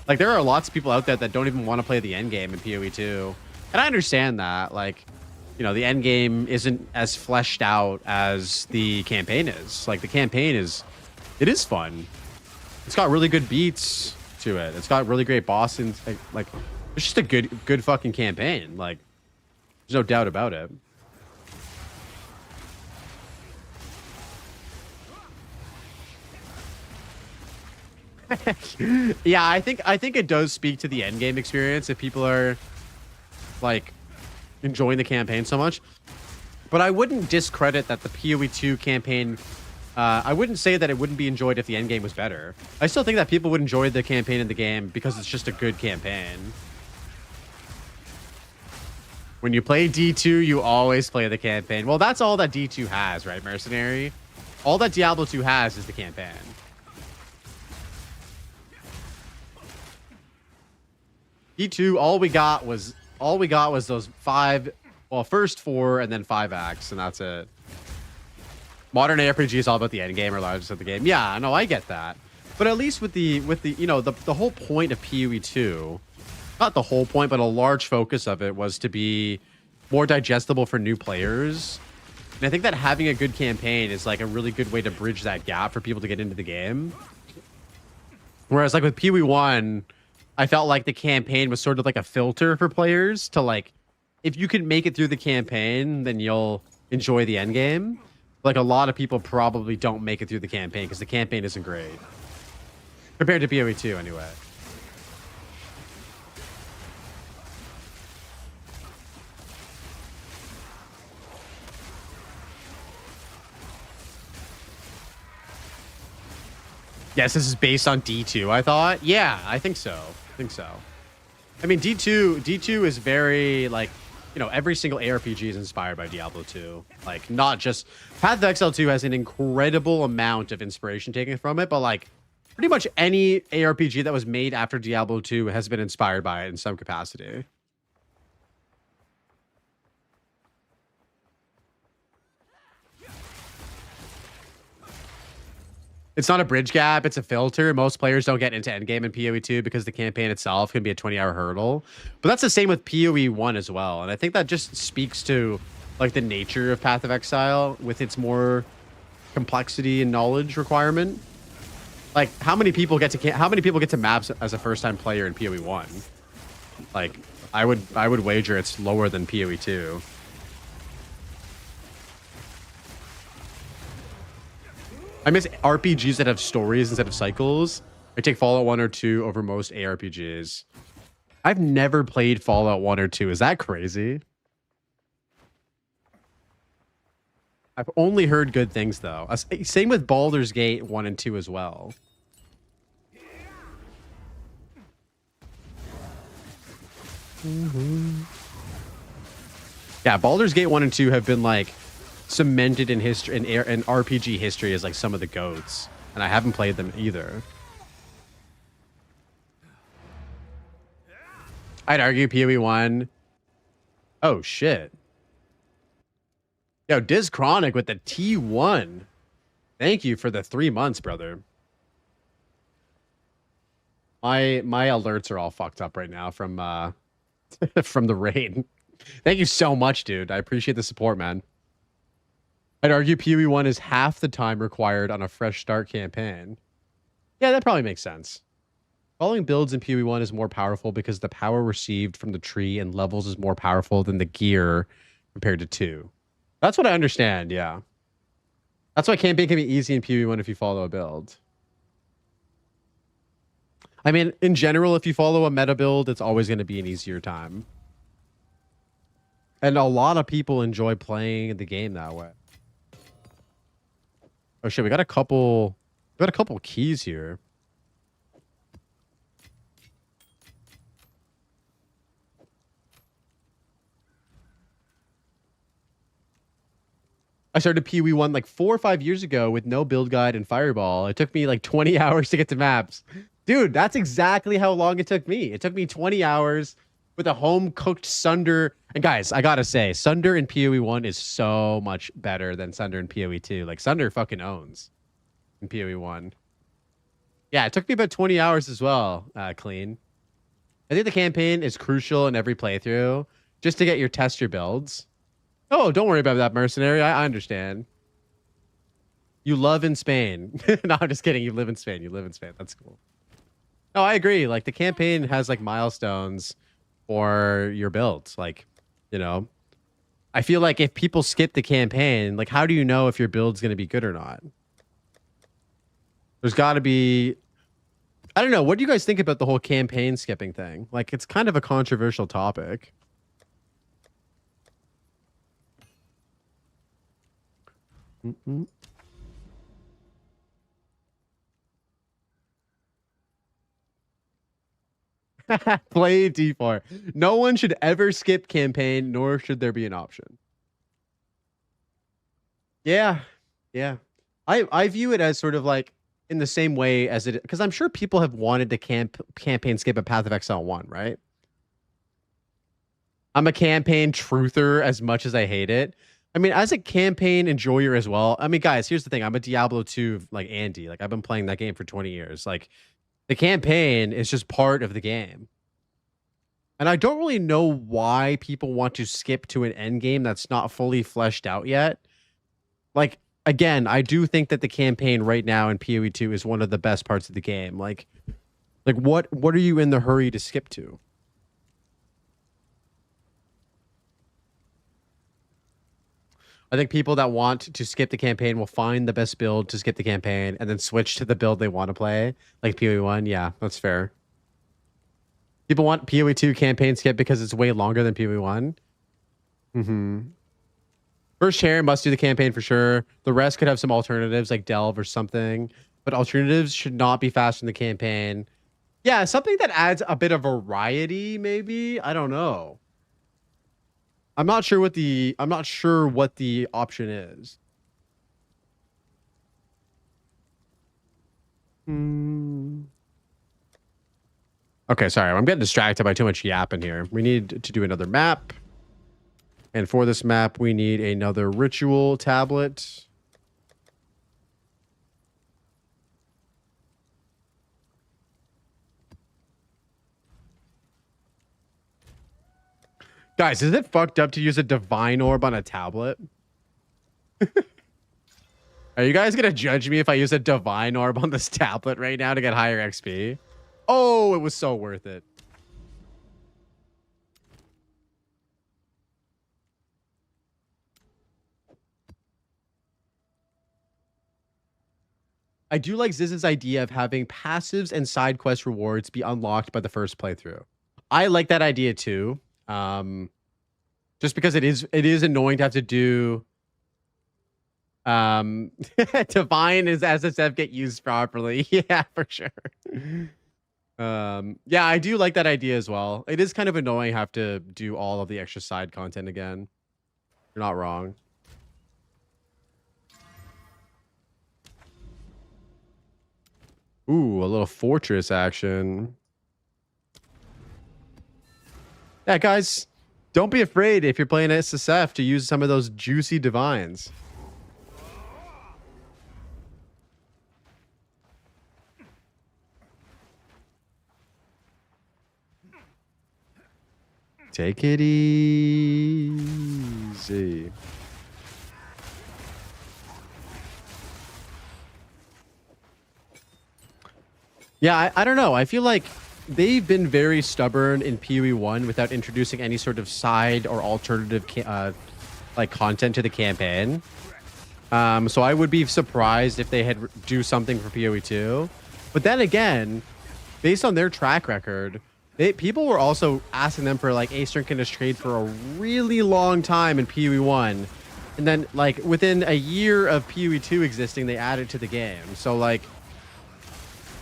Like there are lots of people out there that don't even want to play the end game in PoE2, and I understand that. Like, you know, the end game isn't as fleshed out as the campaign is. Like the campaign is, it is fun. It's got really good beats to it. It's got really great bosses. Like, it's just a good fucking campaign. Like, there's no doubt about it. Yeah, I think it does speak to the end game experience if people are like enjoying the campaign so much. But I wouldn't discredit that the PoE2 campaign. I wouldn't say that it wouldn't be enjoyed if the end game was better. I still think that people would enjoy the campaign in the game because it's just a good campaign. When you play D2, you always play the campaign. Well, that's all that D2 has, right, Mercenary? All that Diablo 2 has is the campaign. D2, all we got was those 5, well, first 4 and then 5 acts, and that's it. Modern ARPG is all about the end game or largest of the game. Yeah, no, I get that. But at least with the you know, the whole point of PoE2, not the whole point, but a large focus of it was to be more digestible for new players. And I think that having a good campaign is like a really good way to bridge that gap for people to get into the game. Whereas like with PoE1, I felt like the campaign was sort of like a filter for players to like, if you can make it through the campaign, then you'll enjoy the end game. Like a lot of people probably don't make it through the campaign because the campaign isn't great. Compared to PoE2 anyway. Yes, this is based on D2, I thought. Yeah, I think so. I think so. I mean, D2 is very, like, you know, every single ARPG is inspired by Diablo 2. Like, not just... Path of Exile 2 has an incredible amount of inspiration taken from it, but, like, pretty much any ARPG that was made after Diablo 2 has been inspired by it in some capacity. It's not a bridge gap, it's a filter. Most players don't get into Endgame in PoE 2 because the campaign itself can be a 20-hour hurdle. But that's the same with PoE 1 as well. And I think that just speaks to like the nature of Path of Exile with its more complexity and knowledge requirement. Like how many people get to maps as a first-time player in PoE 1? Like I would wager it's lower than PoE 2. I miss RPGs that have stories instead of cycles. I take Fallout 1 or 2 over most ARPGs. I've never played Fallout 1 or 2. Is that crazy? I've only heard good things, though. Same with Baldur's Gate 1 and 2 as well. Yeah, Baldur's Gate 1 and 2 have been, like, cemented in history in RPG history as like some of the GOATs, and I haven't played them either. I'd argue PoE 1. Oh shit. Yo, Diz Chronic with the T1. Thank you for the 3 months, brother. My alerts are all fucked up right now from from the raid. Thank you so much, dude. I appreciate the support, man. I'd argue PoE 1 is half the time required on a fresh start campaign. Yeah, that probably makes sense. Following builds in PoE 1 is more powerful because the power received from the tree and levels is more powerful than the gear compared to 2. That's what I understand, yeah. That's why campaign can be easy in PoE 1 if you follow a build. I mean, in general, if you follow a meta build, it's always going to be an easier time. And a lot of people enjoy playing the game that way. Oh shit, we got a couple keys here. I started PoE 1 like 4 or 5 years ago with no build guide and Fireball. It took me like 20 hours to get to maps. Dude, that's exactly how long it took me. It took me 20 hours with a home-cooked Sunder. And guys, I gotta say, Sunder in PoE 1 is so much better than Sunder in PoE 2. Like, Sunder fucking owns in PoE 1. Yeah, it took me about 20 hours as well, Clean. I think the campaign is crucial in every playthrough, just to get your tester builds. Oh, don't worry about that, Mercenary. I understand. You love in Spain. No, I'm just kidding. You live in Spain. You live in Spain. That's cool. No, I agree. Like, the campaign has, like, milestones for your builds. Like, you know, I feel like if people skip the campaign, like, how do you know if your build's going to be good or not? There's got to be... I don't know. What do you guys think about the whole campaign skipping thing? Like, it's kind of a controversial topic. Play D4. No one should ever skip campaign, nor should there be an option. Yeah. Yeah. I view it as sort of like in the same way as it, because I'm sure people have wanted to campaign skip a Path of Exile 1, right? I'm a campaign truther as much as I hate it. I mean, as a campaign enjoyer as well. I mean, guys, here's the thing. I'm a Diablo 2 like Andy. Like, I've been playing that game for 20 years. Like, the campaign is just part of the game. And I don't really know why people want to skip to an end game that's not fully fleshed out yet. Like, again, I do think that the campaign right now in PoE 2 is one of the best parts of the game. Like what are you in the hurry to skip to? I think people that want to skip the campaign will find the best build to skip the campaign and then switch to the build they want to play. Like PoE 1, yeah, that's fair. People want PoE 2 campaign skip because it's way longer than PoE 1. First chair must do the campaign for sure. The rest could have some alternatives like Delve or something. but alternatives should not be fast in the campaign. Yeah, something that adds a bit of variety, maybe. I don't know. I'm not sure what the option is. Okay, sorry. I'm getting distracted by too much yapping here. We need to do another map. And for this map, we need another ritual tablet. Guys, is it fucked up to use a divine orb on a tablet? Are you guys gonna judge me if I use a divine orb on this tablet right now to get higher XP? Oh, it was so worth it. I do like Ziz's idea of having passives and side quest rewards be unlocked by the first playthrough. I like that idea too. Just because it is annoying to have to do divine is SSF get used properly. Yeah, for sure. Yeah, I do like that idea as well. It is kind of annoying have to do all of the extra side content again. You're not wrong. Ooh, a little fortress action. Yeah, guys, don't be afraid if you're playing Hcssf to use some of those juicy divines. Take it easy. Yeah, I don't know. I feel like they've been very stubborn in PoE 1 without introducing any sort of side or alternative like content to the campaign. So I would be surprised if they had do something for PoE 2. But then again, based on their track record, people were also asking them for like asynchronous trade for a really long time in PoE 1. And then like within a year of PoE 2 existing, they added to the game. So like,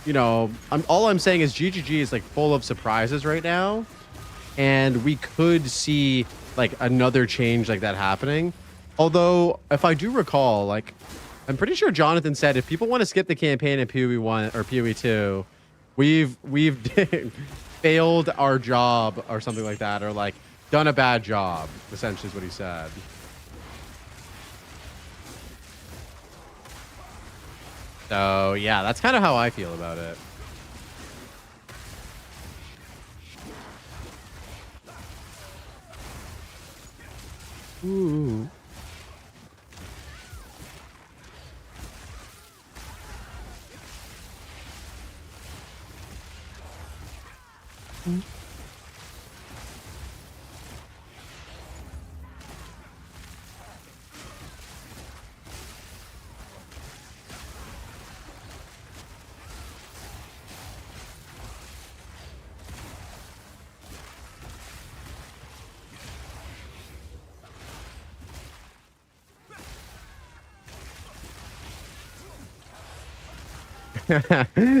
you know, all I'm saying is GGG is like full of surprises right now, and we could see like another change like that happening. Although, if I do recall, like I'm pretty sure Jonathan said if people want to skip the campaign in PoE 1 or PoE 2, we've failed our job or something like that, or like done a bad job. Essentially, is what he said. So yeah, that's kind of how I feel about it. Ooh.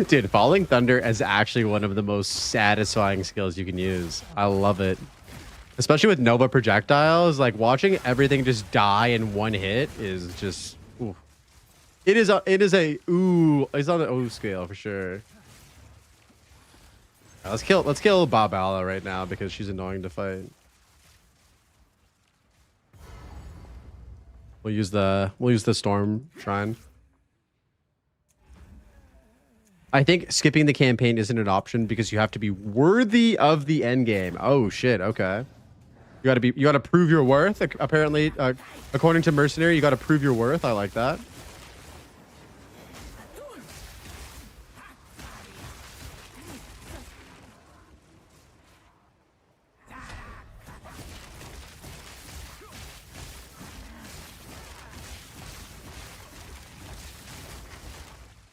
Dude, Falling Thunder is actually one of the most satisfying skills you can use. I love it. Especially with Nova projectiles, like watching everything just die in one hit is just ooh. It's on the ooh scale for sure. Let's kill Babala right now because she's annoying to fight. We'll use the Storm Shrine. I think skipping the campaign isn't an option because you have to be worthy of the end game. Oh shit, okay. You gotta prove your worth. Apparently, according to Mercenary, you gotta prove your worth. I like that.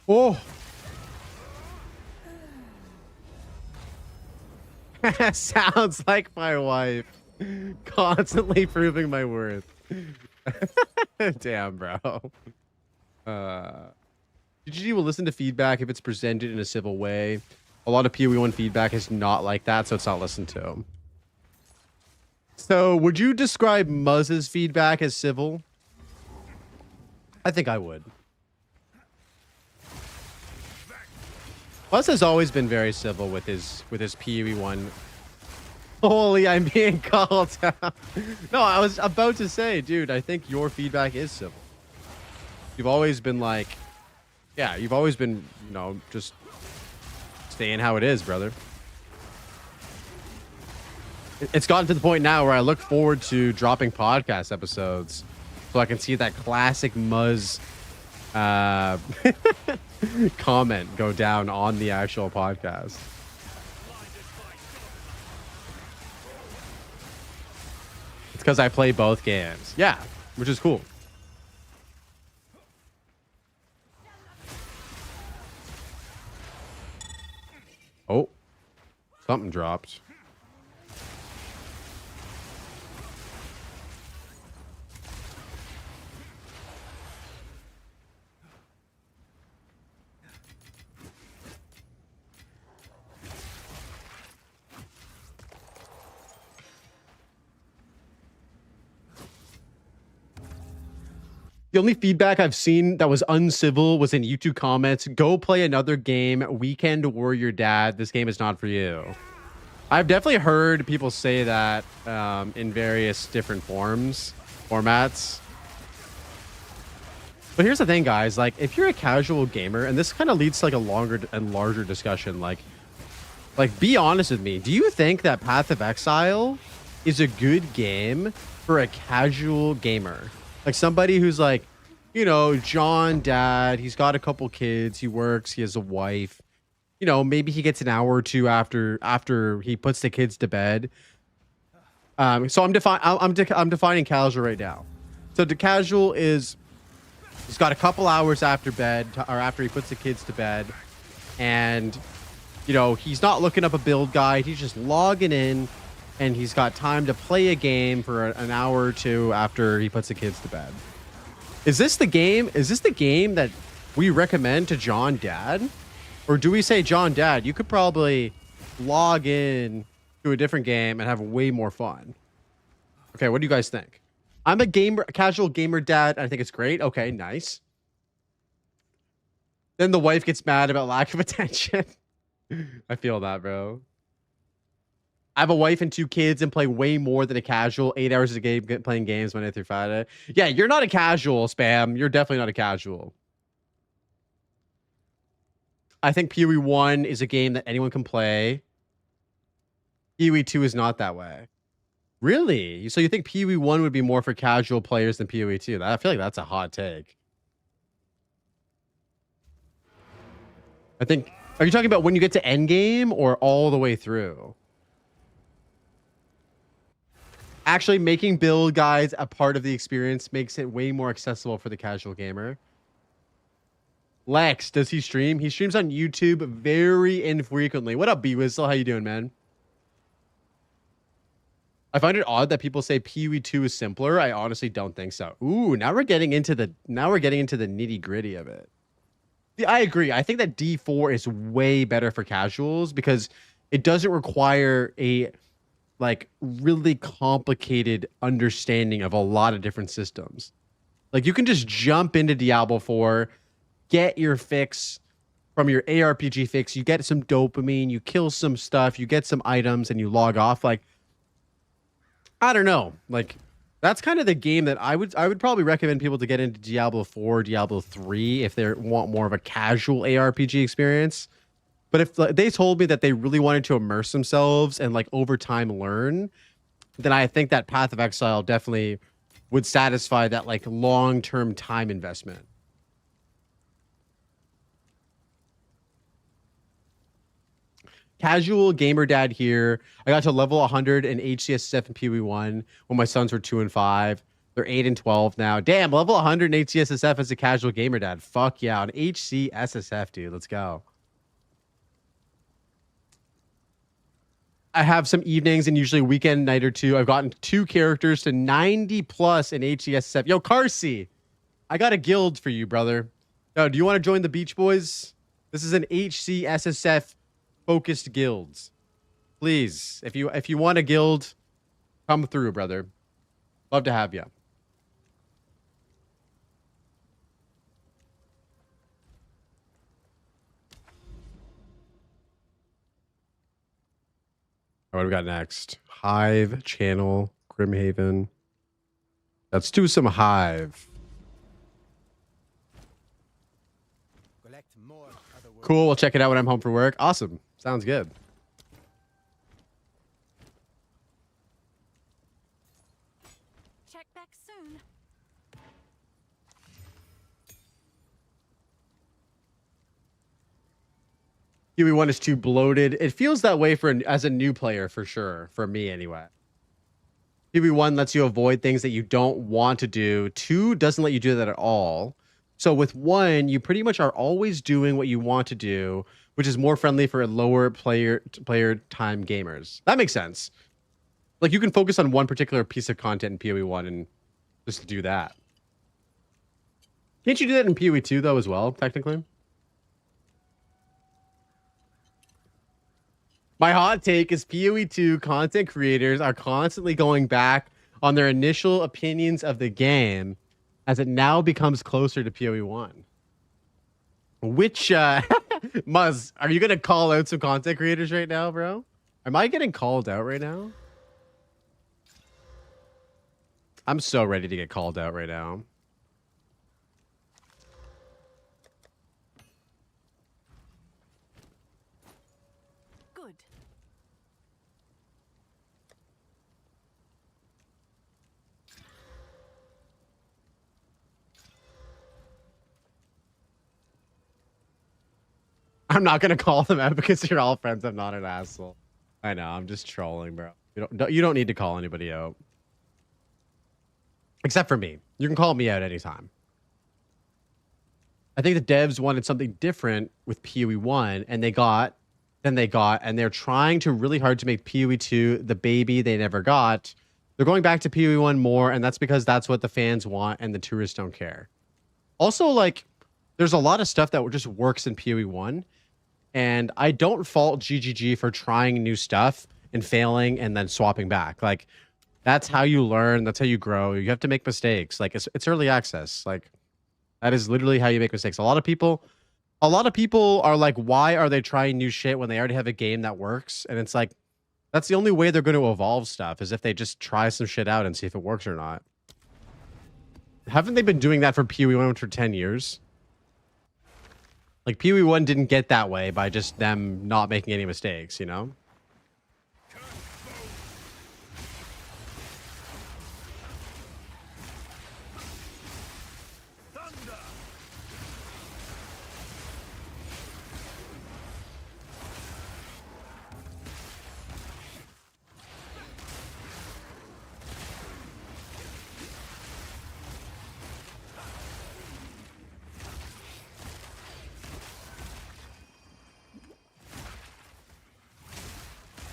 Oh. Sounds like my wife. Constantly proving my worth. Damn, bro. GG will listen to feedback if it's presented in a civil way. A lot of PoE1 feedback is not like that, so it's not listened to. So, would you describe Muzz's feedback as civil? I think I would. Muzz has always been very civil with his PoE1. Holy, I'm being called out. No, I was about to say, dude, I think your feedback is civil. You've always been like, yeah, you've always been, you know, just staying how it is, brother. It's gotten to the point now where I look forward to dropping podcast episodes so I can see that classic Muzz comment go down on the actual podcast. It's because I play both games. Yeah, which is cool. Oh, something dropped. The only feedback I've seen that was uncivil was in YouTube comments. Go play another game. Weekend Warrior Dad. This game is not for you. I've definitely heard people say that in various different formats. But here's the thing, guys. Like, if you're a casual gamer, and this kind of leads to like a longer and larger discussion, like be honest with me. Do you think that Path of Exile is a good game for a casual gamer? Like somebody who's like, you know, John dad, he's got a couple kids, he works, he has a wife. You know, maybe he gets an hour or two after he puts the kids to bed. So I'm defining casual right now. So the casual is he's got a couple hours after bed or after he puts the kids to bed, and you know, he's not looking up a build guide, he's just logging in. And he's got time to play a game for an hour or two after he puts the kids to bed. Is this the game? Is this the game that we recommend to John Dad? Or do we say, John Dad, you could probably log in to a different game and have way more fun? Okay, what do you guys think? I'm a casual gamer dad. I think it's great. Okay, nice. Then the wife gets mad about lack of attention. I feel that, bro. I have a wife and 2 kids and play way more than a casual. 8 hours a day playing games Monday through Friday. Yeah, you're not a casual, Spam. You're definitely not a casual. I think PoE1 is a game that anyone can play. PoE2 is not that way. Really? So you think PoE1 would be more for casual players than PoE2? I feel like that's a hot take. I think... Are you talking about when you get to Endgame or all the way through? Actually, making build guides a part of the experience makes it way more accessible for the casual gamer. Lex, does he stream? He streams on YouTube very infrequently. What up, B-Whistle? How you doing, man? I find it odd that people say PoE2 is simpler. I honestly don't think so. Ooh, now we're getting into the nitty-gritty of it. Yeah, I agree. I think that D4 is way better for casuals because it doesn't require a like really complicated understanding of a lot of different systems. Like you can just jump into Diablo 4, get your fix from your ARPG fix, you get some dopamine, you kill some stuff, you get some items, and you log off. Like, I don't know. Like, that's kind of the game that I would probably recommend people to get into Diablo 4, Diablo 3 if they want more of a casual ARPG experience. But if they told me that they really wanted to immerse themselves and like over time learn, then I think that Path of Exile definitely would satisfy that like long-term time investment. Casual gamer dad here. I got to level 100 in Hcssf and PoE1 when my sons were 2 and 5. They're 8 and 12 now. Damn, level 100 in Hcssf as a casual gamer dad. Fuck yeah, on Hcssf, dude. Let's go. I have some evenings and usually a weekend night or two. I've gotten 2 characters to 90 plus in Hcssf. Yo, Carsey, I got a guild for you, brother. Yo, do you want to join the Beach Boys? This is an Hcssf focused guilds. Please, if you want a guild, come through, brother. Love to have you. What do we got next? Hive, Channel, Grimhaven. Let's do some Hive. Collect more other words. Cool. We'll check it out when I'm home from work. Awesome. Sounds good. Check back soon. QE1 is too bloated. It feels that way as a new player for sure. For me anyway. QE1 lets you avoid things that you don't want to do. 2 doesn't let you do that at all. So with 1, you pretty much are always doing what you want to do, which is more friendly for lower player time gamers. That makes sense. Like you can focus on one particular piece of content in PoE1 and just do that. Can't you do that in PoE2 though as well, technically? My hot take is PoE2 content creators are constantly going back on their initial opinions of the game as it now becomes closer to PoE1. Which, Muzz, are you going to call out some content creators right now, bro? Am I getting called out right now? I'm so ready to get called out right now. Good. I'm not going to call them out because you're all friends. I'm not an asshole. I know. I'm just trolling, bro. You don't need to call anybody out. Except for me. You can call me out anytime. I think the devs wanted something different with PoE1, and and they're trying to really hard to make PoE2 the baby they never got. They're going back to PoE1 more, and that's because that's what the fans want, and the tourists don't care. Also, like, there's a lot of stuff that just works in PoE1, and I don't fault GGG for trying new stuff and failing and then swapping back. Like, that's how you learn. That's how you grow. You have to make mistakes. Like, it's early access. Like, that is literally how you make mistakes. A lot of people are like, why are they trying new shit when they already have a game that works? And it's like, that's the only way they're going to evolve stuff is if they just try some shit out and see if it works or not. Haven't they been doing that for PoE1 for 10 years? Like, PoE1 didn't get that way by just them not making any mistakes, you know?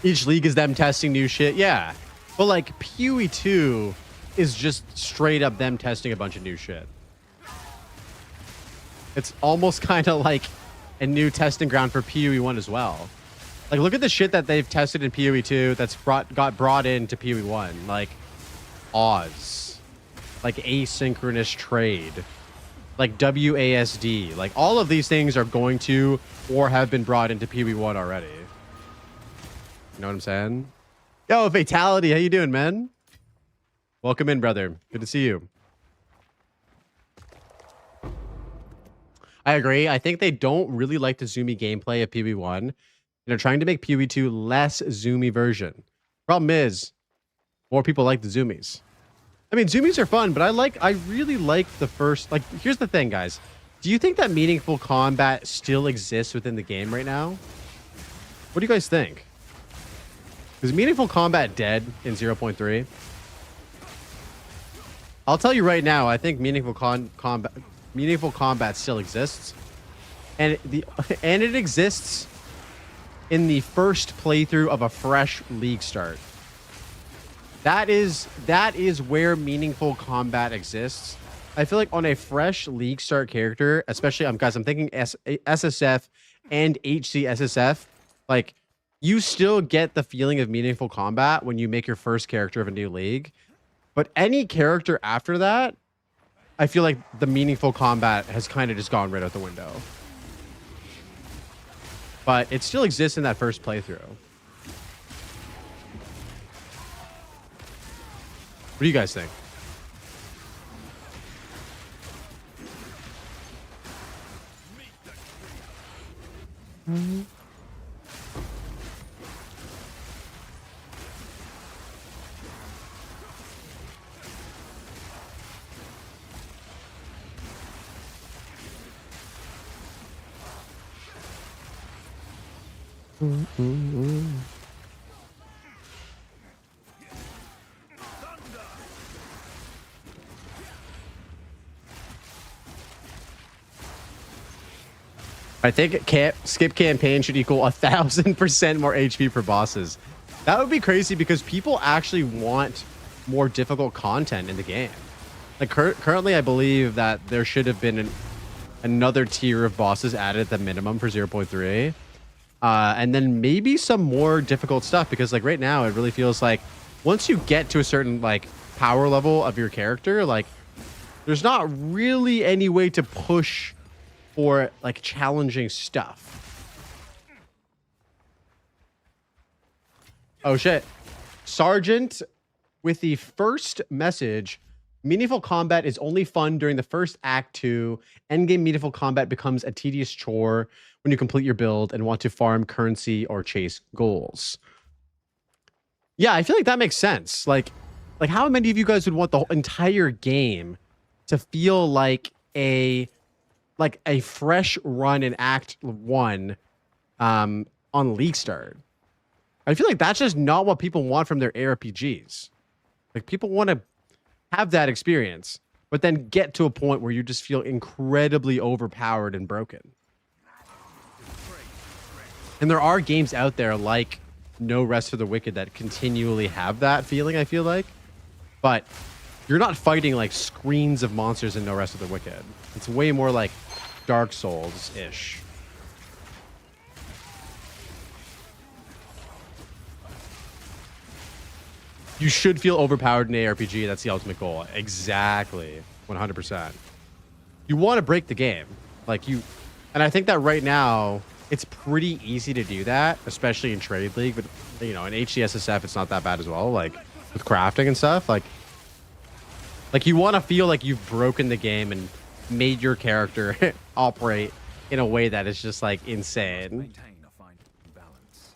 Each league is them testing new shit. Yeah. But like PoE2 is just straight up them testing a bunch of new shit. It's almost kind of like a new testing ground for PoE1 as well. Like, look at the shit that they've tested in PoE2 that's got brought into PoE1. Like Oz. Like asynchronous trade. Like WASD. Like, all of these things are going to or have been brought into PoE1 already. You know what I'm saying? Yo, Fatality, how you doing, man? Welcome in, brother. Good to see you. I agree. I think they don't really like the zoomy gameplay of PoE1. And they're trying to make PoE2 less zoomy version. Problem is, more people like the zoomies. I mean, zoomies are fun, but I really like the first... Like, here's the thing, guys. Do you think that meaningful combat still exists within the game right now? What do you guys think? Is meaningful combat dead in 0.3? I'll tell you right now, I think meaningful combat still exists. And it exists in the first playthrough of a fresh league start. That is where meaningful combat exists. I feel like on a fresh league start character, especially guys, I'm thinking SSF and HCSSF, like you still get the feeling of meaningful combat when you make your first character of a new league. But any character after that, I feel like the meaningful combat has kind of just gone right out the window. But it still exists in that first playthrough. What do you guys think? I think skip campaign should equal 1,000% more HP for bosses. That would be crazy because people actually want more difficult content in the game. Like currently, I believe that there should have been another tier of bosses added at the minimum for 0.3. And then maybe some more difficult stuff because like right now, it really feels like once you get to a certain like power level of your character, like there's not really any way to push for like challenging stuff. Oh shit. Sergeant with the first message. Meaningful combat is only fun during the first act 2. Endgame meaningful combat becomes a tedious chore when you complete your build and want to farm currency or chase goals. Yeah, I feel like that makes sense. Like how many of you guys would want the whole entire game to feel like a fresh run in Act 1 on League Start? I feel like that's just not what people want from their ARPGs. Like people want to have that experience, but then get to a point where you just feel incredibly overpowered and broken. And there are games out there like No Rest for the Wicked that continually have that feeling, I feel like. But you're not fighting like screens of monsters in No Rest for the Wicked. It's way more like Dark Souls-ish. You should feel overpowered in ARPG. That's the ultimate goal. Exactly. 100%. You want to break the game. And I think that right now, it's pretty easy to do that, especially in Trade League. But, you know, in Hcssf, it's not that bad as well. Like, with crafting and stuff. Like you want to feel like you've broken the game and made your character operate in a way that is just, like, insane. Maintain a fine balance.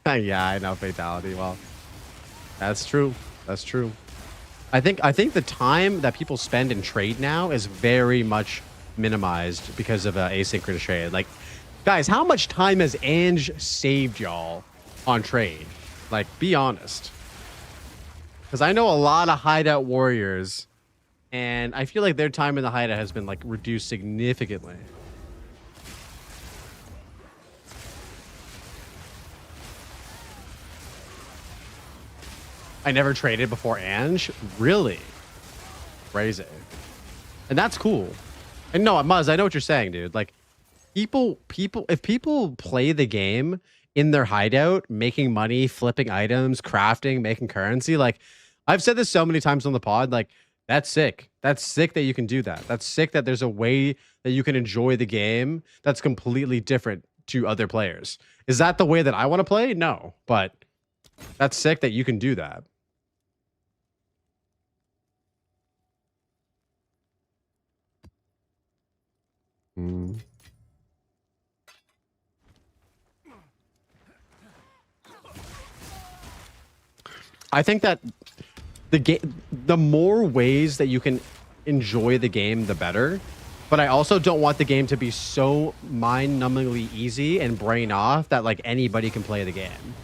Yeah, I know, fatality. Well, that's true. That's true. I think the time that people spend in trade now is very much minimized because of asynchronous trade. Like, guys, how much time has Ange saved y'all on trade? Like, be honest. Because I know a lot of hideout warriors, and I feel like their time in the hideout has been, like, reduced significantly. I never traded before Ange? Really? Crazy. And that's cool. And no, Muzz, I know what you're saying, dude. Like, if people play the game in their hideout, making money, flipping items, crafting, making currency, like, I've said this so many times on the pod, like, that's sick. That's sick that you can do that. That's sick that there's a way that you can enjoy the game that's completely different to other players. Is that the way that I want to play? No, but that's sick that you can do that. I think that the more ways that you can enjoy the game, the better. But I also don't want the game to be so mind-numbingly easy and brain off that like anybody can play the game.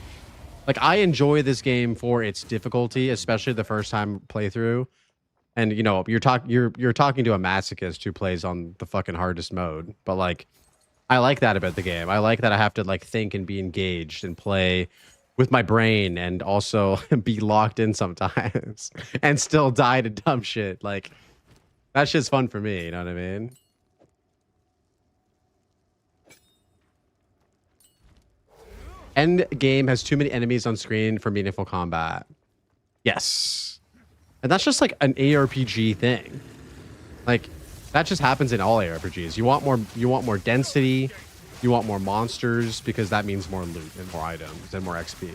Like, I enjoy this game for its difficulty, especially the first time playthrough. And you know, you're talking to a masochist who plays on the fucking hardest mode. But like, I like that about the game. I like that I have to like think and be engaged and play with my brain and also be locked in sometimes and still die to dumb shit. Like that shit's fun for me, you know what I mean? Endgame has too many enemies on screen for meaningful combat. Yes. And that's just like an ARPG thing. Like that just happens in all ARPGs. You want more density, you want more monsters because that means more loot and more items and more XP.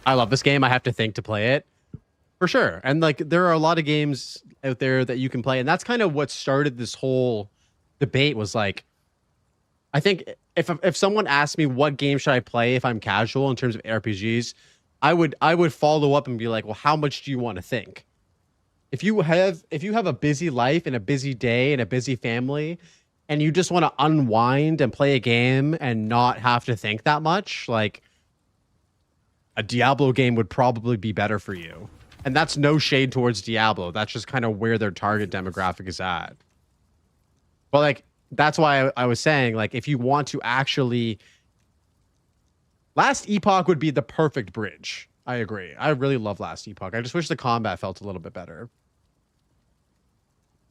I love this game. I have to think to play it. For sure. And like there are a lot of games out there that you can play, and that's kind of what started this whole debate was like I think if someone asked me what game should I play if I'm casual in terms of RPGs, I would follow up and be like, "Well, how much do you want to think?" If you have a busy life and a busy day and a busy family and you just want to unwind and play a game and not have to think that much, like a Diablo game would probably be better for you. And that's no shade towards Diablo. That's just kind of where their target demographic is at. But like, that's why I was saying, like, if you want to actually... Last Epoch would be the perfect bridge. I agree. I really love Last Epoch. I just wish the combat felt a little bit better.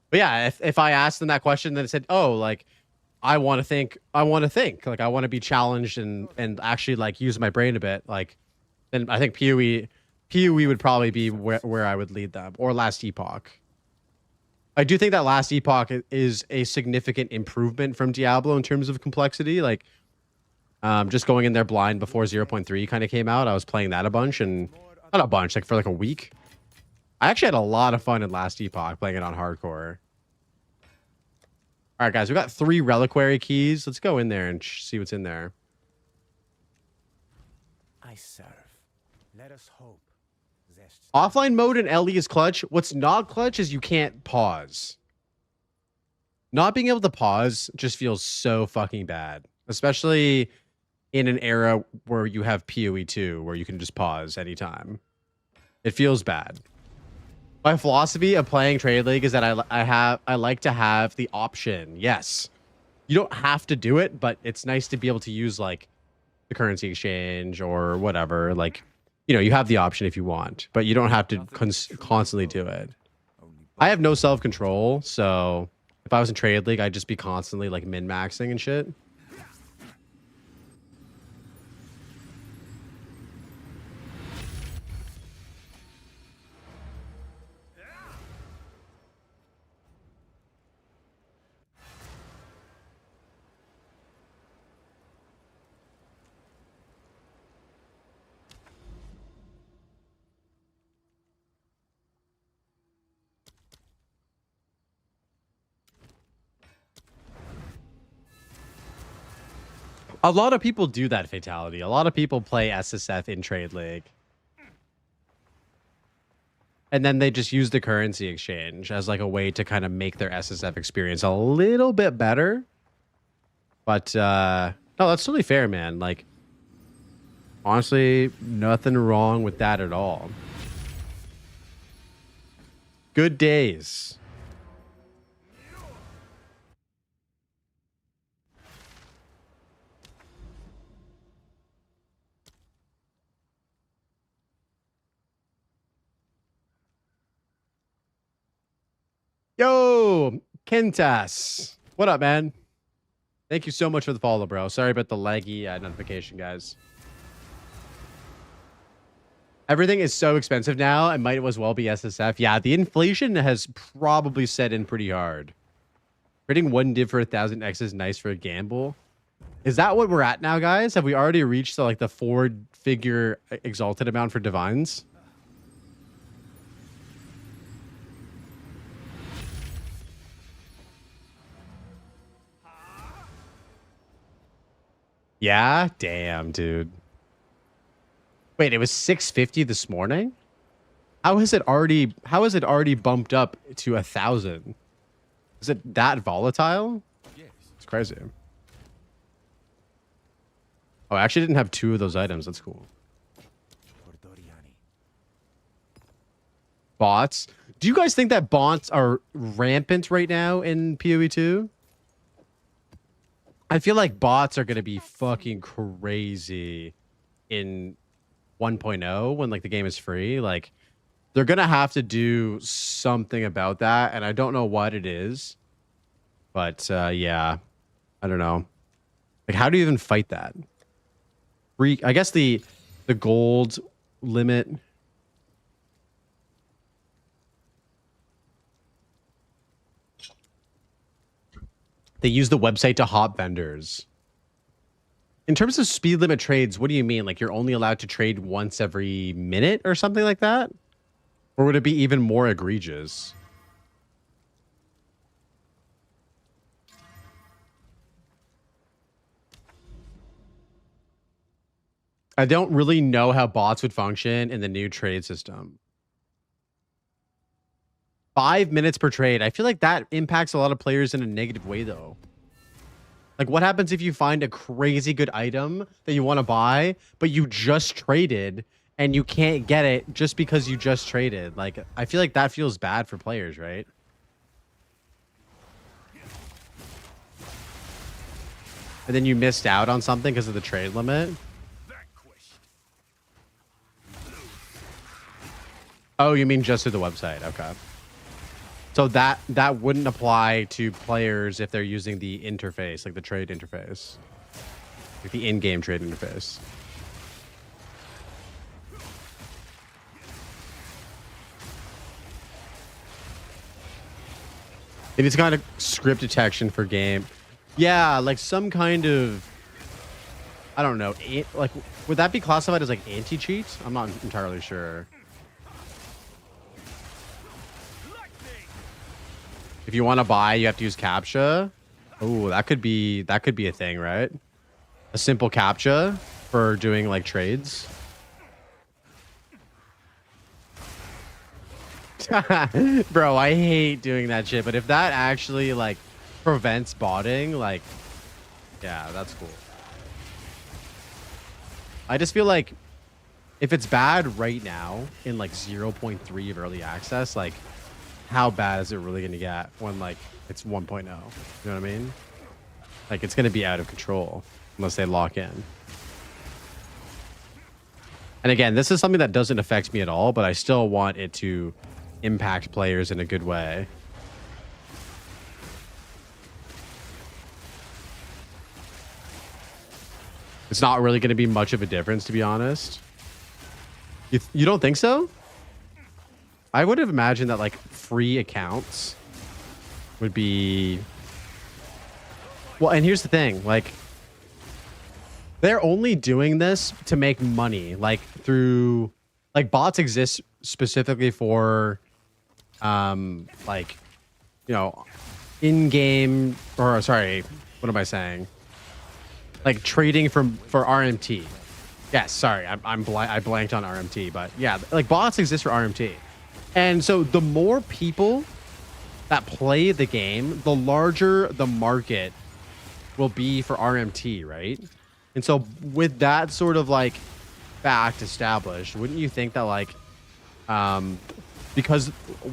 But yeah, if I asked them that question, then it said, oh, like, I want to think. Like, I want to be challenged and actually, like, use my brain a bit. Like, then I think PoE would probably be where I would lead them, or Last Epoch. I do think that Last Epoch is a significant improvement from Diablo in terms of complexity. Like, just going in there blind before 0.3 kind of came out, I was playing that a bunch, and not a bunch, like for like a week. I actually had a lot of fun in Last Epoch playing it on hardcore. All right, guys, we got 3 reliquary keys. Let's go in there and see what's in there. Hcssf. Let us hope. Offline mode in LE is clutch. What's not clutch is you can't pause. Not being able to pause just feels so fucking bad. Especially in an era where you have PoE 2, where you can just pause anytime. It feels bad. My philosophy of playing Trade League is that I like to have the option. Yes. You don't have to do it, but it's nice to be able to use like the currency exchange or whatever. Like, you know, you have the option if you want, but you don't have to constantly do it. I have no self-control, so if I was in Trade League, I'd just be constantly like min-maxing and shit. A lot of people do that fatality. A lot of people play Hcssf in Trade League. And then they just use the currency exchange as like a way to kind of make their Hcssf experience a little bit better. But no, that's totally fair, man. Like, honestly, nothing wrong with that at all. Good days. Yo, Kentas. What up, man? Thank you so much for the follow, bro. Sorry about the laggy notification, guys. Everything is so expensive now. It might as well be Hcssf. Yeah, the inflation has probably set in pretty hard. Trading 1 div for 1,000 X is nice for a gamble. Is that what we're at now, guys? Have we already reached like the 4-figure exalted amount for divines? Yeah, damn, dude. Wait, it was 650 this morning? How has it already bumped up to 1,000? Is it that volatile? Yes. It's crazy. Oh, I actually didn't have 2 of those items. That's cool. bots. Do you guys think that bots are rampant right now in PoE 2? I feel like bots are going to be fucking crazy in 1.0 when like the game is free. Like they're going to have to do something about that, and I don't know what it is. But yeah, I don't know. Like how do you even fight that? I guess the gold limit. They use the website to hop vendors. In terms of speed limit trades, what do you mean? Like you're only allowed to trade once every minute or something like that? Or would it be even more egregious? I don't really know how bots would function in the new trade system. 5 minutes per trade. I feel like that impacts a lot of players in a negative way, though. Like, what happens if you find a crazy good item that you want to buy, but you just traded and you can't get it just because you just traded? Like, I feel like that feels bad for players, right? And then you missed out on something because of the trade limit. Oh, you mean just through the website? Okay. So that wouldn't apply to players if they're using the interface, like the trade interface, like the in-game trade interface. It is kind of script detection for game. Yeah, like some kind of, I don't know, like would that be classified as like anti-cheat? I'm not entirely sure. If you want to buy, you have to use CAPTCHA. Oh, that could be a thing, right? A simple CAPTCHA for doing like trades. Bro, I hate doing that shit, but if that actually like prevents botting, like yeah, that's cool. I just feel like if it's bad right now in like 0.3 of early access, like how bad is it really going to get when like it's 1.0? You know what I mean? Like it's going to be out of control unless they lock in. And again, this is something that doesn't affect me at all, but I still want it to impact players in a good way. It's not really going to be much of a difference, to be honest. You don't think so? I would have imagined that like free accounts would be well, and here's the thing, like they're only doing this to make money, like through like bots exist specifically for like you know in-game, or sorry, what am I saying? Like trading for RMT. Yes, sorry, I blanked on RMT, but yeah, like bots exist for RMT. And so the more people that play the game, the larger the market will be for RMT, right? And so with that sort of like fact established, wouldn't you think that like because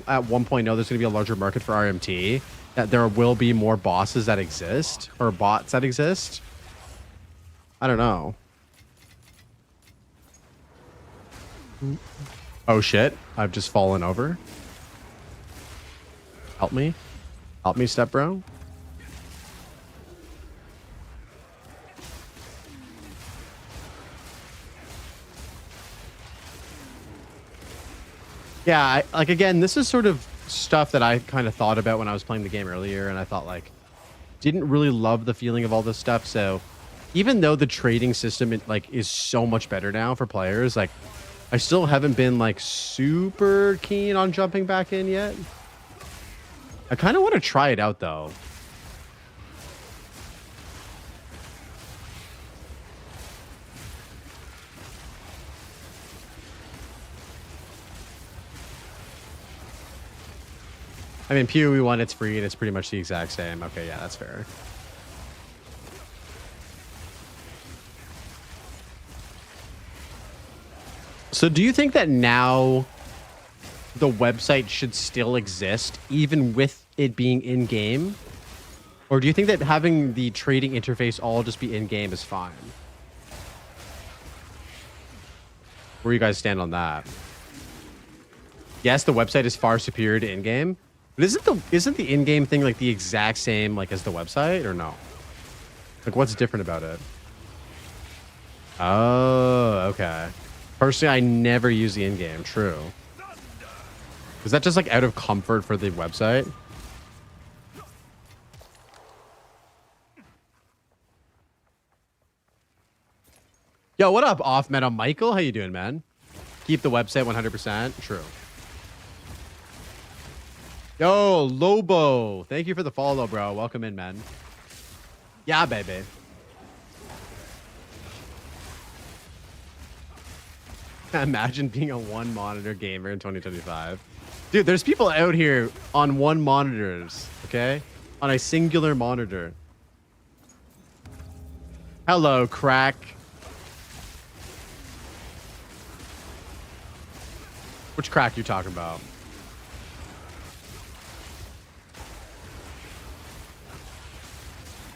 at 1.0 there's going to be a larger market for RMT, that there will be more bosses that exist or bots that exist? I don't know. Oh shit, I've just fallen over. Help me. Help me, step bro. Yeah, like again, this is sort of stuff that I kind of thought about when I was playing the game earlier, and I thought like, didn't really love the feeling of all this stuff. So even though the trading system like is so much better now for players, like I still haven't been like super keen on jumping back in yet. I kind of want to try it out though. I mean, PoE 1, it's free and it's pretty much the exact same. Okay, yeah, that's fair. So do you think that now the website should still exist even with it being in game? Or do you think that having the trading interface all just be in game is fine? Where you guys stand on that? Yes, the website is far superior to in-game, but isn't the in-game thing like the exact same like as the website, or no? Like, what's different about it? Oh, okay. Personally, I never use the in-game. True. Is that just like out of comfort for the website? Yo, what up, off meta Michael? How you doing, man? Keep the website 100%. True. Yo, Lobo. Thank you for the follow, bro. Welcome in, man. Yeah, baby. Imagine being a one monitor gamer in 2025. Dude, there's people out here on one monitors, okay? On a singular monitor. Hello, crack. Which crack you talking about?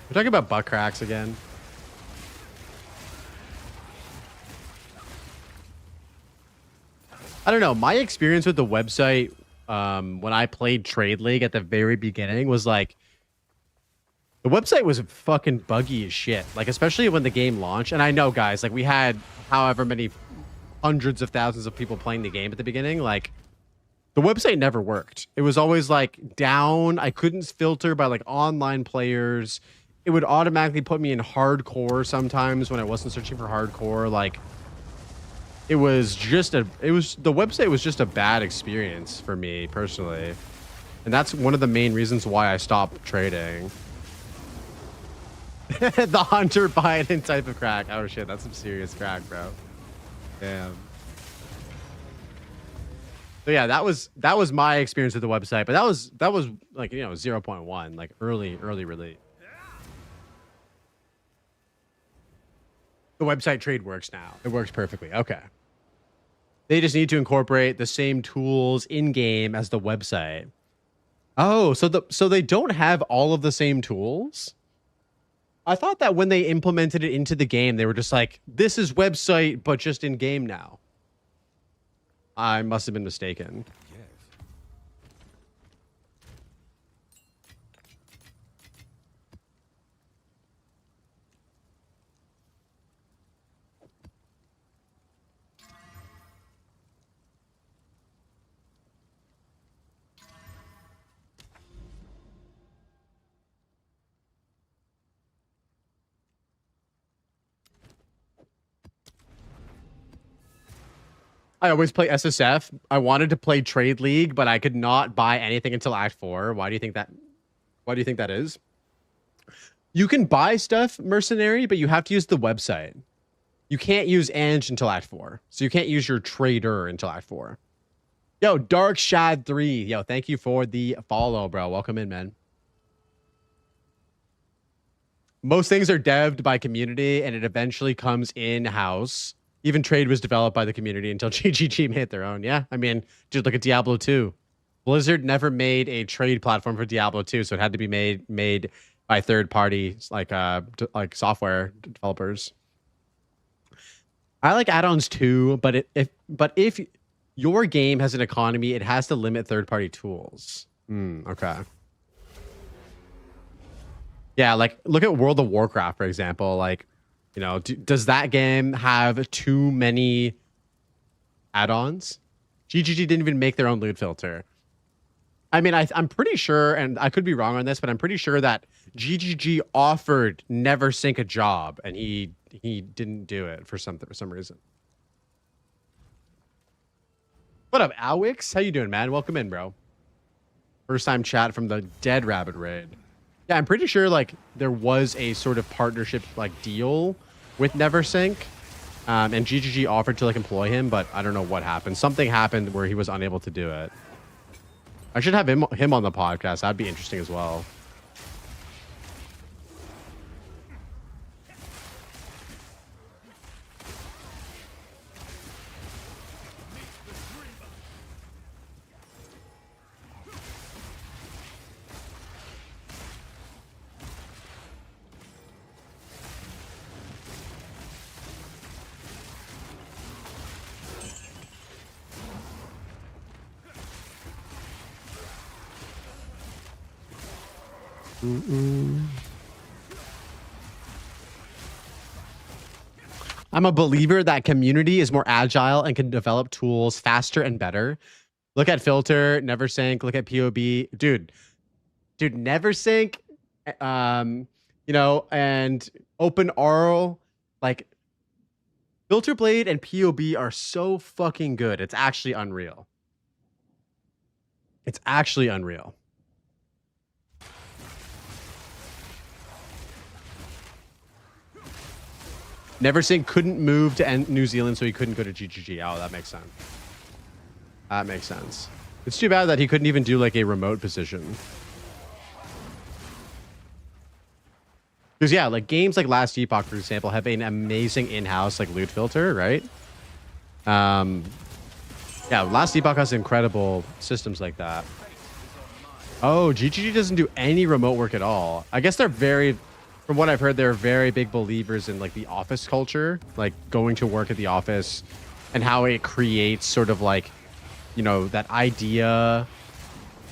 We're talking about butt cracks again. I don't know. My experience with the website when I played Trade League at the very beginning was like, the website was fucking buggy as shit. Like, especially when the game launched. And I know, guys, like, we had however many hundreds of thousands of people playing the game at the beginning. Like, the website never worked. It was always like down. I couldn't filter by like online players. It would automatically put me in hardcore sometimes when I wasn't searching for hardcore. Like, the website was just a bad experience for me personally. And that's one of the main reasons why I stopped trading. The Hunter Biden type of crack. Oh shit, that's some serious crack, bro. Damn. So yeah, that was my experience with the website, but that was like, you know, 0.1, like early release. The website trade works now. It works perfectly. Okay. They just need to incorporate the same tools in game as the website. Oh, so they don't have all of the same tools? I thought that when they implemented it into the game, they were just like, this is website, but just in game now. I must have been mistaken. Yes. I always play SSF. I wanted to play Trade League, but I could not buy anything until Act 4. Why do you think that is? You can buy stuff, Mercenary, but you have to use the website. You can't use Ange until Act 4. So you can't use your trader until Act 4. Yo, Dark Shad 3. Yo, thank you for the follow, bro. Welcome in, man. Most things are devved by community, and it eventually comes in-house. Even trade was developed by the community until GGG made their own. Yeah, I mean, dude, look at Diablo 2. Blizzard never made a trade platform for Diablo 2, so it had to be made by third parties like software developers. I like add-ons too, but if your game has an economy, it has to limit third-party tools. Okay. Yeah, like look at World of Warcraft, for example. Like, you know, does that game have too many add-ons? GGG didn't even make their own loot filter. I mean, I'm pretty sure, and I could be wrong on this, but I'm pretty sure that GGG offered Never Sync a job, and he didn't do it for some reason. What up, Alwix? How you doing, man? Welcome in, bro. First time chat from the Dead Rabbit raid. Yeah, I'm pretty sure like there was a sort of partnership like deal with NeverSync, and GGG offered to like employ him, but I don't know what happened. Something happened where he was unable to do it. I should have him on the podcast. That'd be interesting as well. I'm a believer that community is more agile and can develop tools faster and better. Look at Filter, Neversink, look at POB. Dude, Neversink, you know, and OpenRL, like Filter Blade and POB are so fucking good. It's actually unreal. It's actually unreal. Neversink couldn't move to New Zealand, so he couldn't go to GGG. Oh, that makes sense. That makes sense. It's too bad that he couldn't even do like a remote position. Because yeah, like games like Last Epoch, for example, have an amazing in-house like loot filter, right? Yeah, Last Epoch has incredible systems like that. Oh, GGG doesn't do any remote work at all. I guess they're very, from what I've heard, they're very big believers in like the office culture, like going to work at the office and how it creates sort of like, you know, that idea.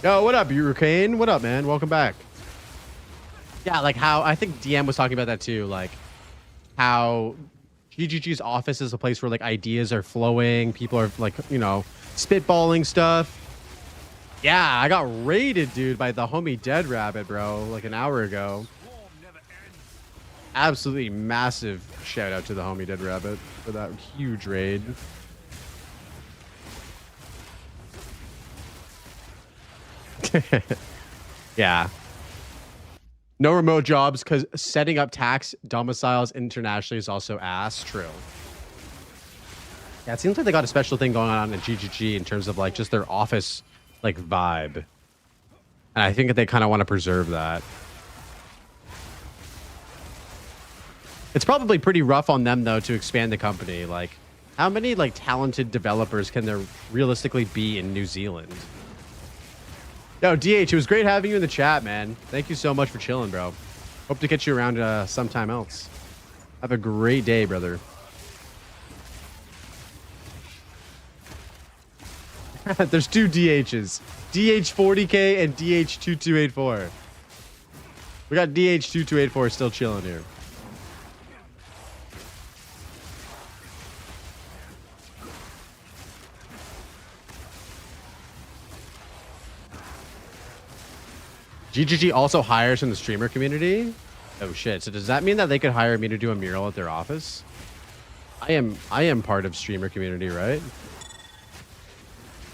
Yo, what up, Hurricane? What up, man? Welcome back. Yeah, like how I think DM was talking about that too, like how GGG's office is a place where like ideas are flowing, people are like, you know, spitballing stuff. Yeah, I got raided, dude, by the homie Dead Rabbit, bro, like an hour ago. Absolutely massive shout out to the homie Dead Rabbit for that huge raid. Yeah. No remote jobs because setting up tax domiciles internationally is also ass. True. Yeah, it seems like they got a special thing going on at GGG in terms of like just their office like vibe. And I think that they kind of want to preserve that. It's probably pretty rough on them though to expand the company. Like how many like talented developers can there realistically be in New Zealand? Yo, DH, it was great having you in the chat, man. Thank you so much for chilling, bro. Hope to catch you around sometime else. Have a great day, brother. There's two DHs. DH40K and DH2284. We got DH2284 still chilling here. GGG also hires in the streamer community. Oh shit! So does that mean that they could hire me to do a mural at their office? I am part of streamer community, right?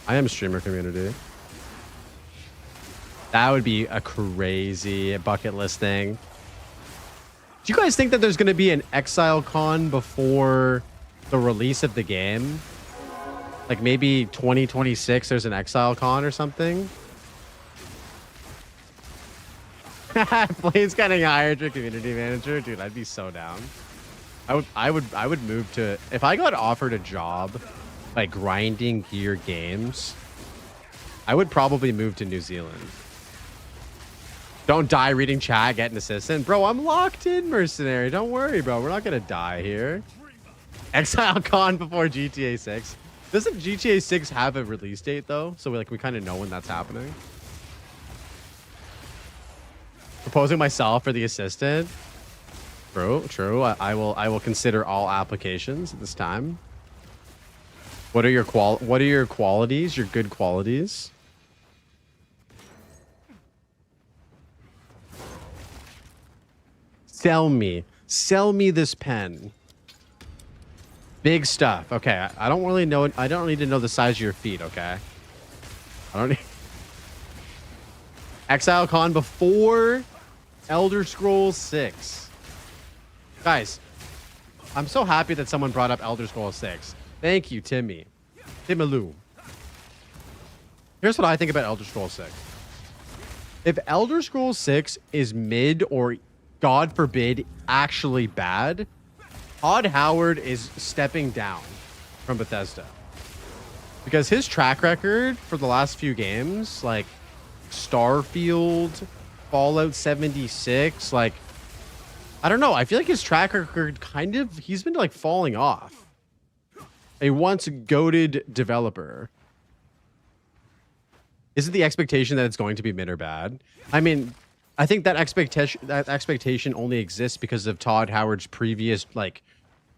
I am streamer community. That would be a crazy bucket list thing. Do you guys think that there's going to be an Exile Con before the release of the game? Like maybe 2026 there's an Exile Con or something? Blaze getting hired to community manager, dude. I'd be so down. I would move to, if I got offered a job like grinding gear games, I would probably move to New Zealand. Don't die reading chat, get an assistant, bro. I'm locked in, mercenary. Don't worry, bro. We're not gonna die here. Exile Con before GTA 6. Doesn't GTA 6 have a release date though? So we kind of know when that's happening. Proposing myself for the assistant. True. I will consider all applications at this time. What are your qualities? Your good qualities? Sell me this pen. Big stuff. Okay, I don't really know. I don't need to know the size of your feet. Okay. I don't need. Exile Con before Elder Scrolls 6. Guys, I'm so happy that someone brought up Elder Scrolls 6. Thank you, Timmy. Timaloo. Here's what I think about Elder Scrolls 6. If Elder Scrolls 6 is mid or, God forbid, actually bad, Todd Howard is stepping down from Bethesda. Because his track record for the last few games, like Starfield, Fallout 76, like, I don't know. I feel like his track record he's been like falling off. A once goated developer. Is it the expectation that it's going to be mid or bad? I mean, I think that expectation only exists because of Todd Howard's previous like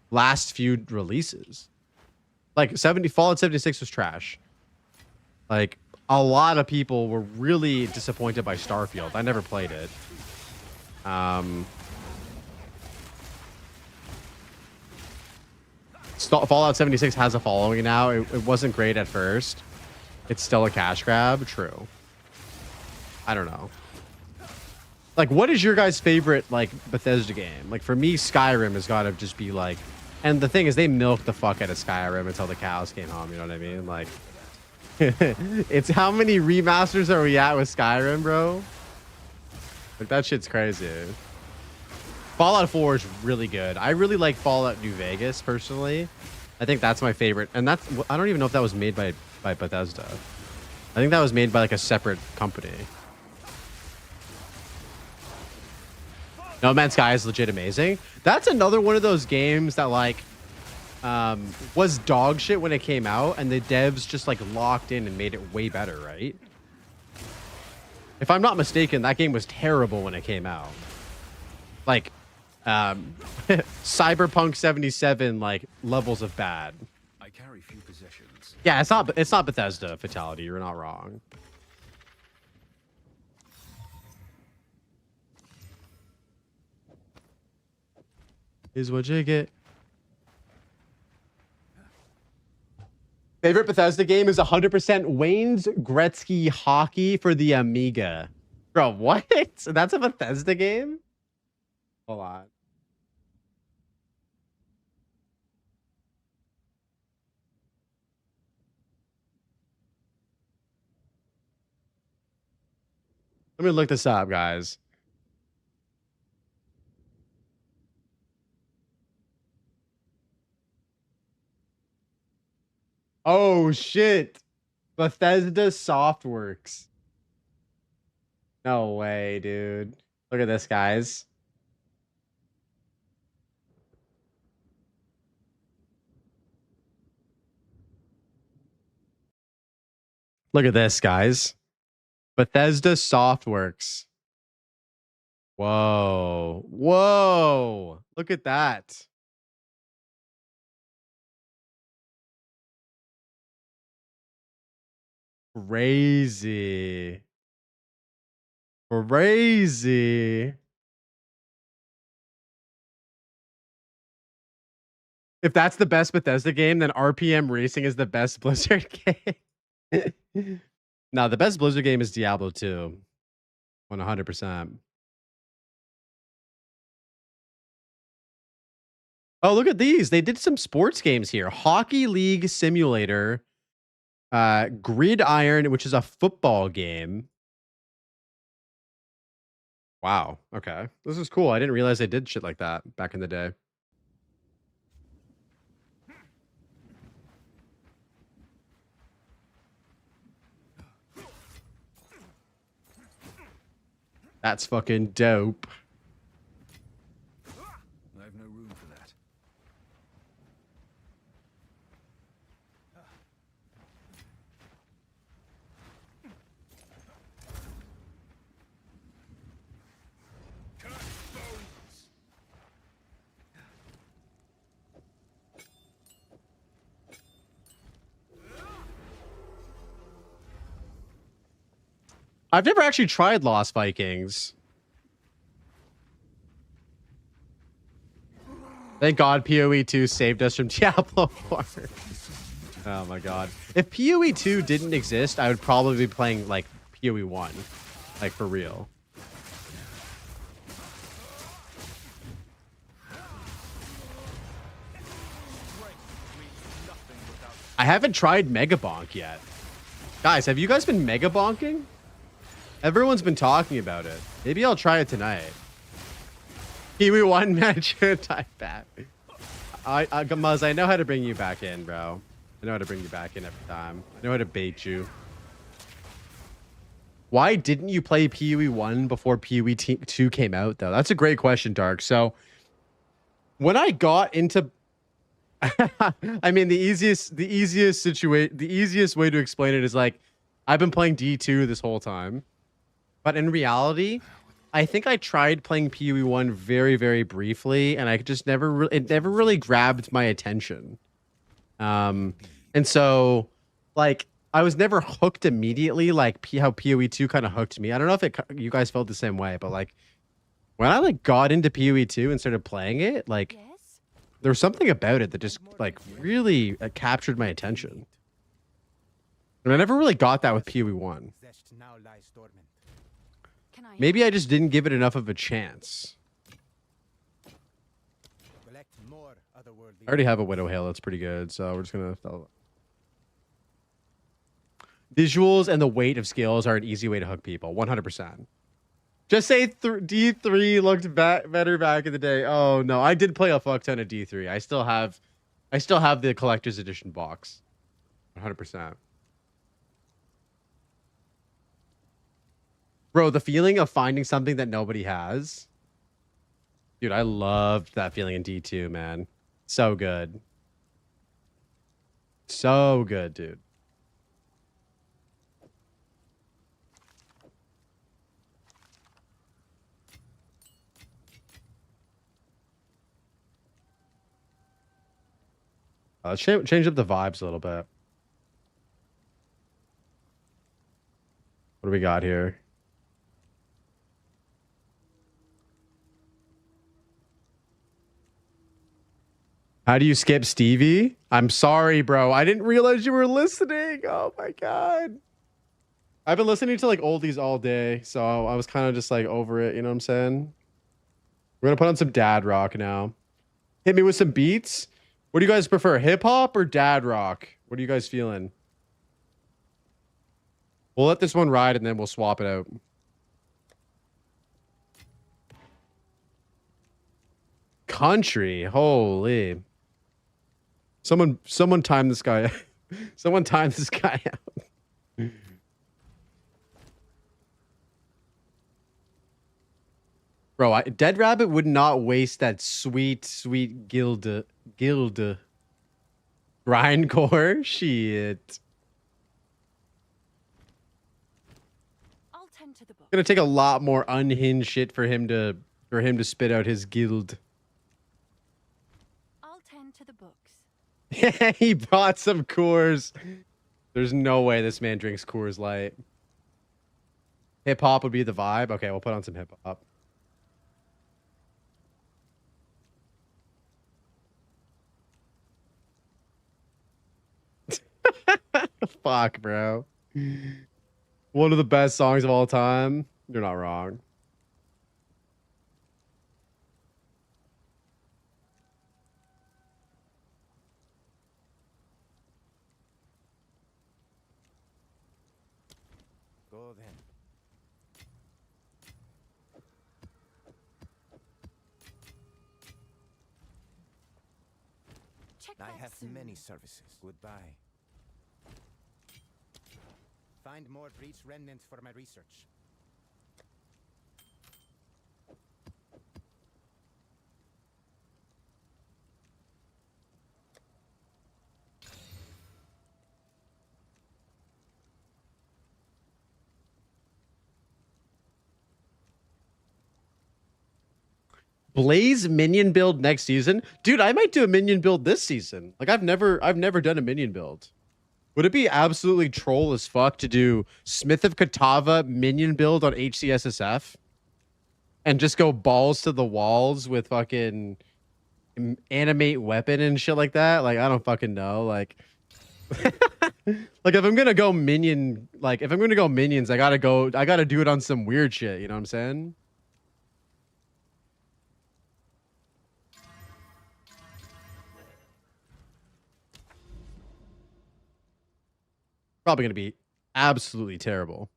last few releases. Like Fallout 76 was trash. Like a lot of people were really disappointed by Starfield. I never played it. Fallout 76 has a following now. It wasn't great at first. It's still a cash grab. True. I don't know. Like, what is your guys' favorite, like, Bethesda game? Like, for me, Skyrim has got to just be, like... And the thing is, they milked the fuck out of Skyrim until the cows came home, you know what I mean? Like, it's how many remasters are we at with Skyrim, bro? Like, that shit's crazy. Fallout 4 is really good. I really like Fallout New Vegas, personally. I think that's my favorite. And that's... I don't even know if that was made by Bethesda. I think that was made by, like, a separate company. No Man's Sky is legit amazing. That's another one of those games that like was dog shit when it came out, and the devs just like locked in and made it way better, right? If I'm not mistaken, that game was terrible when it came out. Like Cyberpunk 77 like levels of bad. I carry few possessions. Yeah, it's not Bethesda Fatality, you're not wrong. Is what you get. Favorite Bethesda game is 100% Wayne's Gretzky Hockey for the Amiga. Bro, what? That's a Bethesda game? Hold on. Let me look this up, guys. Oh shit. Bethesda Softworks. No way, dude. Look at this, guys. Look at this, guys. Bethesda Softworks. Whoa. Whoa. Look at that. Crazy. Crazy. If that's the best Bethesda game, then RPM Racing is the best Blizzard game. No, the best Blizzard game is Diablo 2. 100%. Oh, look at these. They did some sports games here. Hockey League Simulator. Gridiron, which is a football game. Wow. Okay. This is cool. I didn't realize they did shit like that back in the day. That's fucking dope. I have no room for that. I've never actually tried Lost Vikings. Thank God PoE 2 saved us from Diablo 4. Oh my God. If PoE 2 didn't exist, I would probably be playing like PoE 1. Like for real. I haven't tried Mega Bonk yet. Guys, have you guys been Mega Bonking? Everyone's been talking about it. Maybe I'll try it tonight. Kiwi 1 match type back. Muzz, I know how to bring you back in, bro. I know how to bring you back in every time. I know how to bait you. Why didn't you play PoE 1 before PoE 2 came out, though? That's a great question, Dark. So, when I got into... I mean, the easiest way to explain it is like, I've been playing D2 this whole time. But in reality, I think I tried playing PoE 1 very, very briefly, and I just never it never really grabbed my attention. And so like I was never hooked immediately, like how PoE 2 kind of hooked me. I don't know if you guys felt the same way, but like when I like got into PoE 2 and started playing it, like Yes? there was something about it that just like really captured my attention. And I never really got that with PoE 1. Zest now lies dormant. Can I Maybe I just didn't give it enough of a chance. Collect more otherworldly. I already have a Widow Halo. It's pretty good, so we're just gonna. Visuals and the weight of skills are an easy way to hook people. 100%. Just say D3 looked better back in the day. Oh no, I did play a fuck ton of D3. I still have the collector's edition box. 100%. Bro, the feeling of finding something that nobody has. Dude, I loved that feeling in D2, man. So good. So good, dude. Let's change up the vibes a little bit. What do we got here? How do you skip Stevie? I'm sorry, bro. I didn't realize you were listening. Oh my god. I've been listening to like oldies all day, so I was kind of just like over it, you know what I'm saying? We're gonna put on some dad rock now. Hit me with some beats. What do you guys prefer, hip hop or dad rock? What are you guys feeling? We'll let this one ride and then we'll swap it out. Country, holy. Someone time this guy. Someone time this guy out. Bro, Dead Rabbit would not waste that sweet guild grindcore shit. I'll tend to the book. Gonna take a lot more unhinged shit for him to spit out his guild. I'll tend to the books. He bought some Coors. There's no way this man drinks Coors Light. Hip hop would be the vibe. Okay, we'll put on some hip hop. Fuck, bro. One of the best songs of all time. You're not wrong. Go then. Check I back have soon. many services. Goodbye. Find more breach remnants for my research. Blaze minion build next season, dude. I might do a minion build this season. Like I've never done a minion build. Would it be absolutely troll as fuck to do Smith of Katava minion build on Hcssf and just go balls to the walls with fucking animate weapon and shit like that? Like I don't fucking know. Like, like if I'm gonna go minion, like if I'm gonna go minions, I gotta do it on some weird shit. You know what I'm saying? Probably gonna be absolutely terrible.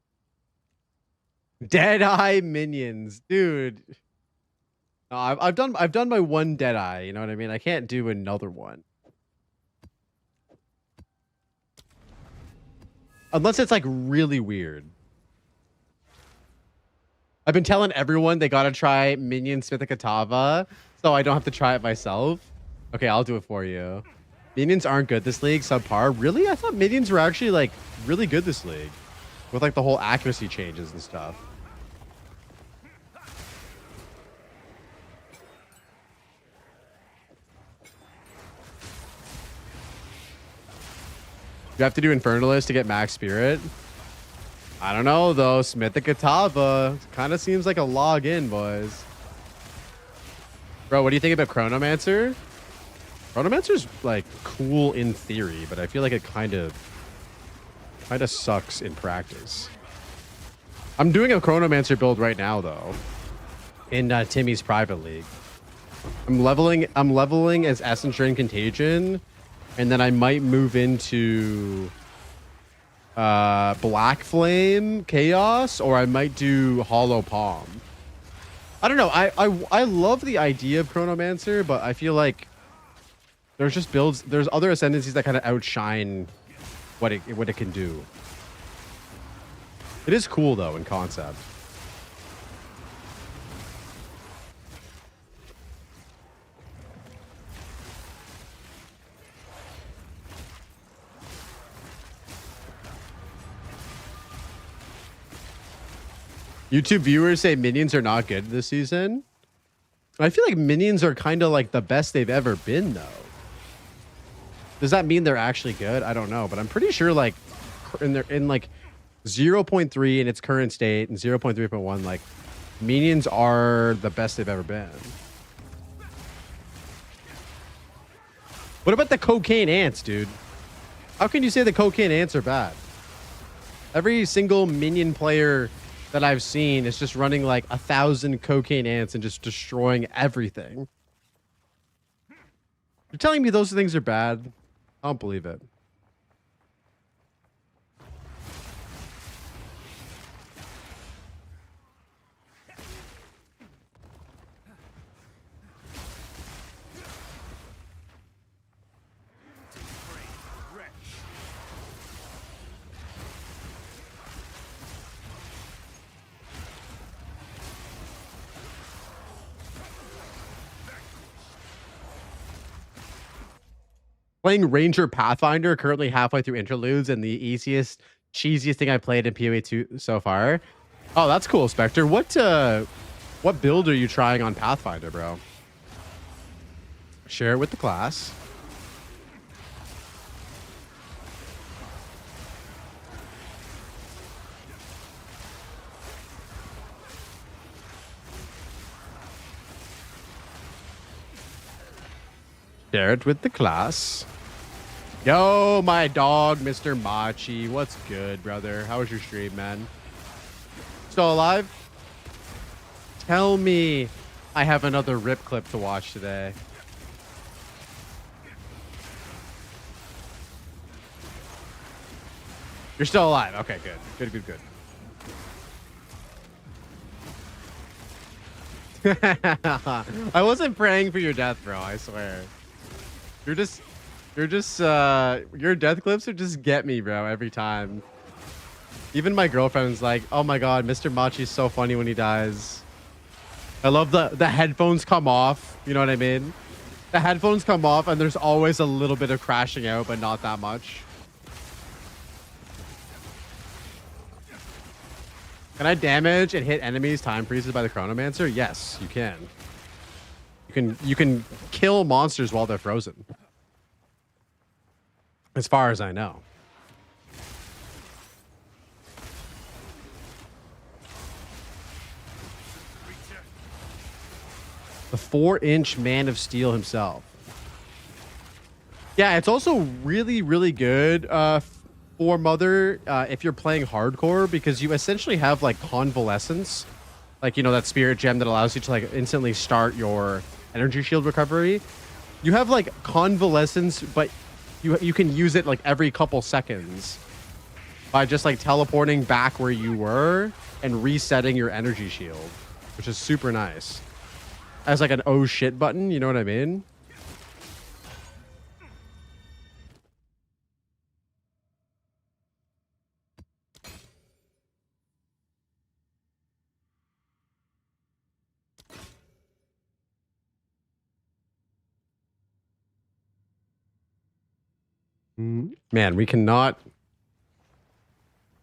Deadeye minions, dude. No, I've done my one Deadeye. You know what I mean? I can't do another one unless it's like really weird. I've been telling everyone they gotta try Minion Smith of Katava, so I don't have to try it myself. Okay, I'll do it for you. Minions aren't good this league, subpar. Really? I thought minions were actually like really good this league with like the whole accuracy changes and stuff. You have to do Infernalist to get max spirit. I don't know though. Smithik Atava kind of seems like a login, boys. Bro, what do you think about Chronomancer? Chronomancer's like cool in theory, but I feel like it kind of sucks in practice. I'm doing a Chronomancer build right now though, in Timmy's private league. I'm leveling as Essence Drain Contagion, and then I might move into Black Flame Chaos, or I might do Hollow Palm. I don't know. I love the idea of Chronomancer, but I feel like there's just builds. There's other ascendancies that kind of outshine what it can do. It is cool though in concept. YouTube viewers say minions are not good this season. I feel like minions are kind of like the best they've ever been though. Does that mean they're actually good? I don't know, but I'm pretty sure like in like 0.3 in its current state and 0.3.1, like minions are the best they've ever been. What about the cocaine ants, dude? How can you say the cocaine ants are bad? Every single minion player that I've seen is just running like 1,000 cocaine ants and just destroying everything. You're telling me those things are bad? I don't believe it. Playing Ranger Pathfinder, currently halfway through interludes, and the easiest, cheesiest thing I played in PoE 2 so far. Oh, that's cool, Spectre. What build are you trying on Pathfinder, bro? Share it with the class. Share it with the class. Yo, my dog, Mr. Machi. What's good, brother? How was your stream, man? Still alive? Tell me I have another rip clip to watch today. You're still alive. Okay, good. I wasn't praying for your death, bro. I swear. Your death clips are just get me, bro, every time. Even my girlfriend's like, oh my god, Mr. Machi's so funny when he dies. I love the headphones come off. You know what I mean? The headphones come off and there's always a little bit of crashing out, but not that much. Can I damage and hit enemies time freezes by the Chronomancer? Yes, you can. You can kill monsters while they're frozen. As far as I know. The 4-inch Man of Steel himself. Yeah, it's also really, really good for Mother if you're playing hardcore, because you essentially have like Convalescence. Like, you know, that spirit gem that allows you to like instantly start your energy shield recovery. You have like Convalescence, but you can use it like every couple seconds by just like teleporting back where you were and resetting your energy shield, which is super nice. As like an oh shit button, you know what I mean? Man, we cannot.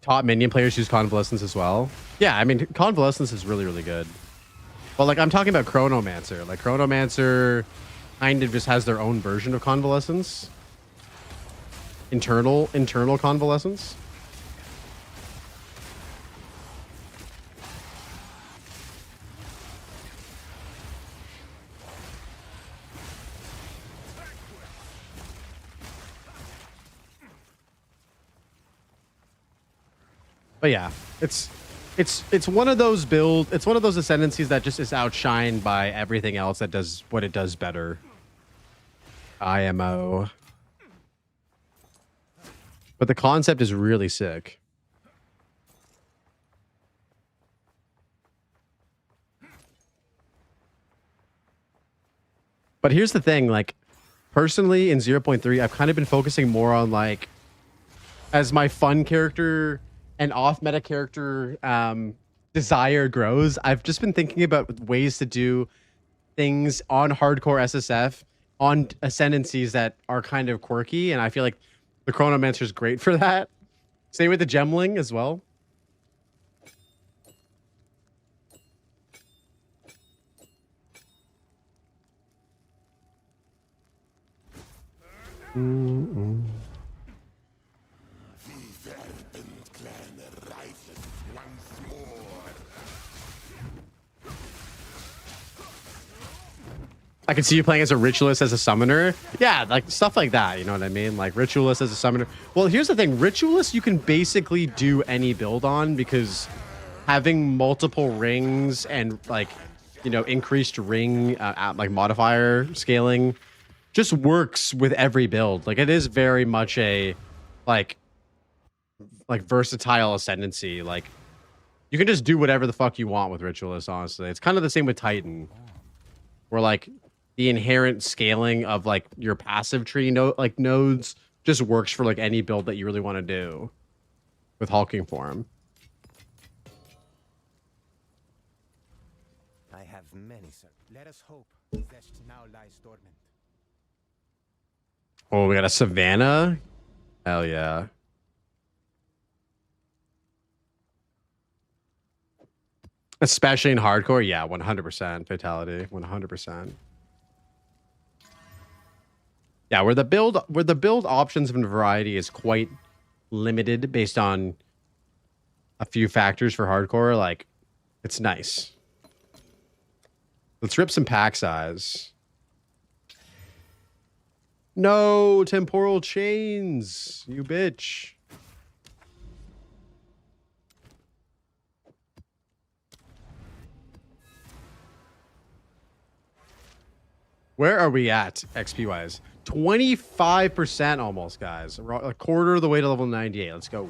Top minion players use Convalescence as well. Yeah, I mean, Convalescence is really, really good. But like, I'm talking about Chronomancer. Like, Chronomancer kind of just has their own version of Convalescence. internal convalescence. But yeah, it's one of those it's one of those ascendancies that just is outshined by everything else that does what it does better. IMO. But the concept is really sick. But here's the thing, like, personally in 0.3, I've kind of been focusing more on, like, as my fun character and off-meta character desire grows, I've just been thinking about ways to do things on hardcore SSF, on ascendancies that are kind of quirky, and I feel like the Chronomancer is great for that. Same with the Gemling as well. I can see you playing as a ritualist as a summoner. Yeah, like stuff like that. You know what I mean? Like ritualist as a summoner. Well, here's the thing. Ritualist, you can basically do any build on because having multiple rings and like, you know, increased ring, like modifier scaling just works with every build. Like it is very much a like versatile ascendancy. Like you can just do whatever the fuck you want with ritualist, honestly. It's kind of the same with Titan. Where like the inherent scaling of like your passive tree nodes just works for like any build that you really want to do with hulking form. I have many, sir. Let us hope Zest now lies dormant. Oh, we got a Savannah? Hell yeah. Especially in hardcore, yeah, 100% fatality, 100%. Yeah, where the build options and variety is quite limited based on a few factors for hardcore, like it's nice. Let's rip some pack size. No temporal chains, you bitch. Where are we at XP wise? 25% almost, guys. A quarter of the way to level 98. Let's go.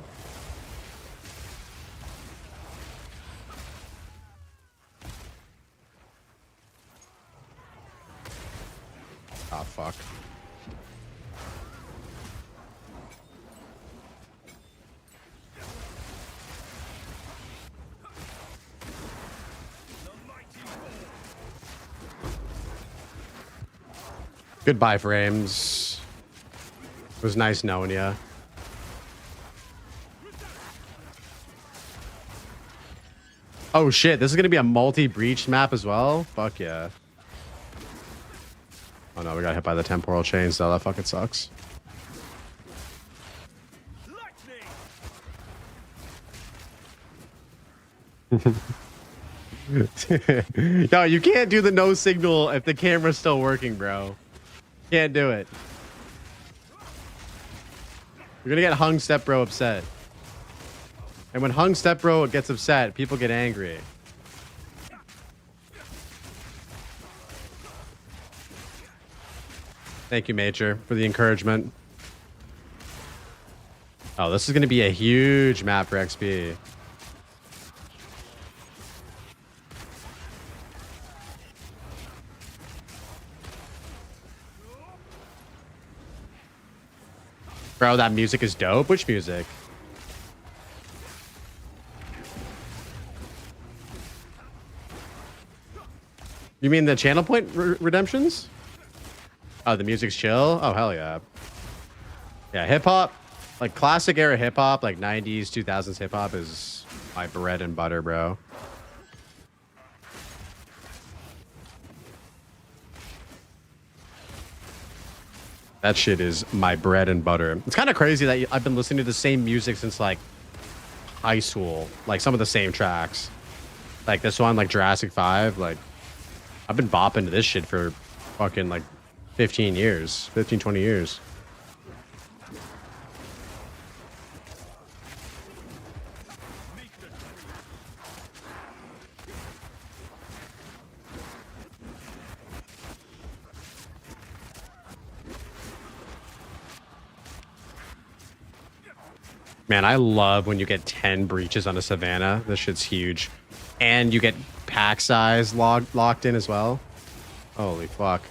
Ah, fuck. Goodbye, frames. It was nice knowing ya. Oh shit, this is gonna be a multi-breached map as well? Fuck yeah. Oh no, we got hit by the temporal chains, so that fucking sucks. Yo, you can't do the no signal if the camera's still working, bro. Can't do it. You're gonna get Hung Step Bro upset. And when Hung Step Bro gets upset, people get angry. Thank you, Major, for the encouragement. Oh, this is gonna be a huge map for XP. Bro, that music is dope. Which music? You mean the channel point redemptions? Oh, the music's chill? Oh, hell yeah. Yeah, hip-hop. Like, classic era hip-hop, like 90s, 2000s hip-hop is my bread and butter, bro. That shit is my bread and butter. It's kind of crazy that I've been listening to the same music since like high school, like some of the same tracks. Like this one, like Jurassic 5, like I've been bopping to this shit for fucking like 15 years, 15, 20 years. Man, I love when you get 10 breaches on a savannah. This shit's huge. And you get pack size locked in as well. Holy fuck.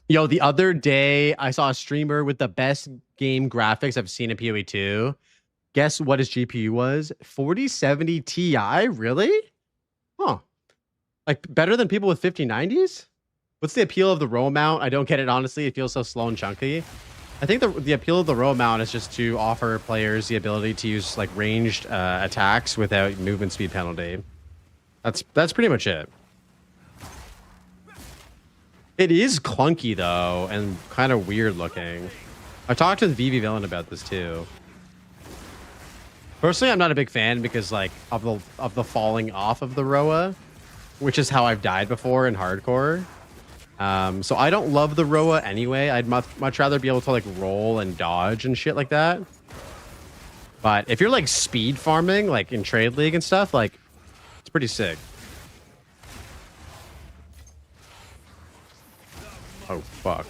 Yo, the other day I saw a streamer with the best game graphics I've seen in PoE 2. Guess what his GPU was? 4070 Ti? Really? Huh. Like better than people with 5090s? What's the appeal of the row mount? I don't get it, honestly. It feels so slow and chunky. I think the appeal of the row mount is just to offer players the ability to use like ranged attacks without movement speed penalty. That's pretty much it. It is clunky though, and kind of weird looking. I talked to the VV villain about this too. Personally, I'm not a big fan because like of the falling off of the Roa, which is how I've died before in hardcore. So I don't love the Roa anyway. I'd much rather be able to like roll and dodge and shit like that. But if you're like speed farming, like in Trade League and stuff, like it's pretty sick. Oh, fuck.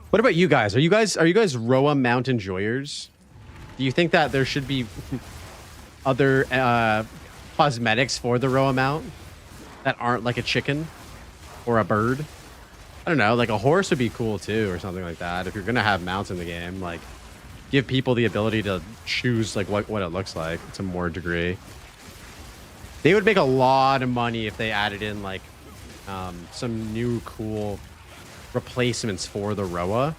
What about you guys? Are you guys Roa mount enjoyers? Do you think that there should be other cosmetics for the Roa mount that aren't like a chicken or a bird? I don't know, like a horse would be cool too, or something like that. If you're gonna have mounts in the game, like give people the ability to choose like what it looks like to more degree. They would make a lot of money if they added in like some new cool replacements for the Roa.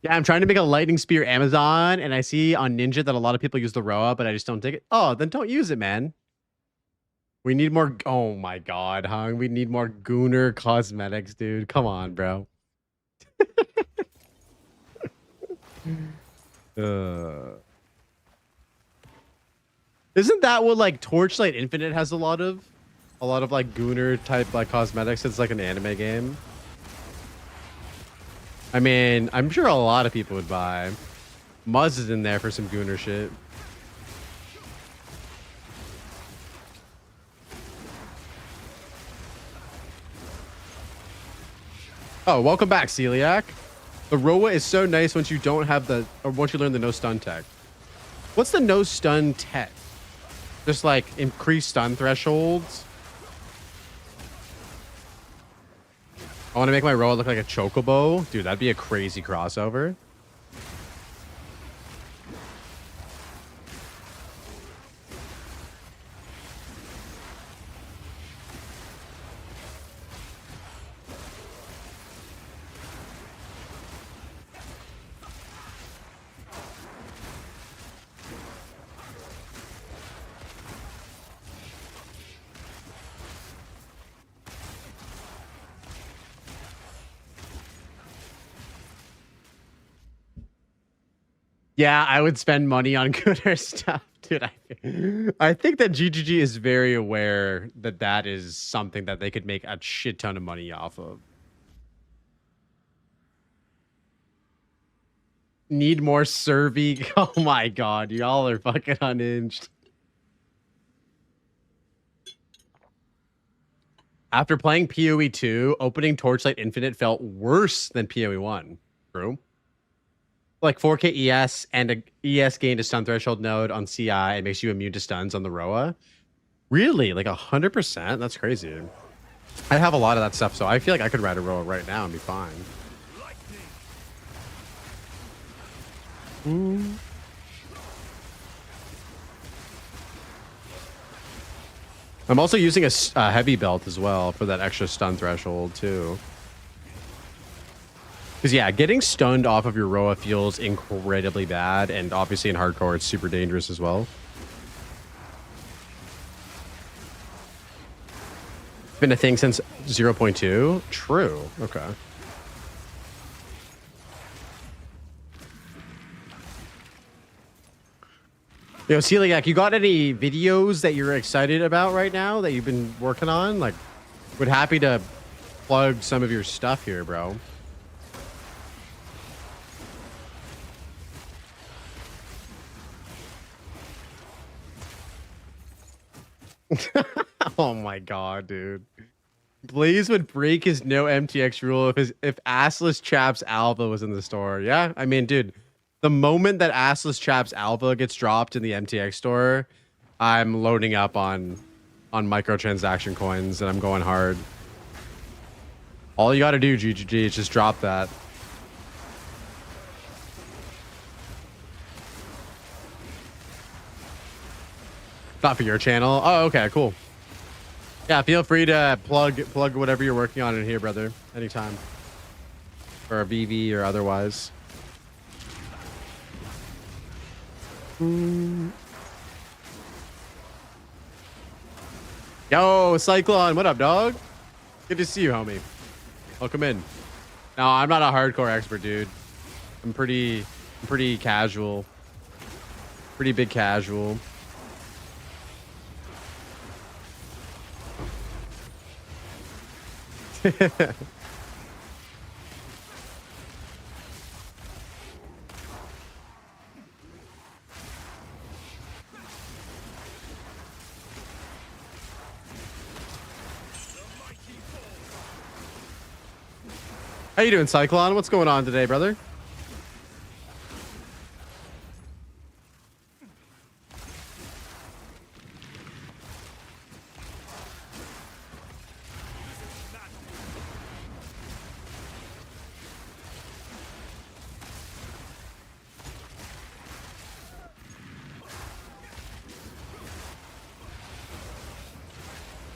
Yeah, I'm trying to make a lightning spear Amazon, and I see on Ninja that a lot of people use the Roa, but I just don't dig it. Oh, then don't use it, man. We need more. Oh my god, Hung. We need more Gooner cosmetics, dude. Come on, bro. Isn't that what like Torchlight Infinite has a lot of like Gooner type like cosmetics? It's like an anime game. I mean, I'm sure a lot of people would buy. Muzz is in there for some Gooner shit. Oh, welcome back, Celiac. The Roa is so nice once you don't have the, or once you learn the no stun tech. What's the no stun tech? Just like increased stun thresholds. I want to make my Roa look like a chocobo. Dude, that'd be a crazy crossover. Yeah, I would spend money on gooder stuff, dude. I think that GGG is very aware that that is something that they could make a shit ton of money off of. Need more Servy. Oh my god, y'all are fucking unhinged. After playing PoE 2, opening Torchlight Infinite felt worse than PoE 1. True. Like 4K ES and a ES gained a stun threshold node on CI and makes you immune to stuns on the Roa. Really? Like 100%? That's crazy. I have a lot of that stuff, so I feel like I could ride a Roa right now and be fine. I'm also using a heavy belt as well for that extra stun threshold too. Because yeah, getting stunned off of your Roa feels incredibly bad, and obviously in hardcore it's super dangerous as well. Been a thing since 0.2? True. Okay. Yo, Celiac, you got any videos that you're excited about right now that you've been working on? Like, would happy to plug some of your stuff here, bro. Oh my god, dude. Blaze would break his no MTX rule if Assless Chaps Alpha was in the store. Yeah, I mean, dude, the moment that Assless Chaps Alpha gets dropped in the MTX store, I'm loading up on microtransaction coins and I'm going hard. All you gotta do, GGG, is just drop that. Not for your channel. Oh, okay, cool. Yeah, feel free to plug whatever you're working on in here, brother. Anytime. For a VV or otherwise. Yo, Cyclone, what up, dog? Good to see you, homie. Welcome in. No, I'm not a hardcore expert, dude. I'm pretty casual. Pretty big casual. How you doing, Cyclone? What's going on today, brother?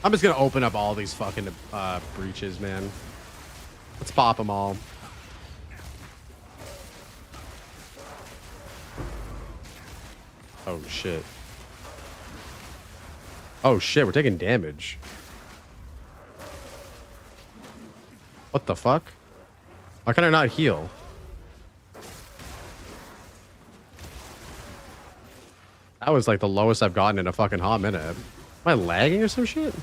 I'm just gonna open up all these fucking breaches, man. Let's pop them all. Oh shit. Oh shit, we're taking damage. What the fuck? Why can I not heal? That was like the lowest I've gotten in a fucking hot minute. Am I lagging or some shit?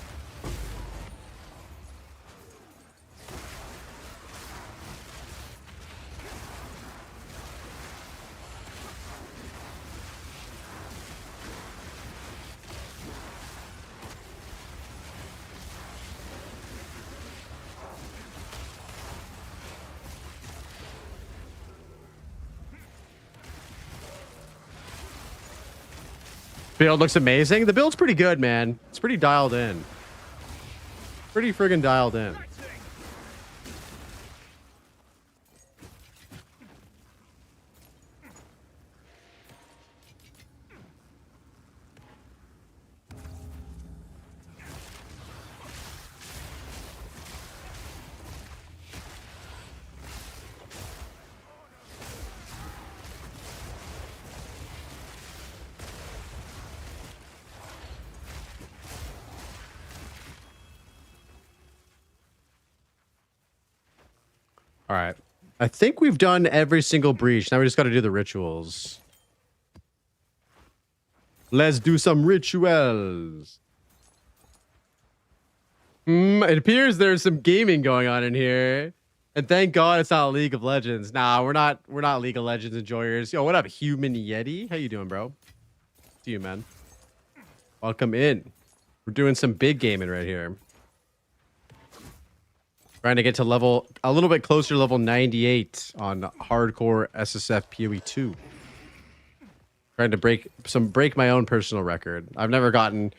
Build looks amazing. The build's pretty good, man. It's pretty dialed in. Pretty friggin' dialed in. All right. I think we've done every single breach. Now we just got to do the rituals. Let's do some rituals. It appears there's some gaming going on in here. And thank God it's not League of Legends. Nah, we're not League of Legends enjoyers. Yo, what up, Human Yeti? How you doing, bro? See you, man. Welcome in. We're doing some big gaming right here. Trying to get to level a little bit closer to level 98 on hardcore SSF PoE 2. Trying to break my own personal record. I've never gotten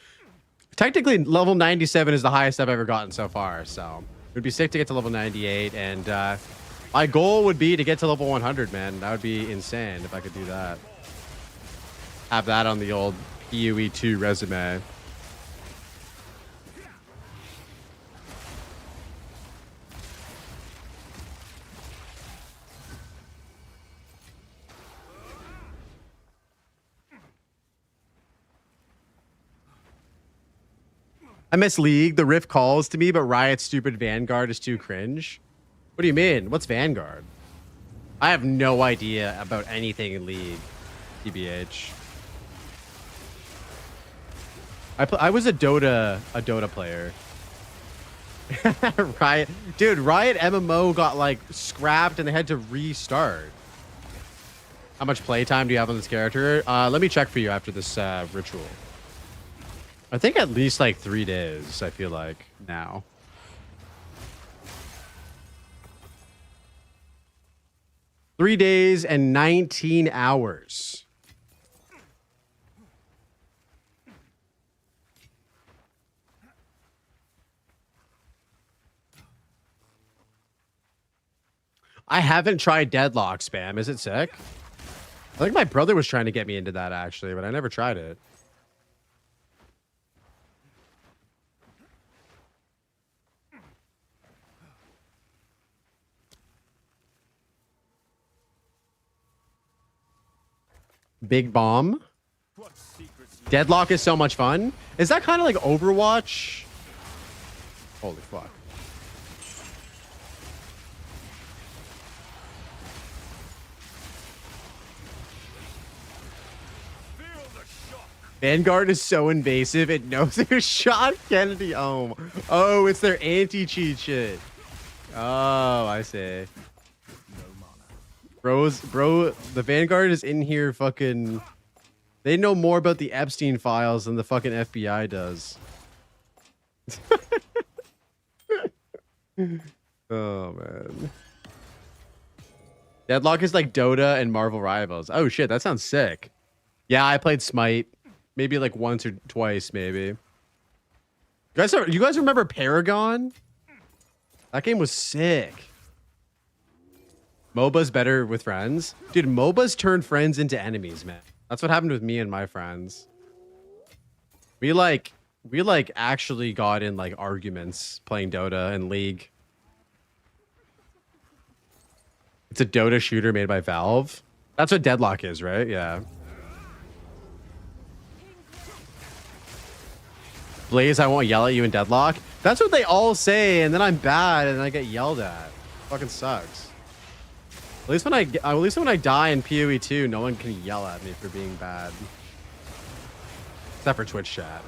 technically level 97 is the highest I've ever gotten so far, so it would be sick to get to level 98, and my goal would be to get to level 100, man. That would be insane if I could do that. Have that on the old PoE 2 resume. I miss League. The Rift calls to me, but Riot's stupid Vanguard is too cringe. What do you mean? What's Vanguard? I have no idea about anything in League, TBH. I was a Dota player. Riot, dude, Riot MMO got like scrapped and they had to restart. How much playtime do you have on this character? Let me check for you after this ritual. I think at least like 3 days, I feel like, now. Three days and 19 hours. I haven't tried Deadlock spam. Is it sick? I think my brother was trying to get me into that, actually, but I never tried it. Big Bomb. Deadlock is so much fun. Is that kind of like Overwatch? Holy fuck. Vanguard is so invasive. It knows who shot Kennedy. Oh, it's their anti-cheat shit. Oh, I see. Bro, the Vanguard is in here fucking... They know more about the Epstein files than the fucking FBI does. Oh, man. Deadlock is like Dota and Marvel Rivals. Oh, shit, that sounds sick. Yeah, I played Smite. Maybe like once or twice, maybe. You guys remember Paragon? That game was sick. MOBA's better with friends. Dude, MOBA's turn friends into enemies, man. That's what happened with me and my friends. We actually got in like arguments playing Dota and League. It's a Dota shooter made by Valve. That's what Deadlock is, right? Yeah. Blaze, I won't yell at you in Deadlock. That's what they all say, and then I'm bad and I get yelled at. Fucking sucks. At least when I die in PoE 2, no one can yell at me for being bad. Except for Twitch chat.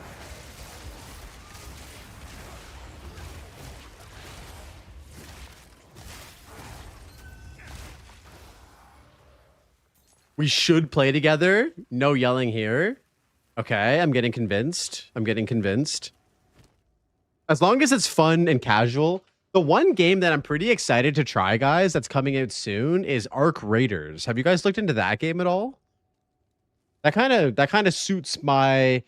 We should play together. No yelling here. Okay, I'm getting convinced. As long as it's fun and casual. The one game that I'm pretty excited to try, guys, that's coming out soon is Arc Raiders. Have you guys looked into that game at all? That kind of suits my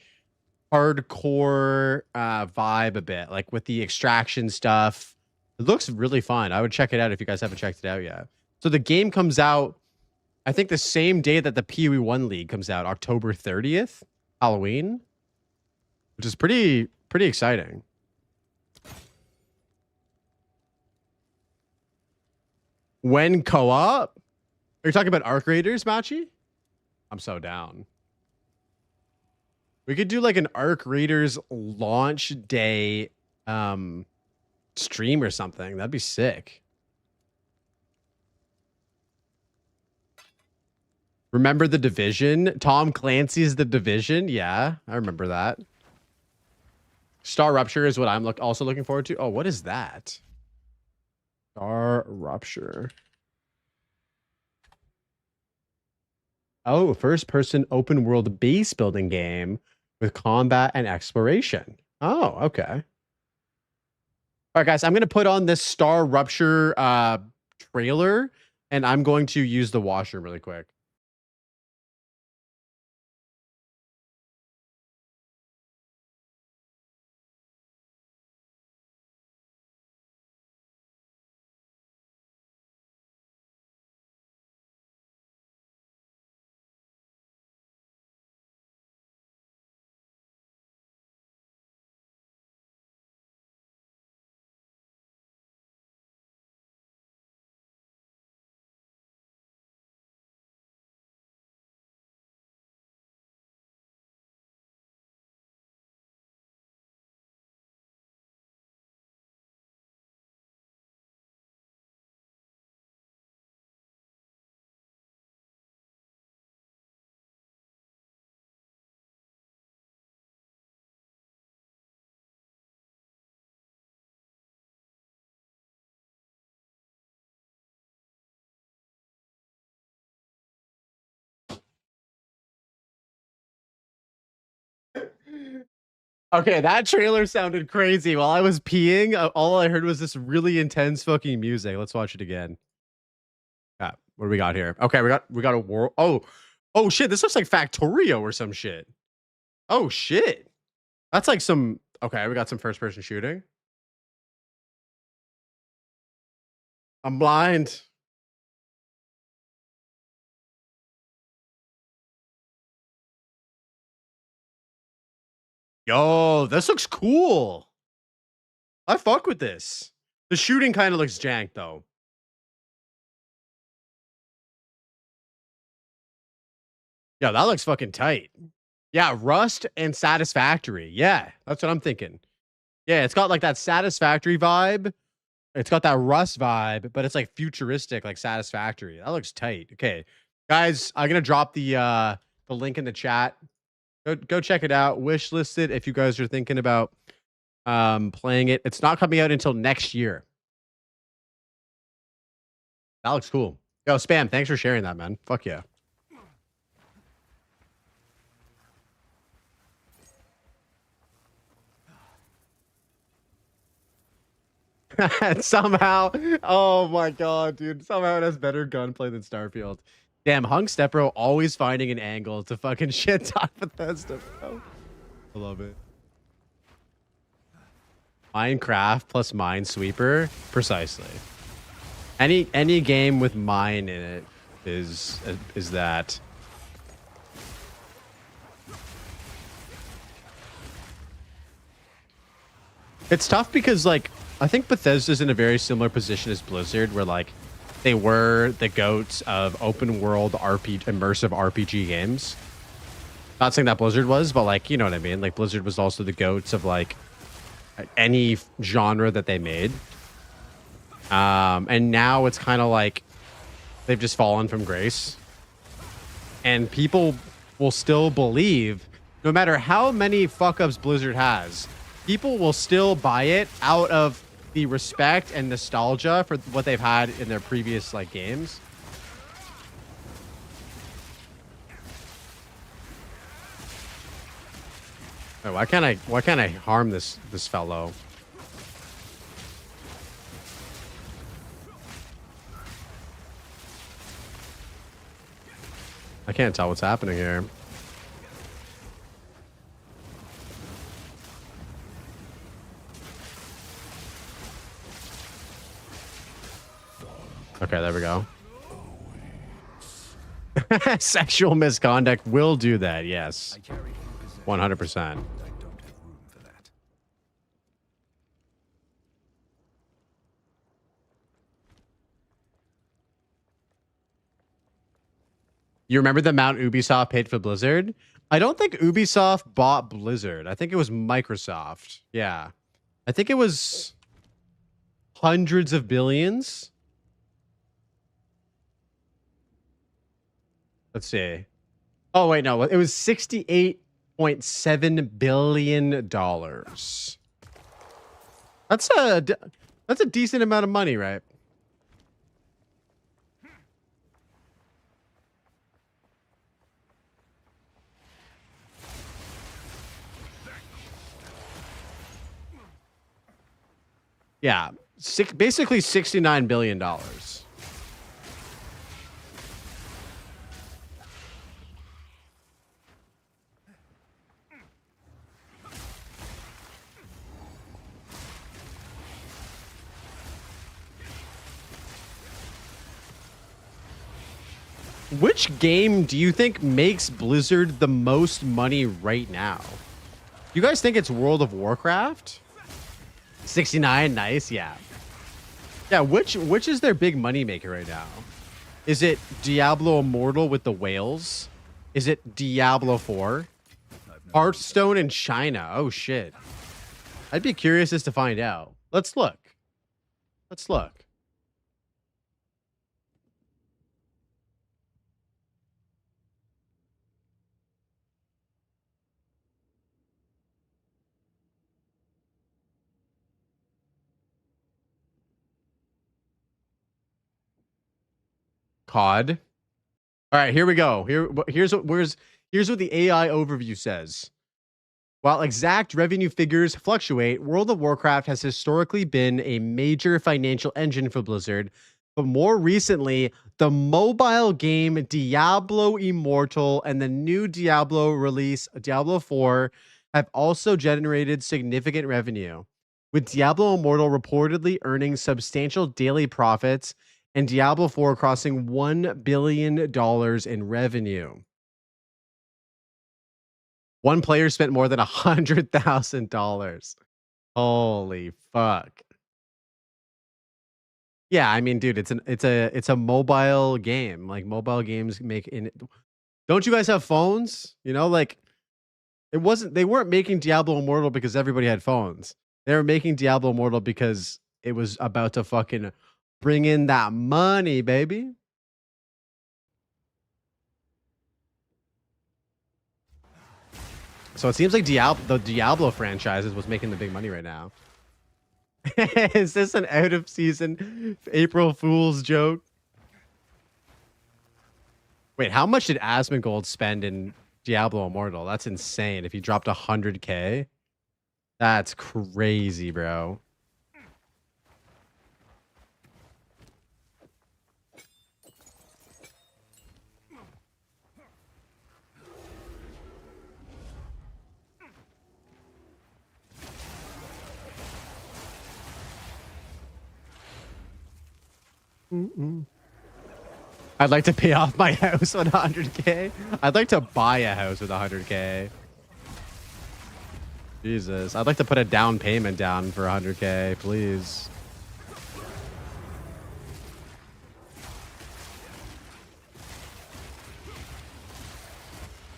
hardcore vibe a bit, like with the extraction stuff. It looks really fun. I would check it out if you guys haven't checked it out yet. So the game comes out, I think, the same day that the PoE 1 League comes out, October 30th, Halloween, which is pretty exciting. When co-op? Are you talking about Arc Raiders, Machi? I'm so down. We could do like an Arc Raiders launch day stream or something. That'd be sick. Remember The Division? Tom Clancy's The Division? Yeah, I remember that. Star Rupture is what I'm also looking forward to. Oh, what is that? Star Rupture. Oh, first-person open-world base building game with combat and exploration. Oh, okay. All right, guys, I'm going to put on this Star Rupture trailer, and I'm going to use the washroom really quick. Okay, that trailer sounded crazy. While I was peeing, all I heard was this really intense fucking music. Let's watch it again. What do we got here? Okay, we got a war. Oh shit, this looks like Factorio or some shit. Oh shit. That's like some okay, we got some first person shooting. I'm blind. Yo, this looks cool. I fuck with this. The shooting kind of looks jank though. Yeah, that looks fucking tight. Yeah, Rust and Satisfactory. Yeah, that's what I'm thinking. Yeah, it's got like that Satisfactory vibe. It's got that Rust vibe, but it's like futuristic, like Satisfactory. That looks tight. Okay, guys, I'm gonna drop the link in the chat. Go check it out. Wish listed if you guys are thinking about playing it. It's not coming out until next year. That looks cool. Yo, Spam, thanks for sharing that, man. Fuck yeah. Somehow, oh my god, dude. Somehow it has better gunplay than Starfield. Damn, Hcssf always finding an angle to fucking shit talk Bethesda, bro. I love it. Minecraft plus Minesweeper, precisely. Any game with mine in it is that. It's tough because like I think Bethesda's in a very similar position as Blizzard, where like they were the goats of open world immersive RPG games. Not saying that Blizzard was, but like you know what I mean. Like Blizzard was also the goats of like any genre that they made. And now it's kind of like they've just fallen from grace. And people will still believe, no matter how many fuck-ups Blizzard has, people will still buy it out of the respect and nostalgia for what they've had in their previous like games. Oh, why can't I harm this fellow? I can't tell what's happening here. Okay, there we go. Sexual misconduct will do that, yes. 100%. I don't have room for that. You remember the amount Ubisoft paid for Blizzard? I don't think Ubisoft bought Blizzard. I think it was Microsoft. Yeah. I think it was hundreds of billions. Let's see. Oh wait, no, it was $68.7 billion. That's a decent amount of money, right? Yeah, basically $69 billion. Which game do you think makes Blizzard the most money right now? You guys think it's World of Warcraft? 69, nice, yeah. Yeah, which is their big money maker right now? Is it Diablo Immortal with the whales? Is it Diablo 4? Hearthstone and China. Oh shit. I'd be curious as to find out. Let's look. Let's look. COD. All right, here we go. Here's what the AI overview says. While exact revenue figures fluctuate, World of Warcraft has historically been a major financial engine for Blizzard, but more recently, the mobile game Diablo Immortal and the new Diablo release, Diablo 4, have also generated significant revenue, with Diablo Immortal reportedly earning substantial daily profits and Diablo 4 crossing $1 billion in revenue. One player spent more than $100,000. Holy fuck. Yeah, I mean, dude, it's a mobile game. Like mobile games make in. Don't you guys have phones? You know, like they weren't making Diablo Immortal because everybody had phones. They were making Diablo Immortal because it was about to fucking bring in that money, baby. So it seems like the Diablo franchise is what's making the big money right now. Is this an out of season April Fool's joke? Wait, how much did Asmongold spend in Diablo Immortal? That's insane. If he dropped 100K, that's crazy, bro. I'd like to pay off my house with 100K. I'd like to buy a house with 100K. Jesus. I'd like to put a down payment down for 100K, please.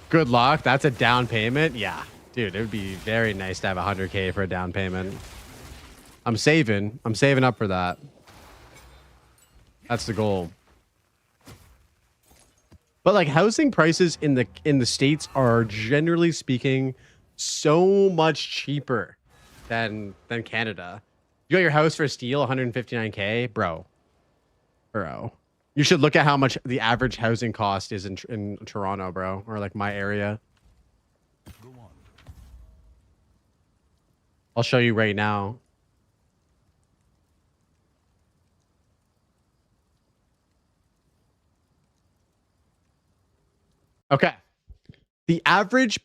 Good luck. That's a down payment. Yeah. Dude, it would be very nice to have 100K for a down payment. I'm saving up for that. That's the goal. But like housing prices in the States are generally speaking so much cheaper than Canada. You got your house for steel 159K, bro. You should look at how much the average housing cost is in Toronto, bro, or like my area. Go on. I'll show you right now. Okay. The average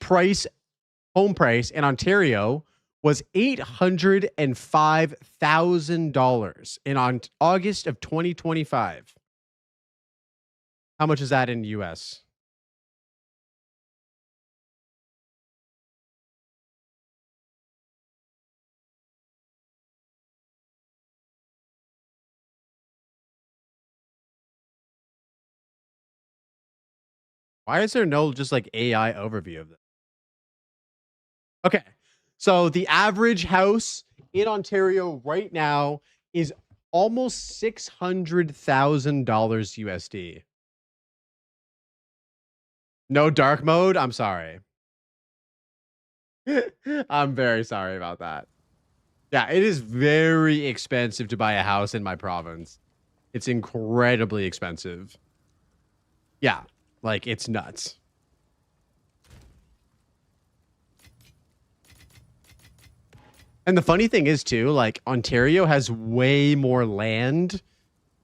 home price in Ontario was $805,000 in August of 2025. How much is that in US? Why is there no just like AI overview of this? Okay. So the average house in Ontario right now is almost $600,000 USD. No dark mode? I'm sorry. I'm very sorry about that. Yeah, it is very expensive to buy a house in my province. It's incredibly expensive. Yeah, like it's nuts. And the funny thing is too, like Ontario has way more land,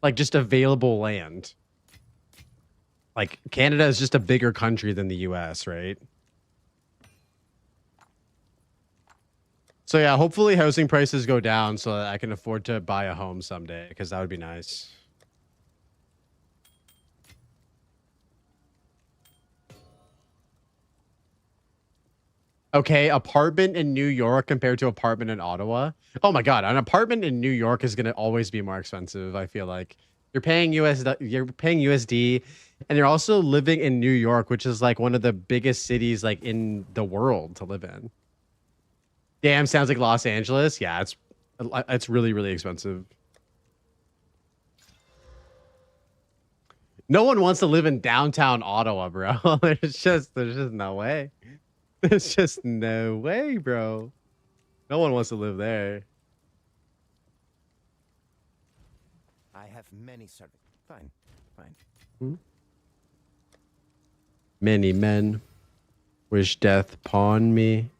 like just available land. Like Canada is just a bigger country than the US, right? So yeah, hopefully housing prices go down so that I can afford to buy a home someday, because that would be nice. Okay, apartment in New York compared to apartment in Ottawa. Oh my God, an apartment in New York is going to always be more expensive, I feel like. You're paying USD, and you're also living in New York, which is like one of the biggest cities like in the world to live in. Damn, sounds like Los Angeles. Yeah, it's really, really expensive. No one wants to live in downtown Ottawa, bro. there's just no way. There's just no way, bro. No one wants to live there. I have many servants. Fine, fine. Many men wish death upon me.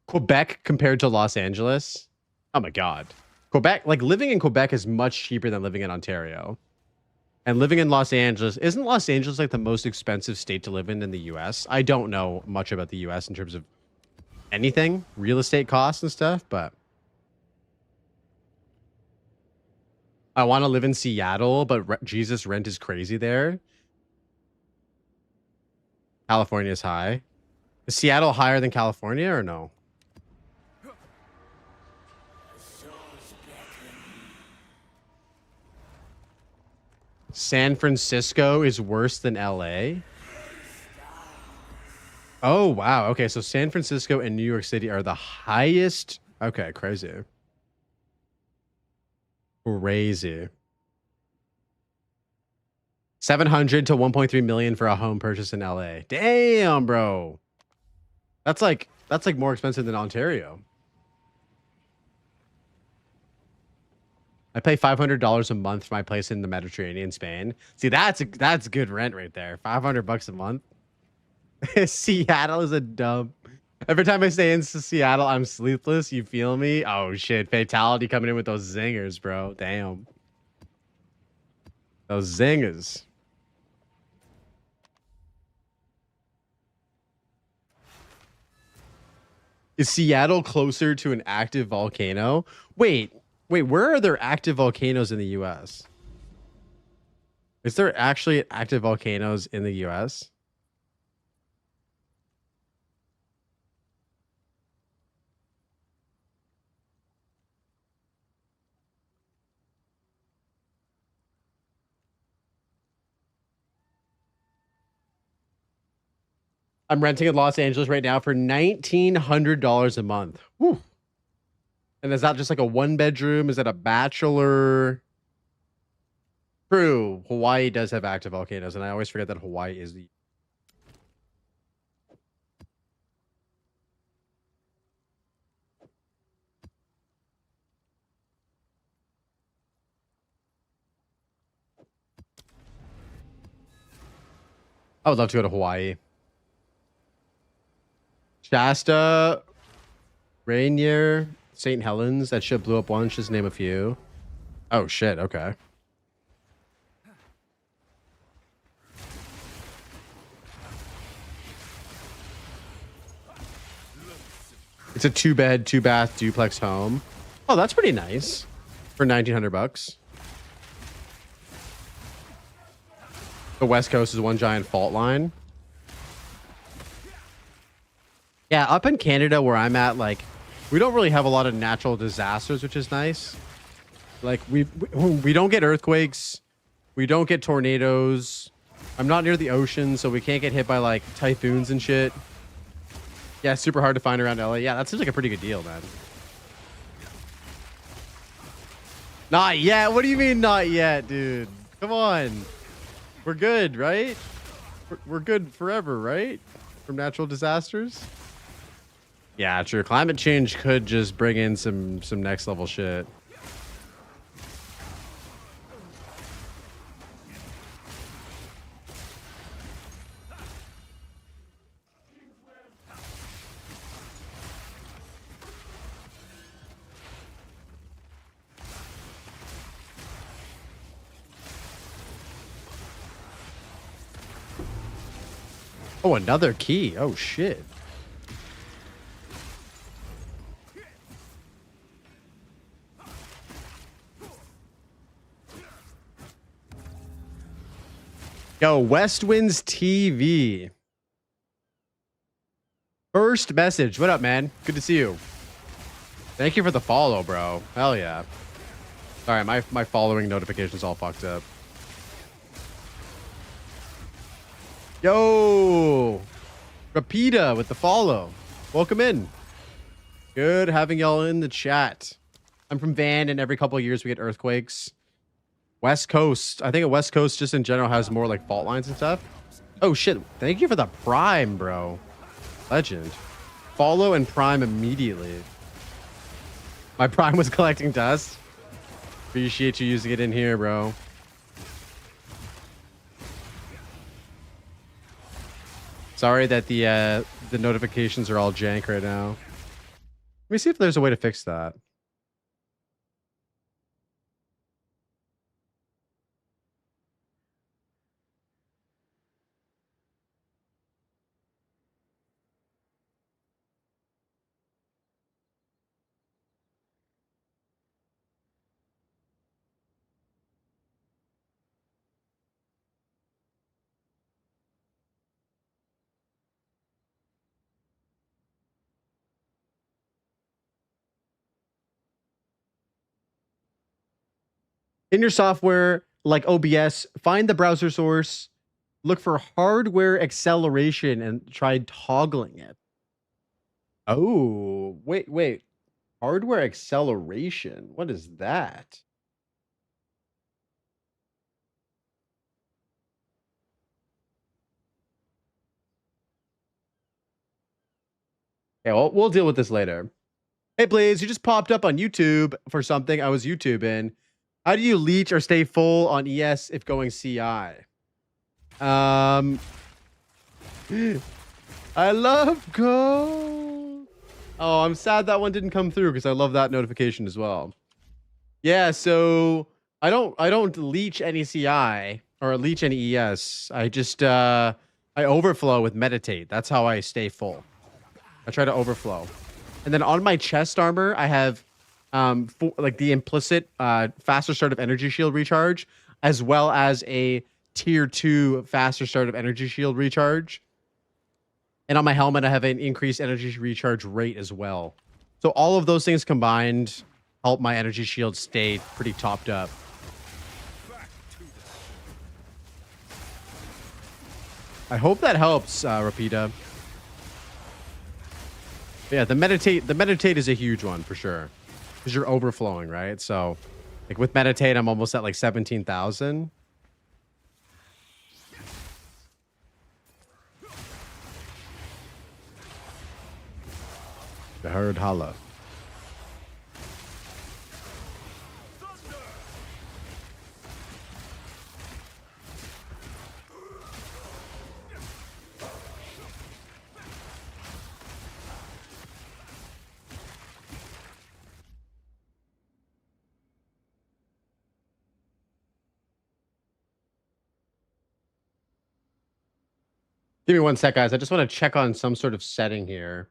Quebec compared to Los Angeles. Oh my God. Quebec, like living in Quebec is much cheaper than living in Ontario. And living in Los Angeles, isn't Los Angeles like the most expensive state to live in the US? I don't know much about the US in terms of anything, real estate costs and stuff, but I want to live in Seattle, but Jesus, rent is crazy there. California is high. Is Seattle higher than California or no? San Francisco is worse than LA. Oh, wow. Okay, so San Francisco and New York City are the highest. Okay, crazy. Crazy. 700 to 1.3 million for a home purchase in LA. Damn, bro. That's like more expensive than Ontario. I pay $500 a month for my place in the Mediterranean, Spain. See, that's good rent right there. $500 a month. Seattle is a dump. Every time I stay in Seattle, I'm sleepless. You feel me? Oh shit! Fatality coming in with those zingers, bro. Damn. Those zingers. Is Seattle closer to an active volcano? Wait, where are there active volcanoes in the US? Is there actually active volcanoes in the US? I'm renting in Los Angeles right now for $1,900 a month. Whew. And is that just like a one bedroom? Is that a bachelor? True. Hawaii does have active volcanoes, and I always forget that Hawaii is the. I would love to go to Hawaii. Shasta, Rainier, St. Helens. That shit blew up once. Just name a few. Oh shit. Okay. It's a 2-bed, 2-bath duplex home. Oh, that's pretty nice for $1,900. The West Coast is one giant fault line. Yeah, up in Canada where I'm at, like, we don't really have a lot of natural disasters, which is nice. Like, we don't get earthquakes. We don't get tornadoes. I'm not near the ocean, so we can't get hit by, like, typhoons and shit. Yeah, super hard to find around LA. Yeah, that seems like a pretty good deal, man. Not yet. What do you mean not yet, dude? Come on. We're good, right? We're good forever, right? From natural disasters. Yeah, true. Climate change could just bring in some next level shit. Oh, another key. Oh shit. Yo, West Winds TV. First message. What up, man? Good to see you. Thank you for the follow, bro. Hell yeah. Sorry, my following notifications all fucked up. Yo, Rapida with the follow. Welcome in. Good having y'all in the chat. I'm from Van, and every couple of years we get earthquakes. West Coast. I think a West Coast just in general has more like fault lines and stuff. Oh shit. Thank you for the prime, bro. Legend. Follow and prime immediately. My prime was collecting dust. Appreciate you using it in here, bro. Sorry that the notifications are all jank right now. Let me see if there's a way to fix that. In your software, like OBS, find the browser source, look for hardware acceleration, and try toggling it. Oh, wait. Hardware acceleration. What is that? Okay, well, we'll deal with this later. Hey, Blaze, you just popped up on YouTube for something. I was YouTubing. How do you leech or stay full on ES if going CI? I love gold. Oh, I'm sad that one didn't come through because I love that notification as well. Yeah, so I don't leech any CI or leech any ES. I just I overflow with meditate. That's how I stay full. I try to overflow. And then on my chest armor, I have like the implicit faster start of energy shield recharge, as well as a tier 2 faster start of energy shield recharge. And on my helmet, I have an increased energy recharge rate as well. So all of those things combined help my energy shield stay pretty topped up. I hope that helps, Rapida. Yeah, the meditate is a huge one for sure. Because you're overflowing, right? So like with meditate, I'm almost at like 17,000. I heard holla. Give me one sec, guys. I just want to check on some sort of setting here.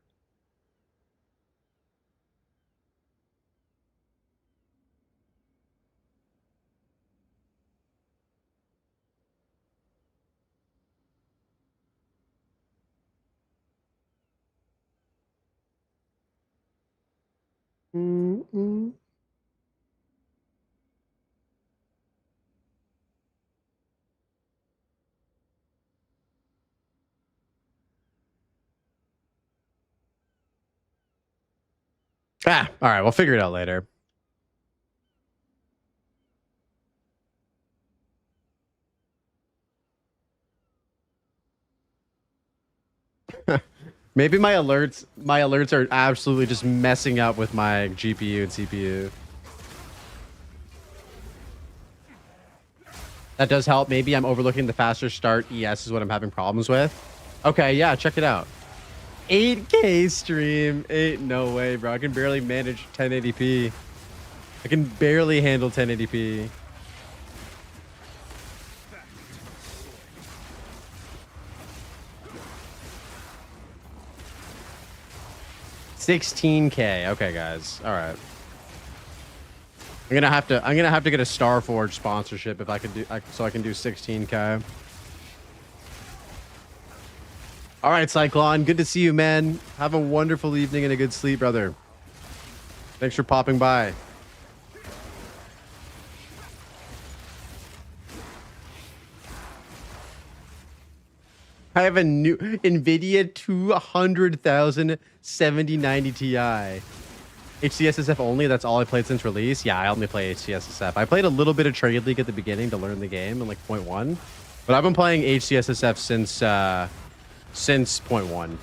Mm-mm. Ah, all right. We'll figure it out later. Maybe my alerts are absolutely just messing up with my GPU and CPU. That does help. Maybe I'm overlooking the faster start ES is what I'm having problems with. Okay, yeah, check it out. 8K stream. No way, bro. I can barely manage 1080p. I can barely handle 1080p. $16K. Okay, guys. All right. I'm gonna have to get a Starforge sponsorship if I could do so I can do 16K. All right, Cyclone. Good to see you, man. Have a wonderful evening and a good sleep, brother. Thanks for popping by. I have a new NVIDIA 200,000 7090 Ti. Hcssf only. That's all I played since release. Yeah, I only play Hcssf. I played a little bit of Trade League at the beginning to learn the game in like 0.1, but I've been playing Hcssf since 0.1.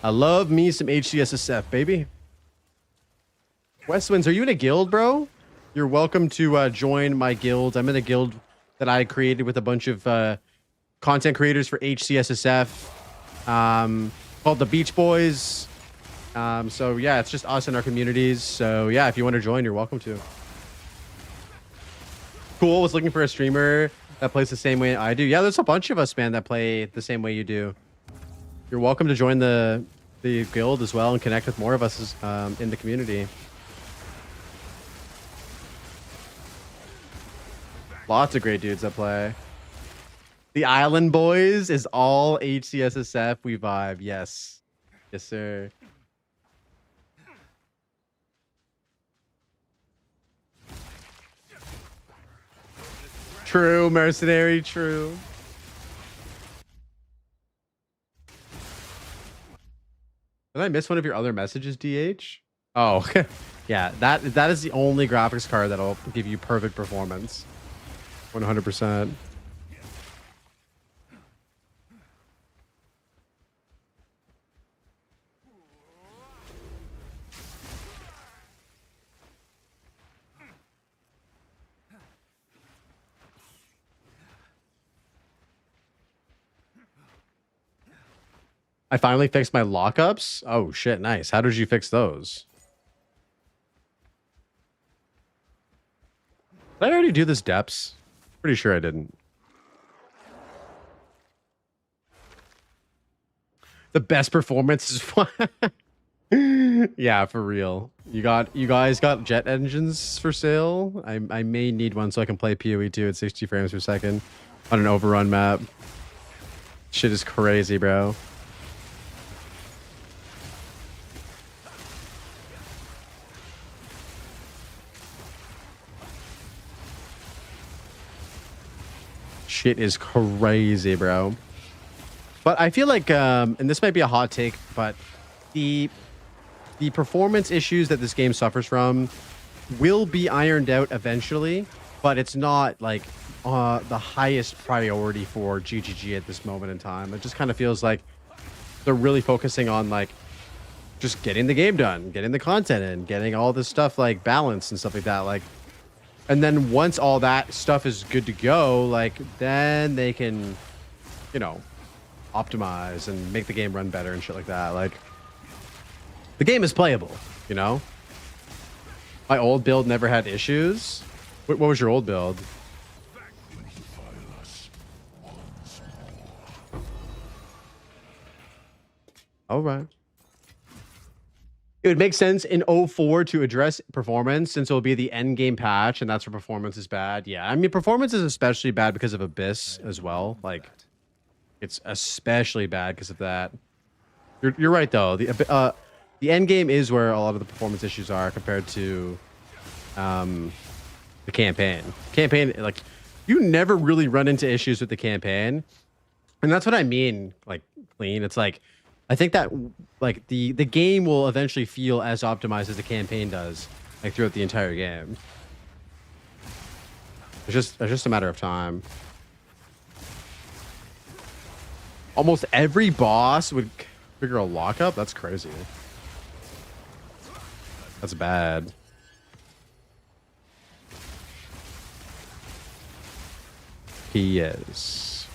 I love me some Hcssf, baby. Westwinds, are you in a guild, bro? You're welcome to join my guild. I'm in a guild that I created with a bunch of content creators for Hcssf, called the Beach Boys. So yeah, it's just us in our communities. So yeah, if you want to join, you're welcome to. Cool. Was looking for a streamer that plays the same way I do. Yeah, there's a bunch of us, man, that play the same way you do. You're welcome to join the guild as well and connect with more of us in the community. Lots of great dudes that play. The Island Boys is all Hcssf. We vibe. Yes. Yes, sir. True, mercenary. True. Did I miss one of your other messages, DH? Oh, yeah. That is the only graphics card that'll give you perfect performance. 100%. I finally fixed my lockups. Oh shit, nice. How did you fix those? Did I already do this depths? Pretty sure I didn't. The best performance is yeah, for real. You guys got jet engines for sale? I may need one so I can play PoE 2 at 60 frames per second on an overrun map. Shit is crazy, bro. Shit is crazy, bro. But I feel like, and this might be a hot take, but the performance issues that this game suffers from will be ironed out eventually, but it's not like the highest priority for GGG at this moment in time. It just kind of feels like they're really focusing on like just getting the game done, getting the content in, getting all this stuff like balanced and stuff like that. Like, and then once all that stuff is good to go, like then they can, you know, optimize and make the game run better and shit like that. Like the game is playable, you know. My old build never had issues. What was your old build? All right. It would make sense in 04 to address performance since it'll be the end game patch and that's where performance is bad. Yeah, I mean, performance is especially bad because of Abyss as well. Like, it's especially bad because of that. You're right, though. The end game is where a lot of the performance issues are compared to the campaign. Campaign, like, you never really run into issues with the campaign. And that's what I mean, like, clean. It's like, I think that like the game will eventually feel as optimized as the campaign does, like throughout the entire game. It's just a matter of time. Almost every boss would trigger a lockup. That's crazy. That's bad. He is.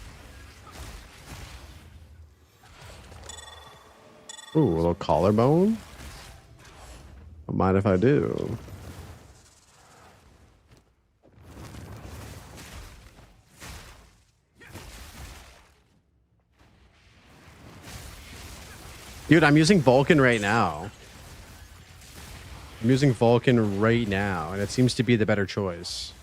Ooh, a little collarbone. Don't mind if I do. Dude, I'm using Vulcan right now. I'm using Vulcan right now, and it seems to be the better choice.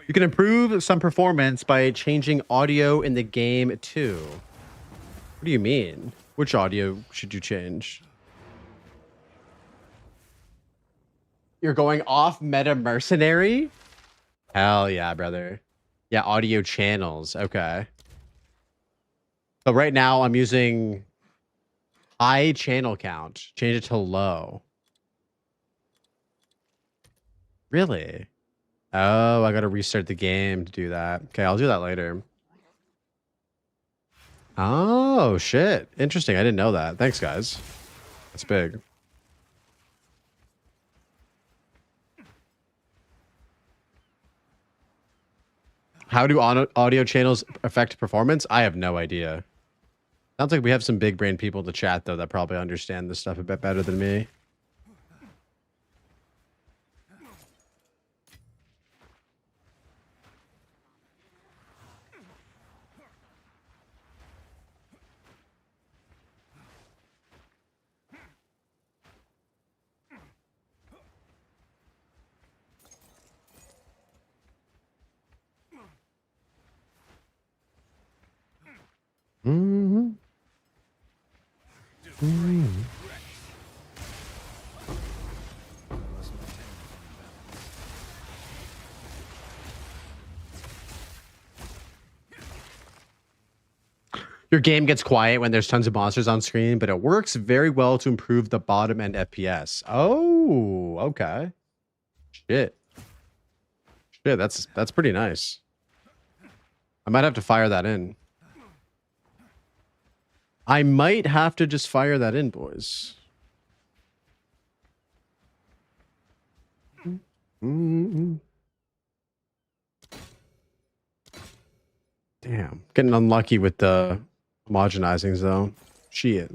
You can improve some performance by changing audio in the game too. What do you mean? Which audio should you change? You're going off meta mercenary? Hell yeah, brother. Yeah, audio channels. Okay. But right now I'm using high channel count. Change it to low. Really? Oh, I gotta restart the game to do that. Okay, I'll do that later. Oh, shit. Interesting. I didn't know that. Thanks, guys. That's big. How do audio channels affect performance? I have no idea. Sounds like we have some big brain people in the chat, though, that probably understand this stuff a bit better than me. Mm-hmm. Mm-hmm. Your game gets quiet when there's tons of monsters on screen, but it works very well to improve the bottom end FPS. Oh, okay. Shit. Shit, that's pretty nice. I might have to fire that in. I might have to just fire that in, boys. Mm-hmm. Damn. Getting unlucky with the homogenizings, though. Shit.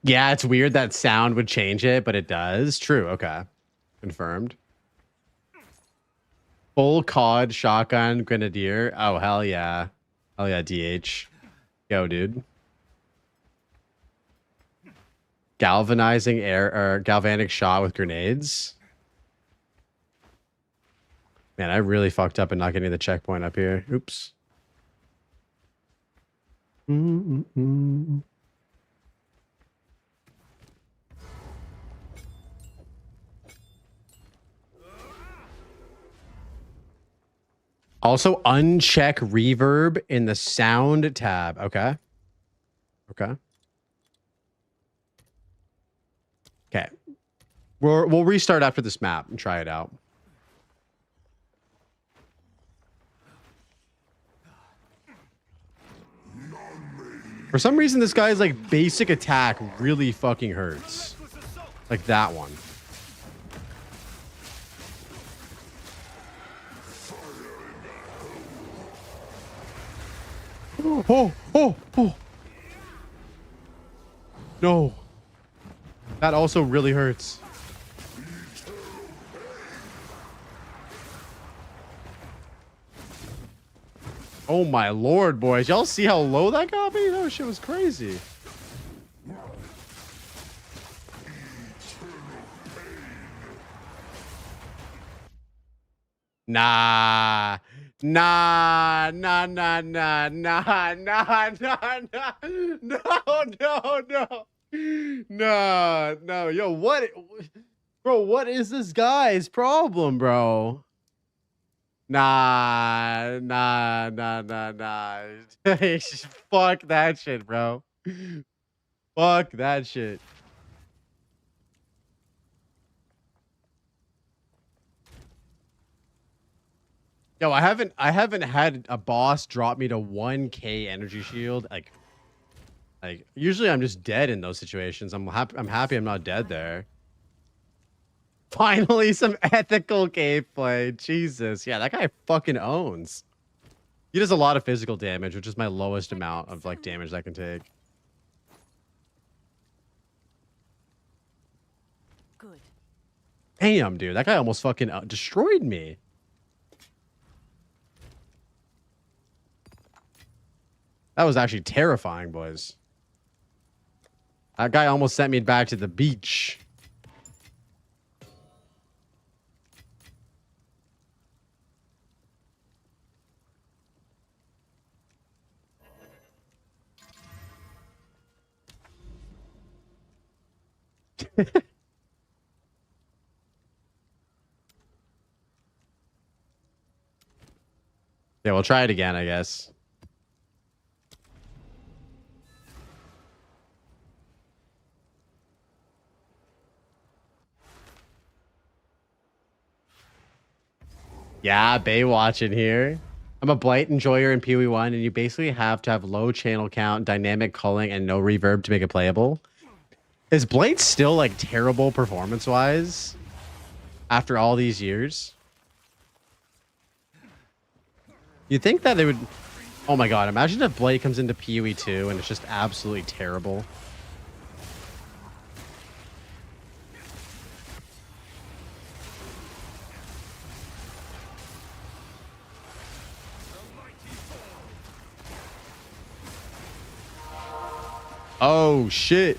Yeah, it's weird that sound would change it, but it does. True. Okay. Confirmed. Full COD shotgun grenadier. Oh, hell yeah. Hell yeah, DH. Go, dude. Galvanizing air or galvanic shot with grenades. Man, I really fucked up in not getting the checkpoint up here. Oops. Mm-mm-mm. Also, uncheck reverb in the sound tab. Okay. Okay. Okay. We'll restart after this map and try it out. For some reason, this guy's like basic attack really fucking hurts. Like that one. Oh. No. That also really hurts. Oh my lord, boys. Y'all see how low that got me? That shit was crazy. Nah. Nah, nah, nah, nah, nah, nah, nah, nah, no, no, no. Nah, no. Yo, what? Bro, what is this guy's problem, bro? Nah, nah, nah, nah, nah. Fuck that shit, bro. Fuck that shit. Yo, I haven't had a boss drop me to 1k energy shield. Like usually I'm just dead in those situations. I'm happy I'm not dead there. Finally some ethical gameplay. Jesus. Yeah, that guy fucking owns. He does a lot of physical damage, which is my lowest amount of like damage I can take. Good. Damn, dude. That guy almost fucking destroyed me. That was actually terrifying, boys. That guy almost sent me back to the beach. Yeah, we'll try it again, I guess. Yeah, Baywatch in here. I'm a Blight enjoyer in PoE1, and you basically have to have low channel count, dynamic culling, and no reverb to make it playable. Is Blight still like terrible performance-wise after all these years? You think that they would... Oh my god, imagine if Blight comes into PoE2 and it's just absolutely terrible. Oh shit.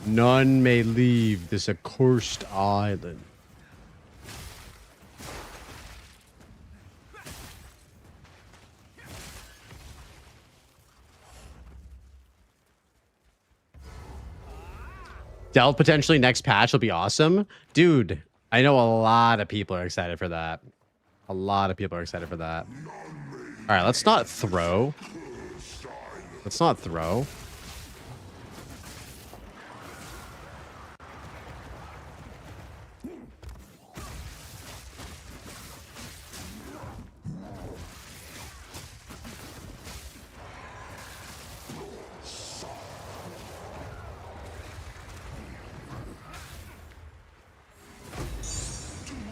None may leave this accursed island. Delve potentially next patch will be awesome. Dude, I know a lot of people are excited for that. A lot of people are excited for that. All right, let's not throw. Let's not throw.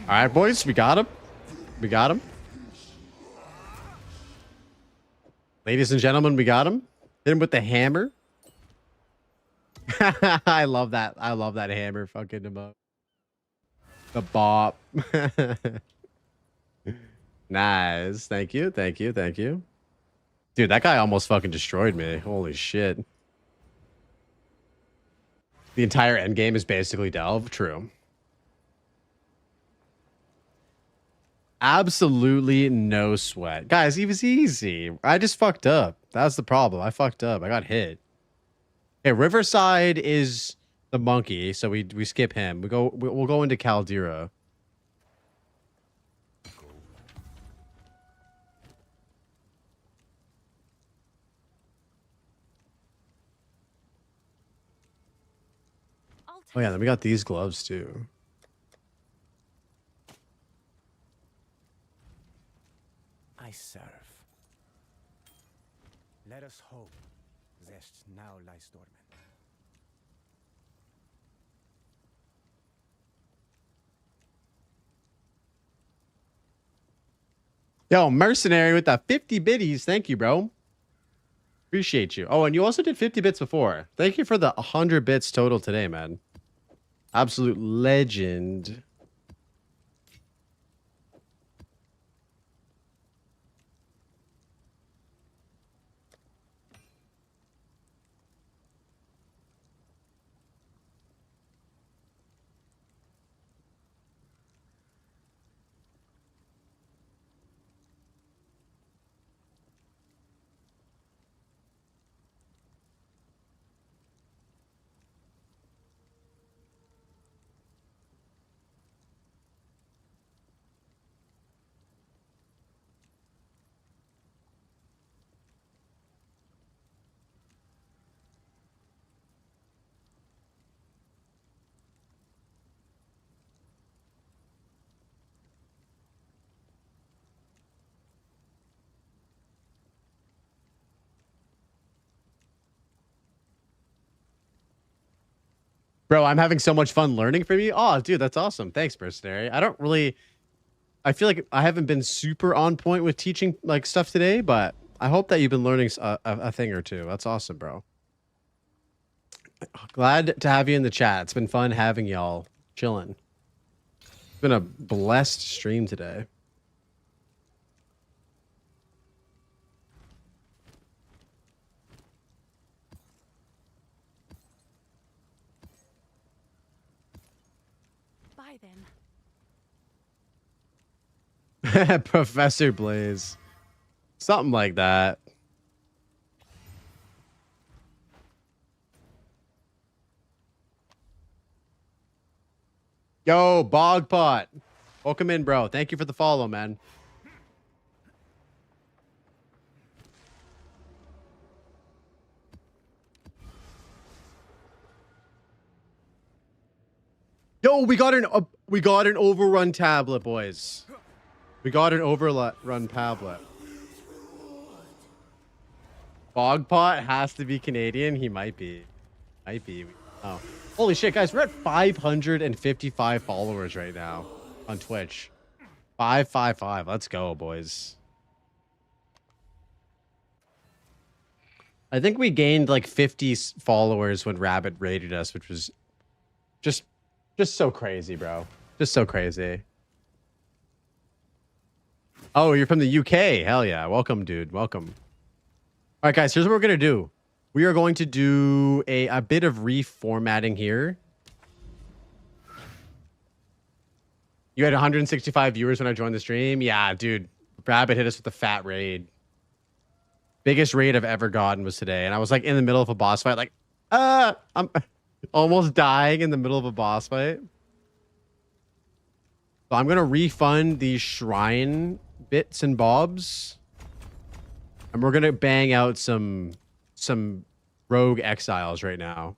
All right, boys, we got him. We got him. Ladies and gentlemen, we got him. Hit him with the hammer. I love that. I love that hammer fucking him up. The bop. Nice. Thank you. Thank you. Thank you. Dude, that guy almost fucking destroyed me. Holy shit. The entire endgame is basically Delve. True. Absolutely no sweat. Guys, it was easy. I just fucked up. That's the problem. I fucked up. I got hit. Okay, Riverside is the monkey, so we skip him. We'll go into Caldera. Oh yeah, then we got these gloves too. I serve. Let us hope Zest now lies dormant. Yo, Mercenary with the 50 biddies. Thank you, bro. Appreciate you. Oh, and you also did 50 bits before. Thank you for the 100 bits total today, man. Absolute legend. Bro, I'm having so much fun learning from you. Oh, dude, that's awesome. Thanks, Mercenary. I feel like I haven't been super on point with teaching like stuff today, but I hope that you've been learning a thing or two. That's awesome, bro. Glad to have you in the chat. It's been fun having y'all chilling. It's been a blessed stream today. Bye then. Professor Blaze. Something like that. Yo, Bogpot. Welcome in, bro. Thank you for the follow, man. Yo, we got an overrun tablet, boys. We got an overrun tablet. Bogpot has to be Canadian. He might be. Might be. Oh. Holy shit, guys. We're at 555 followers right now on Twitch. 555. Let's go, boys. I think we gained like 50 followers when Rabbit raided us, which was just so crazy, bro. Just so crazy. Oh, you're from the UK. Hell yeah. Welcome, dude. Welcome. All right, guys, here's what we're going to do. We are going to do a bit of reformatting here. You had 165 viewers when I joined the stream. Yeah, dude. Rabbit hit us with a fat raid. Biggest raid I've ever gotten was today. And I was like in the middle of a boss fight. Like, I'm almost dying in the middle of a boss fight. So I'm going to refund these shrine bits and bobs. And we're going to bang out some rogue exiles right now.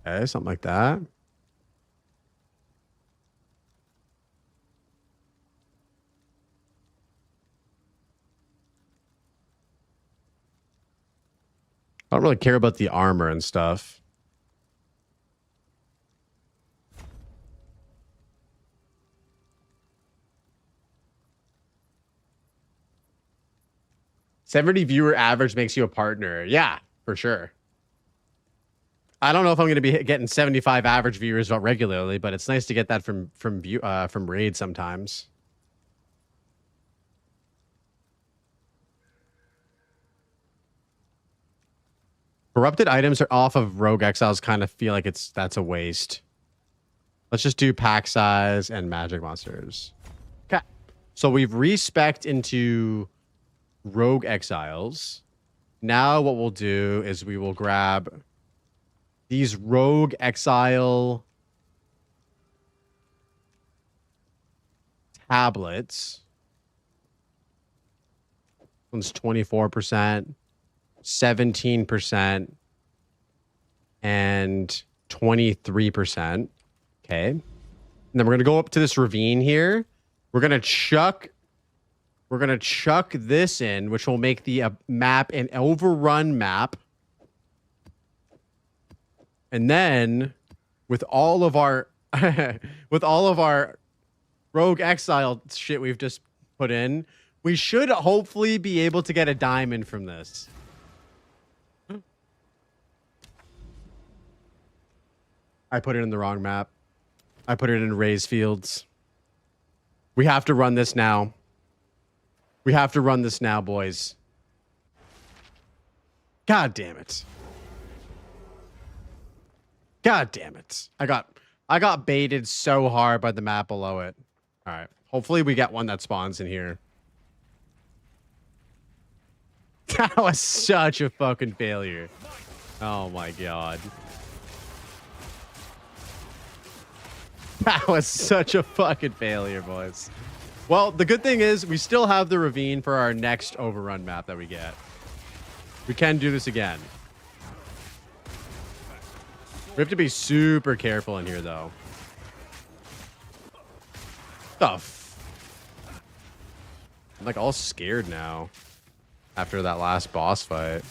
Okay, something like that. I don't really care about the armor and stuff. $70 viewer average makes you a partner. Yeah, for sure. I don't know if I'm going to be getting 75 average viewers regularly, but it's nice to get that from raid sometimes. Corrupted items are off of Rogue Exiles. Kind of feel like that's a waste. Let's just do pack size and magic monsters. Okay. So we've respec'd into Rogue Exiles. Now what we'll do is we will grab these Rogue Exile tablets. One's 24%, 17%, and 23%. Okay. And then we're gonna go up to this ravine here. We're gonna chuck this in, which will make the map an overrun map. And then with all of our Rogue Exile shit we've just put in, we should hopefully be able to get a diamond from this. I put it in the wrong map. I put it in Ray's Fields. We have to run this now. We have to run this now, boys. God damn it. God damn it. I got baited so hard by the map below it. All right. Hopefully we get one that spawns in here. That was such a fucking failure. Oh my god. That was such a fucking failure, boys. Well, the good thing is we still have the ravine for our next overrun map that we get. We can do this again. We have to be super careful in here, though. Stuff. I'm like all scared now after that last boss fight.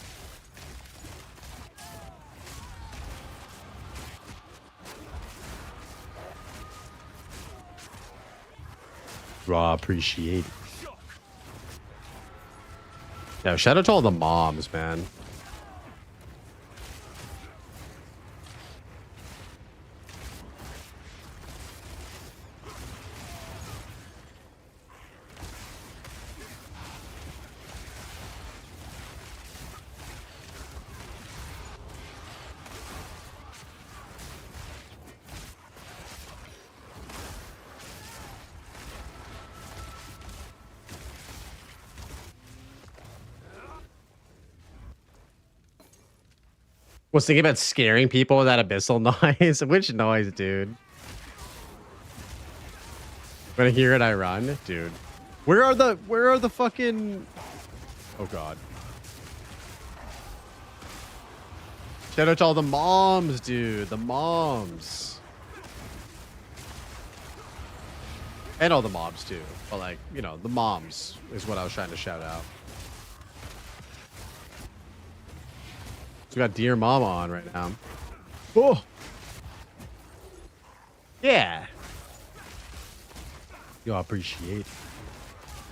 Raw appreciate. Yeah, shout out to all the moms, man. Was thinking about scaring people with that abyssal noise. Which noise, dude? When I hear it, I run, dude. Where are the fucking? Oh god. Shout out to all the moms, dude. The moms. And all the mobs too. But like, you know, the moms is what I was trying to shout out. So we got Dear Mama on right now. Oh. Yeah. Yo, appreciate.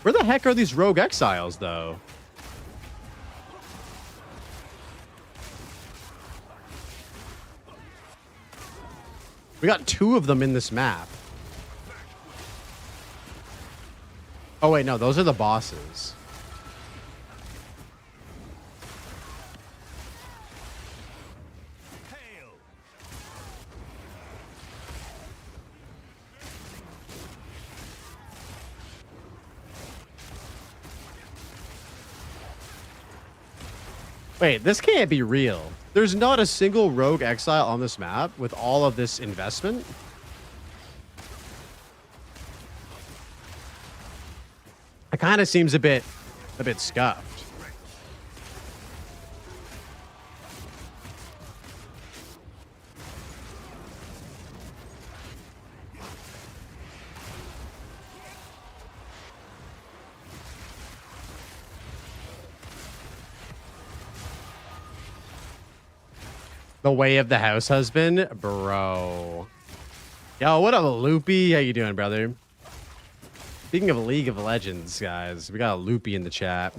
Where the heck are these Rogue Exiles, though? We got 2 of them in this map. Oh, wait, no. Those are the bosses. Wait, this can't be real. There's not a single Rogue Exile on this map with all of this investment. It kind of seems a bit scuffed. The way of the house husband, bro. Yo, what up, Loopy? How you doing, brother? Speaking of League of Legends, guys, we got a Loopy in the chat.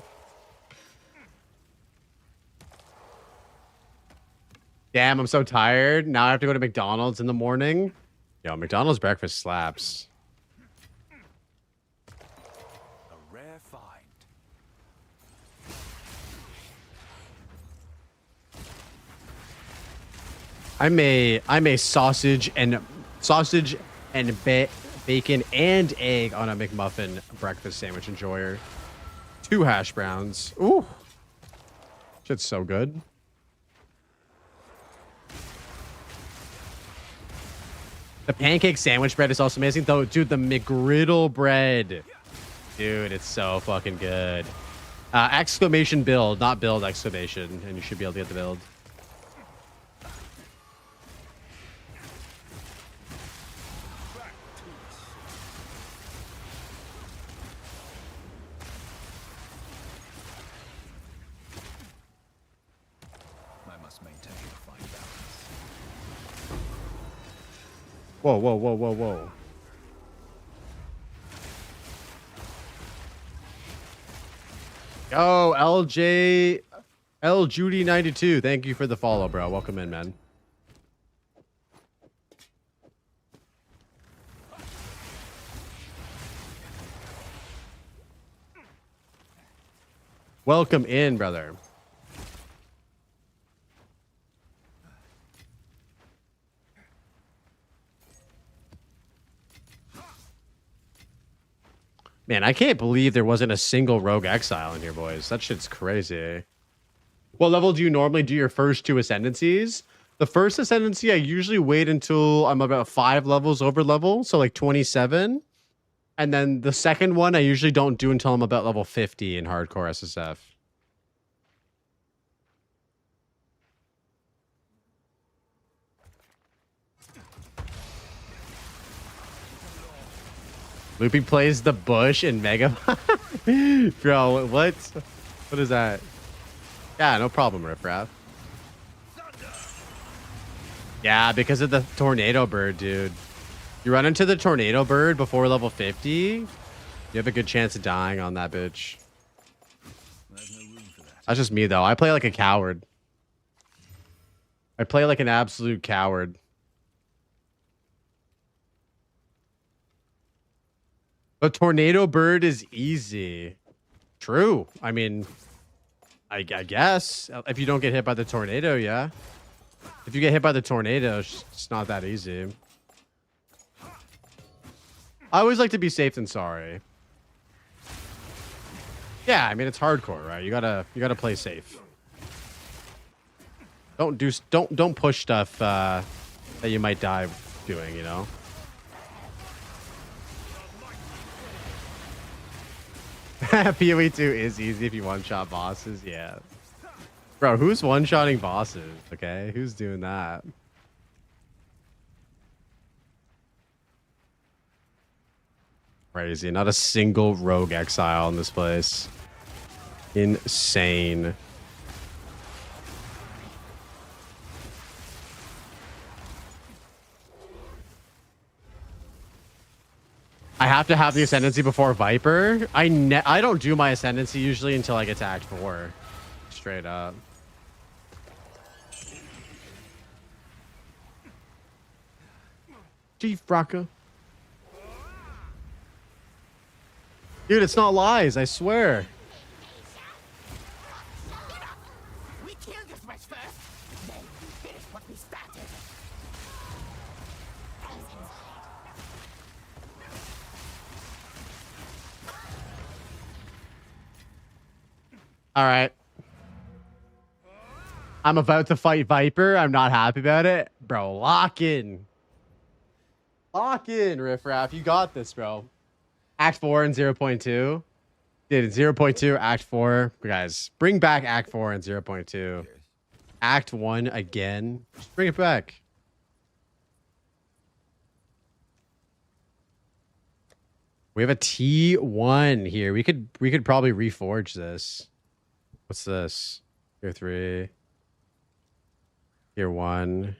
Damn, I'm so tired. Now I have to go to McDonald's in the morning. Yo, McDonald's breakfast slaps. A rare find. I'm a sausage and bacon and egg on a McMuffin breakfast sandwich enjoyer. 2 hash browns. Ooh. Shit's so good. The pancake sandwich bread is also amazing though. Dude, the McGriddle bread. Dude, it's so fucking good. Exclamation build, not build exclamation, and you should be able to get the build. I must maintain a fine balance. Whoa, whoa, whoa, whoa, whoa. Yo, LJ, L Judy 92. Thank you for the follow, bro. Welcome in, man. Welcome in, brother. Man, I can't believe there wasn't a single rogue exile in here, boys. That shit's crazy. What level do you normally do your first 2 ascendancies? The first ascendancy, I usually wait until I'm about 5 levels over level, so like 27. And then the second one, I usually don't do until I'm about level 50 in hardcore SSF. Loopy plays the bush in Mega. Bro, what? What is that? Yeah, no problem, Riffraff. Yeah, because of the tornado bird, dude. You run into the tornado bird before level 50, you have a good chance of dying on that bitch. There's no room for that. That's just me, though. I play like a coward. I play like an absolute coward. The tornado bird is easy. True. I mean, I guess. If you don't get hit by the tornado, yeah. If you get hit by the tornado, it's not that easy. I always like to be safe than sorry. Yeah, I mean it's hardcore, right? You gotta play safe. Don't push stuff that you might die doing, you know. PoE 2 is easy if you one-shot bosses, yeah. Bro, who's one-shotting bosses? Okay, who's doing that? Crazy, not a single rogue exile in this place. Insane. I have to have the ascendancy before Viper. I don't do my ascendancy usually until I get to Act 4. Straight up. Chief Braca. Dude, it's not lies, I swear. We kill this wretch first, then we finish what we started. All right. I'm about to fight Viper. I'm not happy about it. Bro, lock in. Lock in, Riffraff. You got this, bro. Act 4 and 0.2. Dude, 0.2, Act 4. Guys, bring back Act 4 and 0.2. Act 1 again. Just bring it back. We have a T1 here. We could probably reforge this. What's this? Tier 3. Tier 1.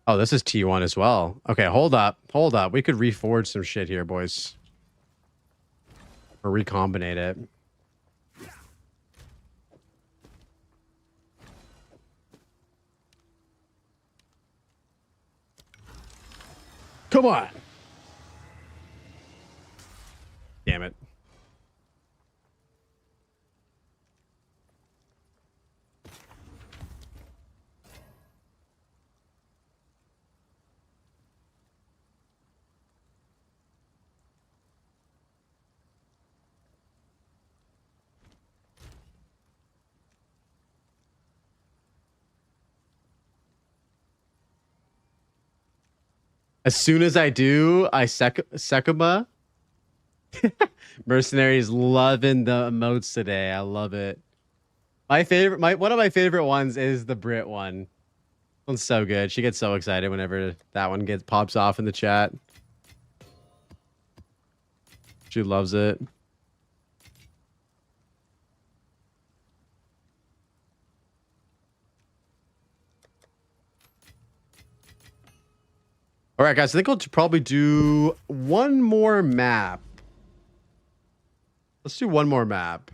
Oh, this is T1 as well. Okay, hold up. Hold up. We could reforge some shit here, boys. Or recombinate it. Come on. Damn it. As soon as I do, I Sekuma. Mercenaries loving the emotes today. I love it. One of my favorite ones is the Brit one. One's so good. She gets so excited whenever that one pops off in the chat. She loves it. All right, guys. I think we'll probably do one more map. Let's do one more map.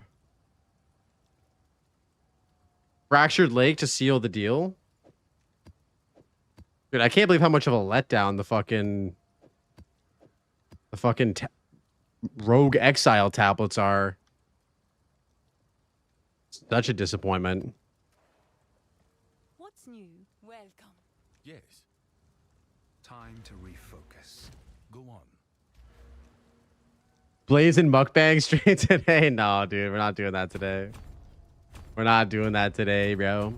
Fractured Lake to seal the deal. Dude, I can't believe how much of a letdown the fucking Rogue Exile tablets are. Such a disappointment. What's new? Welcome. Yes. Time to refocus. Go on. Blazing mukbang stream today? No, dude, we're not doing that today. We're not doing that today, bro.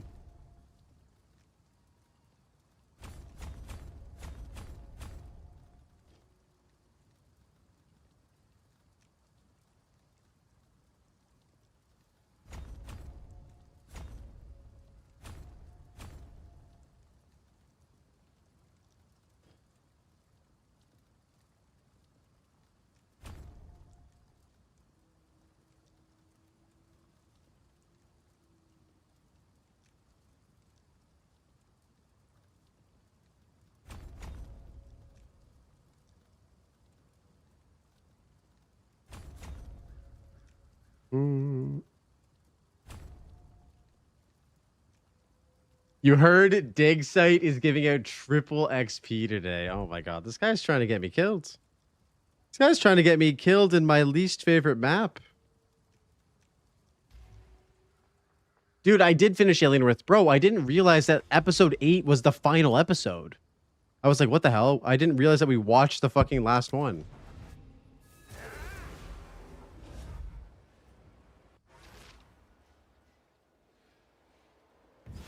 You heard Dig Site is giving out triple XP today. Oh my god, this guy's trying to get me killed. This guy's trying to get me killed in my least favorite map. Dude, I did finish Alien Earth. Bro, I didn't realize that episode 8 was the final episode. I was like, what the hell? I didn't realize that we watched the fucking last one.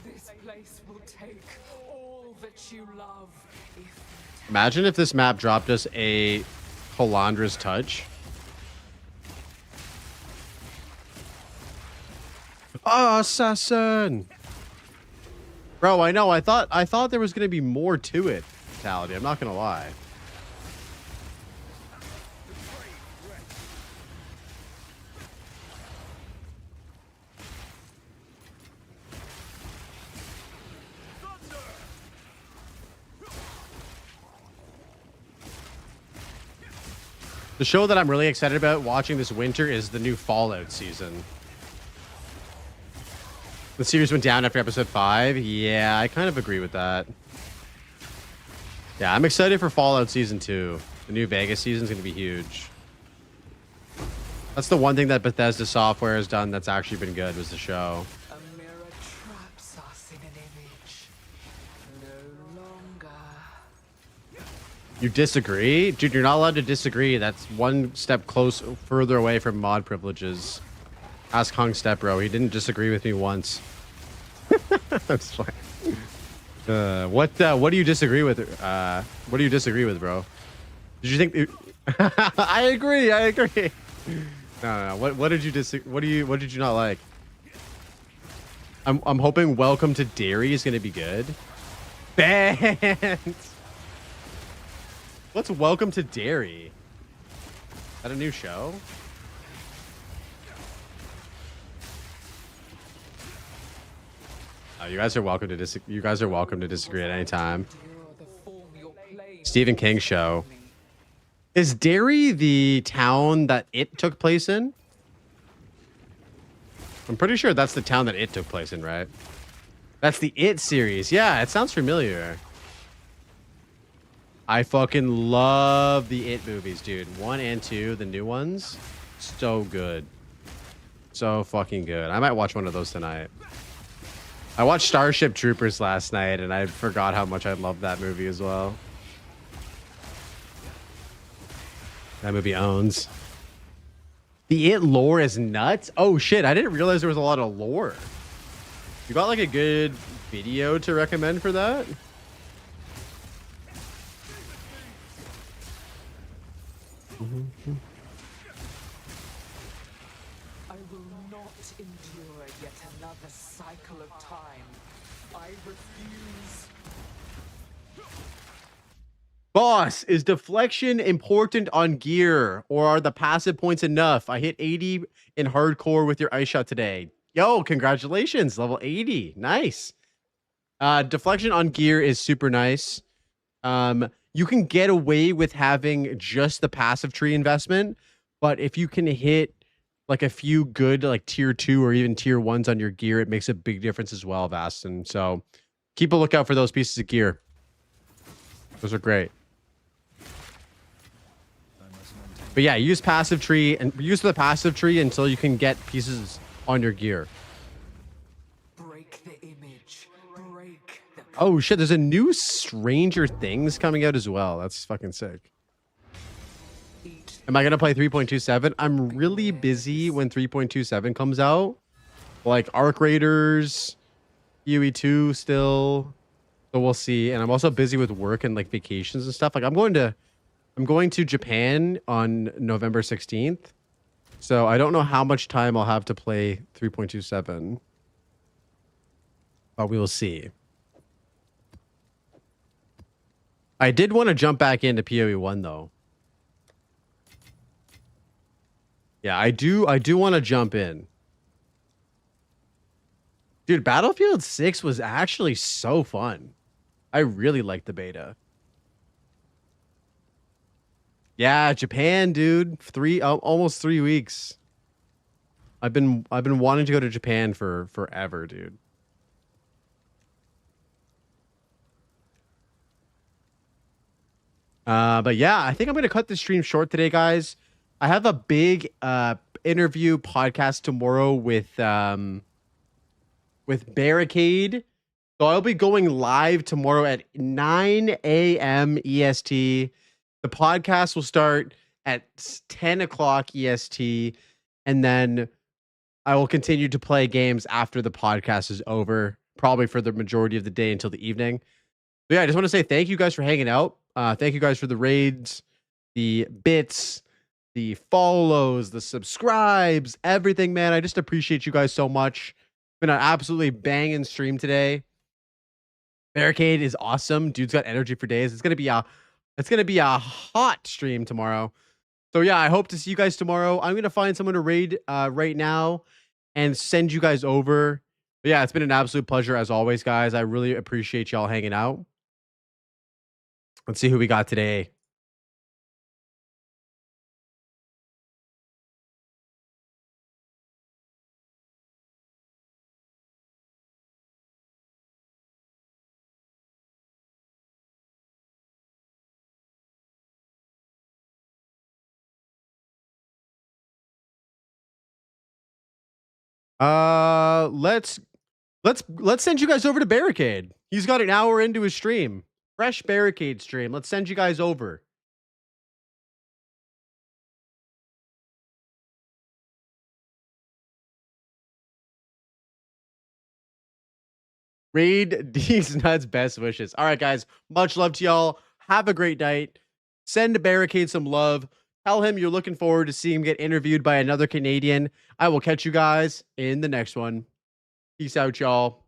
This place will take all that you love. Imagine if this map dropped us a Halandra's Touch. Oh, assassin! Bro, I know. I thought there was gonna be more to it. Fatality. I'm not gonna lie. The show that I'm really excited about watching this winter is the new Fallout season. The series went down after episode 5. Yeah, I kind of agree with that. Yeah, I'm excited for Fallout season 2. The new Vegas season is going to be huge. That's the one thing that Bethesda Software has done that's actually been good, was the show. A mirror traps us in an image. No longer. You disagree? Dude, you're not allowed to disagree. That's one step further away from mod privileges. Ask Hung Step, bro. He didn't disagree with me once. That's fine. What do you disagree with? What do you disagree with, bro? Did you think? I agree. No. What did you disagree? What did you not like? I'm hoping Welcome to Derry is gonna be good. Banned. What's Welcome to Derry? Is that a new show? Oh, you guys are welcome to disagree at any time. Stephen King show. Is Derry the town that it took place in? I'm pretty sure that's the town that it took place in, right? That's the It series. Yeah, it sounds familiar. I fucking love the It movies, dude. 1 and 2, the new ones. So good. So fucking good. I might watch one of those tonight. I watched Starship Troopers last night, and I forgot how much I loved that movie as well. That movie owns. The It lore is nuts. Oh shit, I didn't realize there was a lot of lore. You got like a good video to recommend for that? I will not endure yet another cycle of time. I refuse. Boss, is deflection important on gear, or are the passive points enough? I hit 80 in hardcore with your ice shot today. Yo, congratulations, level 80. Nice. Deflection on gear is super nice. You can get away with having just the passive tree investment, but if you can hit like a few good like tier 2 or even tier 1s on your gear, it makes a big difference as well, Vastin. So keep a lookout for those pieces of gear. Those are great. But yeah, use passive tree and use the passive tree until you can get pieces on your gear. Break the image. Break the Oh shit, there's a new Stranger Things coming out as well. That's fucking sick. eat. Am I gonna play 3.27? I'm really busy when 3.27 comes out. Like Arc Raiders, UE2 still. So we'll see. And I'm also busy with work and like vacations and stuff. Like I'm going to Japan on November 16th. So I don't know how much time I'll have to play 3.27. But we will see. I did want to jump back into PoE 1 though. Yeah, I do want to jump in. Dude, Battlefield 6 was actually so fun. I really liked the beta. Yeah, Japan, dude. Almost 3 weeks. I've been wanting to go to Japan for forever, dude. But yeah, I think I'm gonna cut the stream short today, guys. I have a big interview podcast tomorrow with Barricade. So I'll be going live tomorrow at 9 a.m. EST. The podcast will start at 10 o'clock EST, and then I will continue to play games after the podcast is over, probably for the majority of the day until the evening. But yeah, I just want to say thank you guys for hanging out. Thank you guys for the raids, the bits, the follows, the subscribes, everything, man. I just appreciate you guys so much. Been an absolutely banging stream today. Barricade is awesome. Dude's got energy for days. It's gonna be a hot stream tomorrow. So yeah, I hope to see you guys tomorrow. I'm gonna find someone to raid right now and send you guys over. But yeah, it's been an absolute pleasure as always, guys. I really appreciate y'all hanging out. Let's see who we got today. Let's send you guys over to Barricade. He's got an hour into his stream. Fresh Barricade stream. Let's send you guys over. Raid D's nuts, best wishes. All right, guys. Much love to y'all. Have a great night. Send Barricade some love. Tell him you're looking forward to seeing him get interviewed by another Canadian. I will catch you guys in the next one. Peace out, y'all.